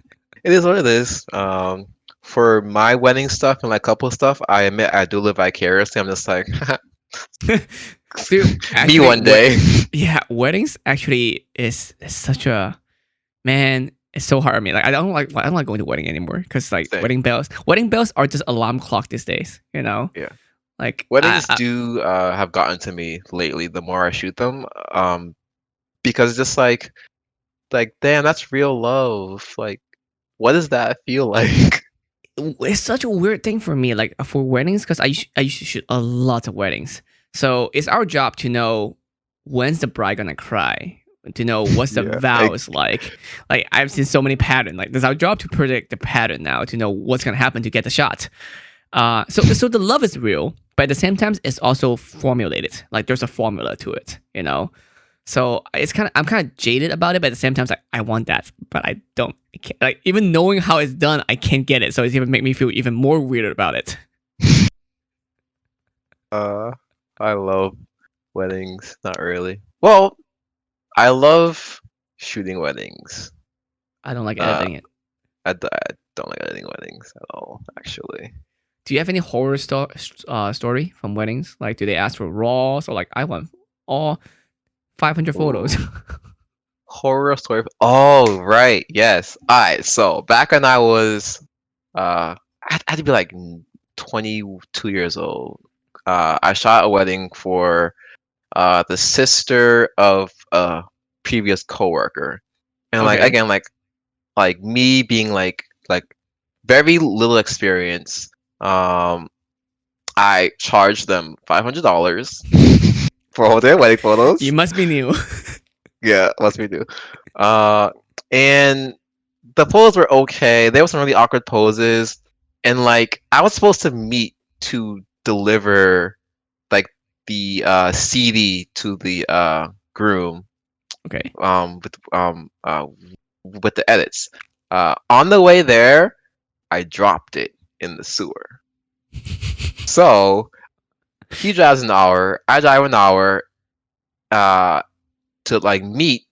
Speaker 2: it is what it is. For my wedding stuff and like couple stuff, I admit I do live vicariously. I'm just like
Speaker 1: Dude,
Speaker 2: me
Speaker 1: actually,
Speaker 2: one day.
Speaker 1: yeah, weddings actually is such a man. It's so hard on me. Like I don't like going to wedding anymore because like
Speaker 2: Same.
Speaker 1: wedding bells are just alarm clock these days. You know,
Speaker 2: Yeah.
Speaker 1: like
Speaker 2: Weddings do have gotten to me lately. The more I shoot them, because it's just like damn, that's real love. Like, what does that feel like?
Speaker 1: it's such a weird thing for me. Like for weddings, because I used to shoot a lot of weddings. So it's our job to know when's the bride gonna cry, to know what's the
Speaker 2: Yeah.
Speaker 1: vows like. Like I've seen so many patterns. Like it's our job to predict the pattern now to know what's gonna happen to get the shot. So the love is real, but at the same time, it's also formulated. Like there's a formula to it, you know. So I'm kind of jaded about it, but at the same time, it's like I want that, but I don't. I can't, like even knowing how it's done, I can't get it. So it's even make me feel even more weird about it.
Speaker 2: Uh, I love weddings. Not really. Well, I love shooting weddings.
Speaker 1: I don't like
Speaker 2: Uh,
Speaker 1: editing it.
Speaker 2: I don't like editing weddings at all, actually.
Speaker 1: Do you have any horror story from weddings? Like, do they ask for raws or like I want all 500 photos?
Speaker 2: Ooh, horror story. Oh, right. Yes. All right. So back when I was I had to be like 22 years old. I shot a wedding for the sister of a previous coworker, and like
Speaker 1: Okay.
Speaker 2: again, like me being like very little experience. I charged them $500 for all their wedding
Speaker 1: You
Speaker 2: photos.
Speaker 1: must be new.
Speaker 2: Yeah, must we do. Uh, and the poses were okay. There were some really awkward poses, and like I was supposed to meet to deliver like the CD to the groom
Speaker 1: Okay.
Speaker 2: with the edits. On the way there, I dropped it in the sewer. So he drives an hour, I drive an hour uh, to like meet,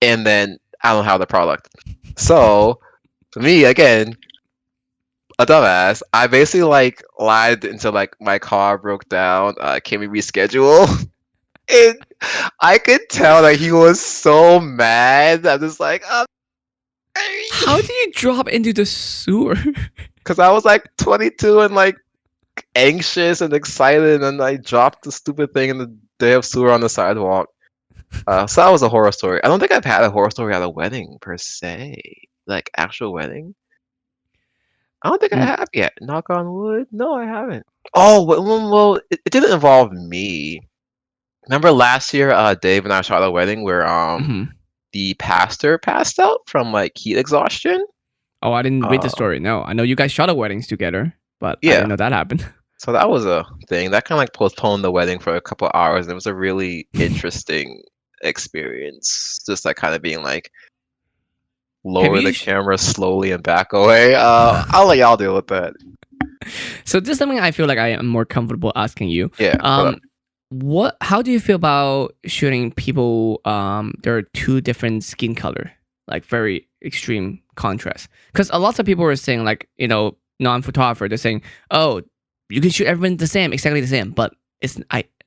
Speaker 2: and then I don't have the product. So for me, again, a dumbass, I basically like lied until like my car broke down. Can we reschedule? And I could tell that he was so mad. I'm just like,
Speaker 1: How do you drop into the sewer?
Speaker 2: because I was like 22 and like anxious and excited, and I dropped the stupid thing in the day of sewer on the sidewalk. So that was a horror story. I don't think I've had a horror story at a wedding per se, like actual wedding. I don't think I
Speaker 1: Mm,
Speaker 2: have yet. Knock on wood. No, I haven't. Oh, well, it didn't involve me. Remember last year, Dave and I shot a wedding where
Speaker 1: mhm.
Speaker 2: the pastor passed out from like heat exhaustion.
Speaker 1: Oh, I didn't read the
Speaker 2: Uh,
Speaker 1: story. No, I know you guys shot a weddings together, but I didn't
Speaker 2: yeah.
Speaker 1: know that happened.
Speaker 2: So that was a thing that kind of like postponed the wedding for a couple hours, and it was a really interesting experience. Just like kind of being like
Speaker 1: Have
Speaker 2: lower
Speaker 1: you?
Speaker 2: the camera slowly and back away. I'll let y'all deal with that.
Speaker 1: So this is something I feel like I am more comfortable asking you.
Speaker 2: Yeah. What up?
Speaker 1: What? How do you feel about shooting people? There are two different skin color, like very extreme contrast. Because a lot of people are saying, like, non-photographer, they're saying, oh, you can shoot everyone the same, exactly the same. But it's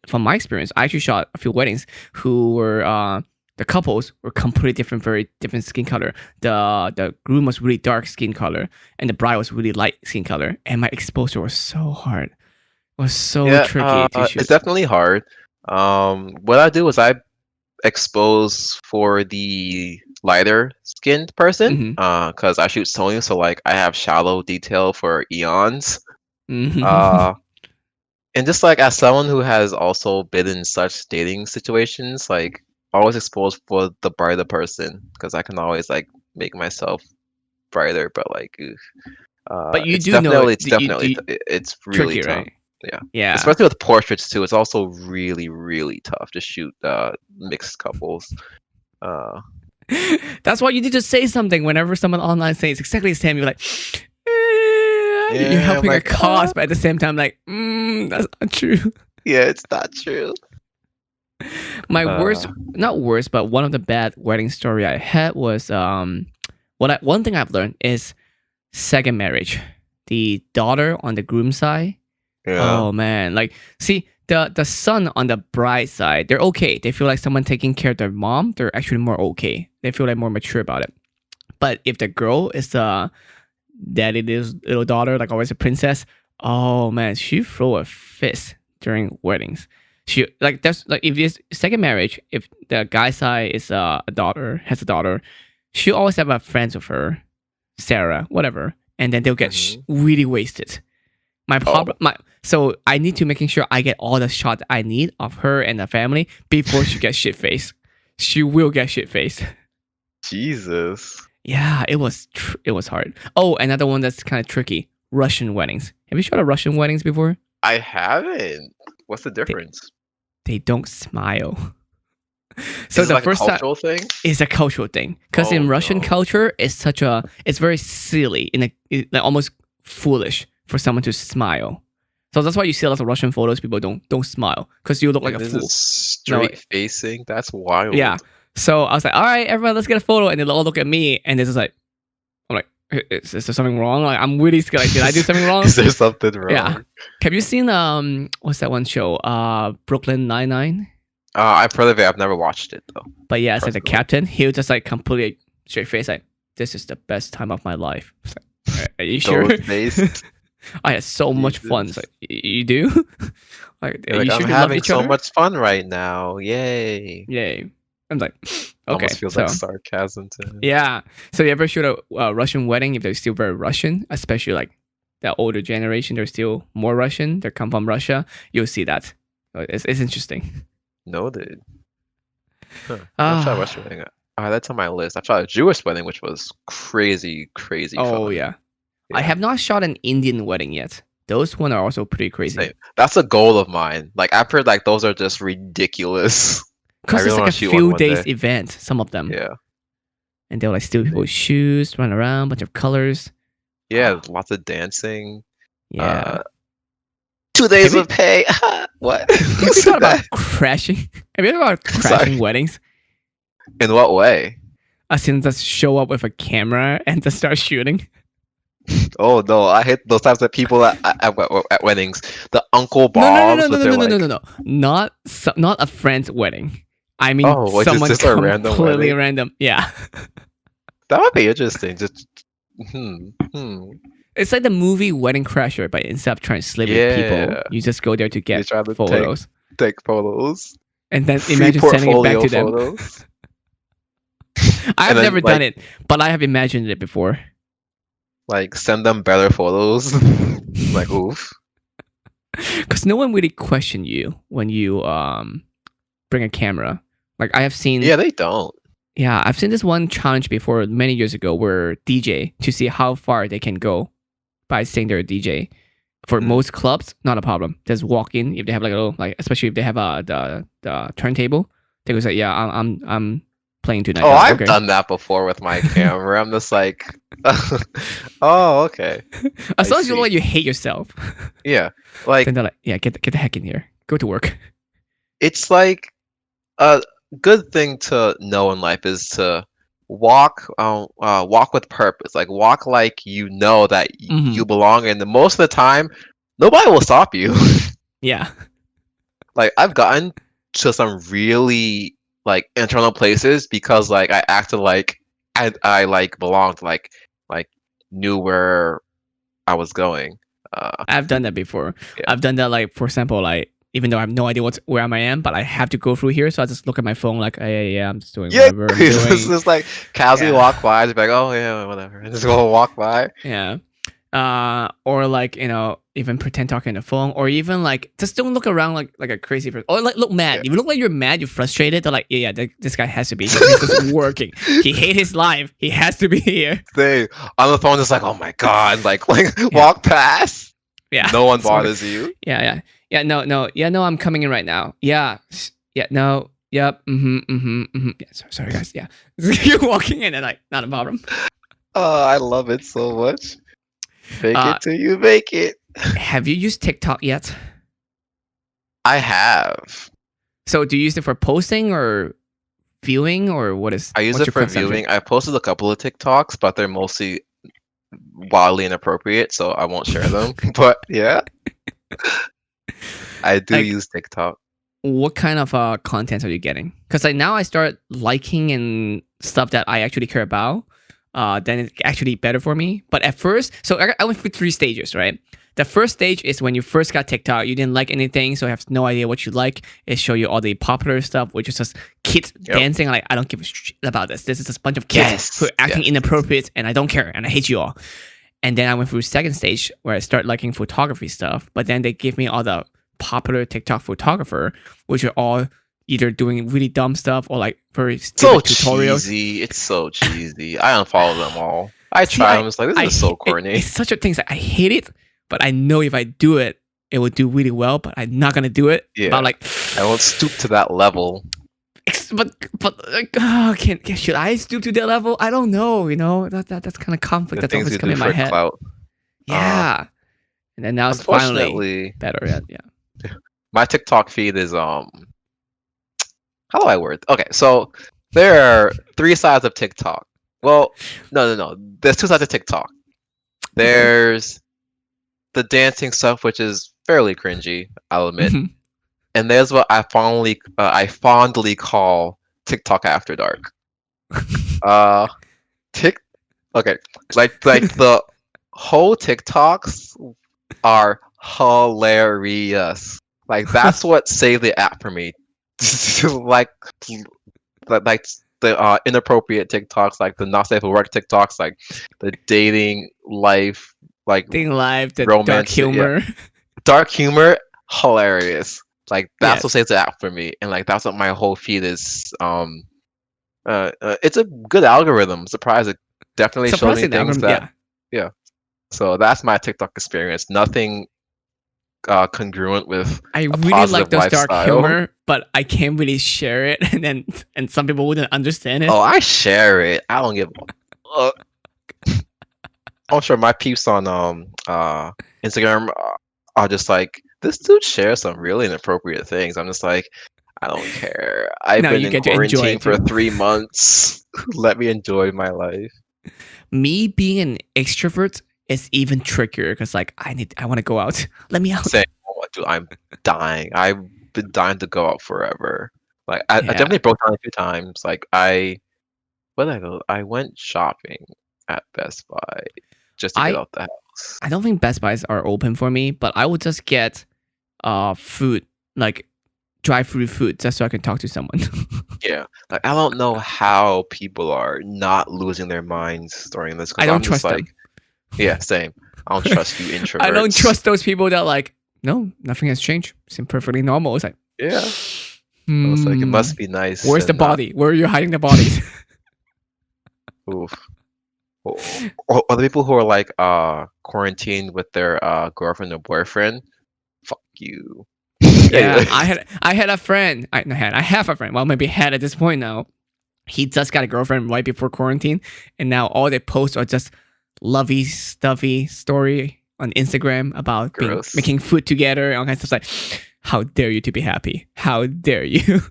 Speaker 1: from my experience, I actually shot a few weddings who were the couples were completely different, very different skin color. The groom was really dark skin color, and the bride was really light skin color. And my exposure was so hard, was so
Speaker 2: Yeah.
Speaker 1: tricky to
Speaker 2: It's
Speaker 1: shoot.
Speaker 2: definitely hard. What I do is I expose for the lighter skinned person.
Speaker 1: Hmm.
Speaker 2: Because I shoot Sony, so like I have shallow detail for eons.
Speaker 1: Hmm.
Speaker 2: Uh, and just like as someone who has also been in such dating situations, like always exposed for the brighter person because I can always like make myself brighter, but like
Speaker 1: But you
Speaker 2: it's
Speaker 1: do know it.
Speaker 2: definitely it's really
Speaker 1: Tricky,
Speaker 2: tough.
Speaker 1: right?
Speaker 2: Yeah,
Speaker 1: Yeah.
Speaker 2: especially with portraits too. It's also really tough to shoot mixed couples. Uh,
Speaker 1: That's why you need to say something whenever someone online says exactly the same. You're like, you're
Speaker 2: yeah, I'm
Speaker 1: helping a
Speaker 2: like
Speaker 1: cause, but at the same time, like, that's not true.
Speaker 2: yeah, it's not true.
Speaker 1: My
Speaker 2: Uh,
Speaker 1: worst, not worst, but one of the bad wedding story I had was one thing I've learned is second marriage. The daughter on the groom side.
Speaker 2: yeah.
Speaker 1: Oh man, like see the son on the bride side, they're okay. They feel like someone taking care of their mom. They're actually more okay. They feel like more mature about it. But if the girl is the daddy's little daughter, like always a princess, oh man, she throw a fist during weddings. She like that's like if this second marriage, if the guy side is a daughter has a daughter, she always have a friends with her, Sarah, whatever, and then they'll get
Speaker 2: Hmm.
Speaker 1: really wasted. My
Speaker 2: Oh,
Speaker 1: problem, my so I need to making sure I get all the shots I need of her and the family before she gets shit faced. She will get shit faced.
Speaker 2: Jesus.
Speaker 1: Yeah, it was hard. Oh, another one that's kind of tricky: Russian weddings. Have you shot a Russian weddings before?
Speaker 2: I haven't. What's the
Speaker 1: They
Speaker 2: difference?
Speaker 1: they don't smile. So
Speaker 2: Is it
Speaker 1: the
Speaker 2: like a
Speaker 1: first time
Speaker 2: cultural thing?
Speaker 1: is a cultural thing because
Speaker 2: Oh
Speaker 1: in Russian
Speaker 2: no.
Speaker 1: culture, it's very silly like almost foolish for someone to smile. So that's why you see a lot of Russian photos. People don't smile because you look like
Speaker 2: And
Speaker 1: a
Speaker 2: this is
Speaker 1: fool. No,
Speaker 2: straight facing. That's
Speaker 1: yeah.
Speaker 2: wild.
Speaker 1: So I was like, all right, everyone, let's get a photo, and they all look at me, and this is like, I'm like, is there something wrong? Like I'm really scared. Like, did I do something wrong?
Speaker 2: Is there something
Speaker 1: Yeah.
Speaker 2: wrong?
Speaker 1: Have you seen what's that one show? Brooklyn Nine-Nine.
Speaker 2: I've heard of it. I've never watched it though,
Speaker 1: But yeah, it's like the
Speaker 2: personally.
Speaker 1: captain. He was just like completely straight face, like this is the best time of my life. Are you sure?
Speaker 2: Those days,
Speaker 1: I had so much fun. It's
Speaker 2: Jesus.
Speaker 1: like, you do? Like, are
Speaker 2: You're like,
Speaker 1: you
Speaker 2: I'm
Speaker 1: sure you love
Speaker 2: having
Speaker 1: each
Speaker 2: so
Speaker 1: other?
Speaker 2: much fun right now. Yay.
Speaker 1: Yay. I'm like,
Speaker 2: Almost
Speaker 1: okay.
Speaker 2: feels like
Speaker 1: So,
Speaker 2: sarcasm to him.
Speaker 1: yeah. So, you ever shoot a Russian wedding if they're still very Russian, especially like the older generation, they're still more Russian, they come from Russia, you'll see that. It's interesting.
Speaker 2: Noted. Huh. I've shot a Russian
Speaker 1: Ah,
Speaker 2: wedding. That's on my list. I've shot a Jewish wedding, which was crazy, crazy
Speaker 1: oh,
Speaker 2: fun.
Speaker 1: yeah. I
Speaker 2: Yeah.
Speaker 1: have not shot an Indian wedding yet. Those one are also pretty
Speaker 2: Same.
Speaker 1: crazy.
Speaker 2: That's a goal of mine. Like I've heard like those are just ridiculous. I
Speaker 1: Because it's
Speaker 2: really
Speaker 1: like
Speaker 2: want
Speaker 1: a
Speaker 2: to shoot one
Speaker 1: few
Speaker 2: one
Speaker 1: days
Speaker 2: day.
Speaker 1: event, some of them.
Speaker 2: Yeah.
Speaker 1: And they'll like steal people's shoes, run around, bunch of colors.
Speaker 2: Yeah,
Speaker 1: Ah,
Speaker 2: lots of dancing.
Speaker 1: yeah.
Speaker 2: 2 days
Speaker 1: Have you
Speaker 2: of pay. What?
Speaker 1: have
Speaker 2: Who
Speaker 1: you thought
Speaker 2: said
Speaker 1: about
Speaker 2: that?
Speaker 1: crashing? Have you thought about crashing
Speaker 2: Sorry.
Speaker 1: weddings?
Speaker 2: In what way?
Speaker 1: As in just show up with a camera and just start shooting?
Speaker 2: Oh no, I hate those types of people at weddings. The Uncle
Speaker 1: No, no, no, no,
Speaker 2: Bobs
Speaker 1: no,
Speaker 2: with
Speaker 1: no,
Speaker 2: their
Speaker 1: no, no, no,
Speaker 2: like,
Speaker 1: no, no. Not a friend's wedding. I mean
Speaker 2: oh, which is
Speaker 1: someone
Speaker 2: just a random
Speaker 1: completely
Speaker 2: wedding.
Speaker 1: random. Yeah.
Speaker 2: That would be interesting. Just hmm.
Speaker 1: It's like the movie Wedding Crasher, but instead of trying to sleep with people,
Speaker 2: Yeah,
Speaker 1: you just go there to
Speaker 2: they
Speaker 1: get
Speaker 2: try to
Speaker 1: photos.
Speaker 2: take photos,
Speaker 1: And then
Speaker 2: free
Speaker 1: imagine sending it back
Speaker 2: portfolio
Speaker 1: to them.
Speaker 2: photos,
Speaker 1: I
Speaker 2: and
Speaker 1: have
Speaker 2: then
Speaker 1: never done it, but I have imagined it before.
Speaker 2: like send them better photos. Like oof.
Speaker 1: Because no one really question you when you bring a camera. Like I have seen,
Speaker 2: Yeah, they don't.
Speaker 1: yeah, I've seen this one challenge before many years ago where DJ to see how far they can go by saying they're a DJ. For
Speaker 2: Mm.
Speaker 1: most clubs, not a problem. Just walk in if they have like a little like, especially if they have the turntable. They go say, yeah, I'm playing tonight.
Speaker 2: Oh,
Speaker 1: They're like,
Speaker 2: I've
Speaker 1: okay.
Speaker 2: done that before with my camera. I'm just like, oh, okay.
Speaker 1: As
Speaker 2: I
Speaker 1: long as you look
Speaker 2: see.
Speaker 1: like you hate yourself,
Speaker 2: Yeah, like
Speaker 1: then they're like, yeah, get the heck in here. Go to work.
Speaker 2: it's like a good thing to know in life is to walk with purpose. Like walk like you know that
Speaker 1: Hmm.
Speaker 2: you belong, and the most of the time, nobody will stop you.
Speaker 1: Yeah.
Speaker 2: Like I've gotten to some really like internal places because like I acted like I like belonged, like knew where I was going.
Speaker 1: I've done that before.
Speaker 2: Yeah.
Speaker 1: I've done that, like, for example, like, even though I have no idea where I am, but I have to go through here, so I just look at my phone, like, hey, yeah, I'm just doing
Speaker 2: Yeah,
Speaker 1: whatever I'm
Speaker 2: it's
Speaker 1: doing.
Speaker 2: just like casually
Speaker 1: Yeah.
Speaker 2: walk by, just be like, oh yeah, whatever, and just go walk by.
Speaker 1: Yeah. Or like, even pretend talking on the phone, or even like just don't look around like a crazy person, or like look mad.
Speaker 2: Yeah.
Speaker 1: If you look like you're mad, you're frustrated. They're like, yeah, this guy has to be here. He's just working. He hates his life. He has to be here.
Speaker 2: They on the phone, just like, oh my god, like walk past.
Speaker 1: Yeah.
Speaker 2: No one
Speaker 1: Sorry.
Speaker 2: bothers you.
Speaker 1: Yeah. No, I'm coming in right now. Yeah. Yeah. No. Yep. Yeah. Sorry, guys. Yeah. You're walking in and like, not a problem.
Speaker 2: Oh, I love it so much. Fake
Speaker 1: Uh,
Speaker 2: it till you make it.
Speaker 1: Have you used TikTok yet?
Speaker 2: I have.
Speaker 1: So do you use it for posting or viewing, or what is?
Speaker 2: I use
Speaker 1: what's
Speaker 2: it
Speaker 1: your
Speaker 2: for
Speaker 1: consumption?
Speaker 2: viewing. I posted a couple of TikToks, but they're mostly wildly inappropriate, so I won't share them. But yeah, I do
Speaker 1: Like,
Speaker 2: use TikTok.
Speaker 1: what kind of content are you getting? Because like now I start liking and stuff that I actually care about. Then it's actually better for me. But at first, so I went through 3 stages, right? The first stage is when you first got TikTok, you didn't like anything, so I have no idea what you like. It show you all the popular stuff, which is just kids
Speaker 2: Yep.
Speaker 1: dancing. Like, I don't give a shit about this. This is just a bunch of kids
Speaker 2: Yes,
Speaker 1: who are acting
Speaker 2: yes.
Speaker 1: inappropriate, and I don't care, and I hate you all. And then I went through second stage where I start liking photography stuff. But then they give me all the popular TikTok photographer, which are all either doing really dumb stuff or like very
Speaker 2: So
Speaker 1: stupid tutorials.
Speaker 2: cheesy. It's so cheesy. I unfollow them all. I
Speaker 1: See,
Speaker 2: try them. It's like this is so corny.
Speaker 1: It's such a thing. It's like, I hate it, but I know if I do it, it will do really well. But I'm not gonna do it.
Speaker 2: Yeah.
Speaker 1: But I'm like,
Speaker 2: I won't stoop to that level.
Speaker 1: but like, should I stoop to that level? I don't know. That's kind of conflict
Speaker 2: The
Speaker 1: that's
Speaker 2: things
Speaker 1: always
Speaker 2: you
Speaker 1: coming
Speaker 2: do
Speaker 1: in my
Speaker 2: for
Speaker 1: head.
Speaker 2: clout.
Speaker 1: Yeah. And then now it's finally
Speaker 2: Unfortunately,
Speaker 1: better. Yeah.
Speaker 2: my TikTok feed is how do I word? Okay, so there are 3 sides of TikTok. Well, no. There's 2 sides of TikTok. There's the dancing stuff, which is fairly cringy, I'll admit,
Speaker 1: Mhm.
Speaker 2: and there's what I fondly call TikTok after dark. Uh, Tik. Okay, like the whole TikToks are hilarious. Like that's what saved the app for me. like like the inappropriate TikToks, like the not safe for work TikToks, like the dating life, like
Speaker 1: Dating life, the dark
Speaker 2: romance, yeah,
Speaker 1: humor.
Speaker 2: dark humor, hilarious. Like that's what
Speaker 1: Yes.
Speaker 2: saves the app for me, and like that's what my whole feed is. It's a good algorithm. Surprise! It definitely shows me
Speaker 1: Surprising the
Speaker 2: things
Speaker 1: algorithm.
Speaker 2: that,
Speaker 1: Yeah.
Speaker 2: yeah. So that's my TikTok experience. Nothing congruent with
Speaker 1: I
Speaker 2: a
Speaker 1: really like
Speaker 2: positive
Speaker 1: those dark
Speaker 2: lifestyle.
Speaker 1: humor, but I can't really share it, and some people wouldn't understand it.
Speaker 2: Oh, I share it. I don't give. Uh, I'm sure my peeps on Instagram are just like, this dude shares some really inappropriate things. I'm just like, I don't care. I've
Speaker 1: No,
Speaker 2: been
Speaker 1: you
Speaker 2: in
Speaker 1: get to enjoy
Speaker 2: quarantine
Speaker 1: it
Speaker 2: for
Speaker 1: too.
Speaker 2: 3 months. Let me enjoy my life.
Speaker 1: Me being an extrovert is even trickier because like I want to go out. Let me out.
Speaker 2: Saying, oh, dude, I'm dying. I've been dying to go out forever. Like I
Speaker 1: Yeah.
Speaker 2: definitely broke down a few times. Like where did I go? I went shopping at Best Buy just to get
Speaker 1: I
Speaker 2: out the house.
Speaker 1: I don't think Best Buys are open for me, but I would just get food, like drive-through food, just so I can talk to someone.
Speaker 2: Yeah, like I don't know how people are not losing their minds during this
Speaker 1: I
Speaker 2: because
Speaker 1: don't
Speaker 2: I'm just
Speaker 1: trust
Speaker 2: like,
Speaker 1: them.
Speaker 2: yeah, same. I don't trust you
Speaker 1: I don't
Speaker 2: introverts.
Speaker 1: trust those people that like, no, nothing has changed. Seem perfectly normal. It's like,
Speaker 2: Yeah, I was like, it
Speaker 1: hmm,
Speaker 2: must be nice
Speaker 1: where's the
Speaker 2: and not.
Speaker 1: body? Where are you hiding the bodies?
Speaker 2: Oof. Or the people who are like quarantined with their girlfriend or boyfriend. Fuck you.
Speaker 1: Yeah,
Speaker 2: Anyway,
Speaker 1: I had a friend. I have a friend. Well, maybe had at this point now. He just got a girlfriend right before quarantine, and now all they post are just lovey stuffy story on Instagram about being
Speaker 2: gross.
Speaker 1: making food together and all kinds of stuff. Like, how dare you to be happy? How dare you?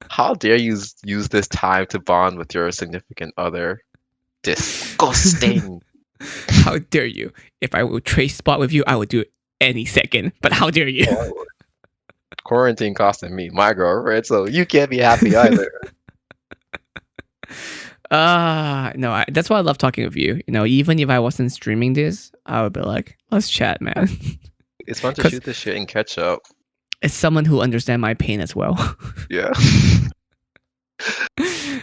Speaker 2: How dare you use this time to bond with your significant other? Disgusting.
Speaker 1: How dare you? If I would trade spot with you, I would do it any second. But how dare you?
Speaker 2: Oh, quarantine costing me my girlfriend, so you can't be happy either.
Speaker 1: No, that's why I love talking with you. You know, even if I wasn't streaming this, I would be like, let's chat, man.
Speaker 2: It's fun to
Speaker 1: Because
Speaker 2: shoot the shit and catch up.
Speaker 1: it's someone who understands my pain as well.
Speaker 2: Yeah.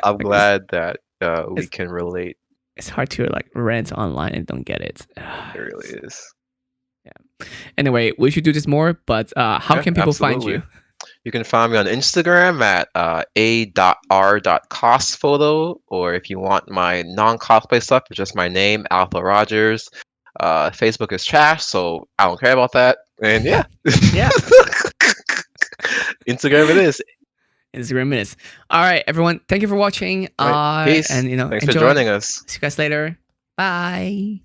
Speaker 2: I'm
Speaker 1: Like it's,
Speaker 2: glad that we
Speaker 1: it's
Speaker 2: can relate.
Speaker 1: it's hard to like rant online and don't get it.
Speaker 2: It really is.
Speaker 1: Yeah. Anyway, we should do this more, but how
Speaker 2: Yeah,
Speaker 1: can people find
Speaker 2: absolutely.
Speaker 1: you?
Speaker 2: You can find me on Instagram at a.r.cossphoto, or if you want my non-cosplay stuff, it's just my name, Athel Rogers. Facebook is trash, so I don't care about that. And yeah,
Speaker 1: Yeah,
Speaker 2: Instagram it is.
Speaker 1: Instagram minutes. All right, everyone. Thank you for watching.
Speaker 2: All right, peace.
Speaker 1: And
Speaker 2: Thanks for
Speaker 1: enjoy.
Speaker 2: joining us.
Speaker 1: See you guys later. Bye.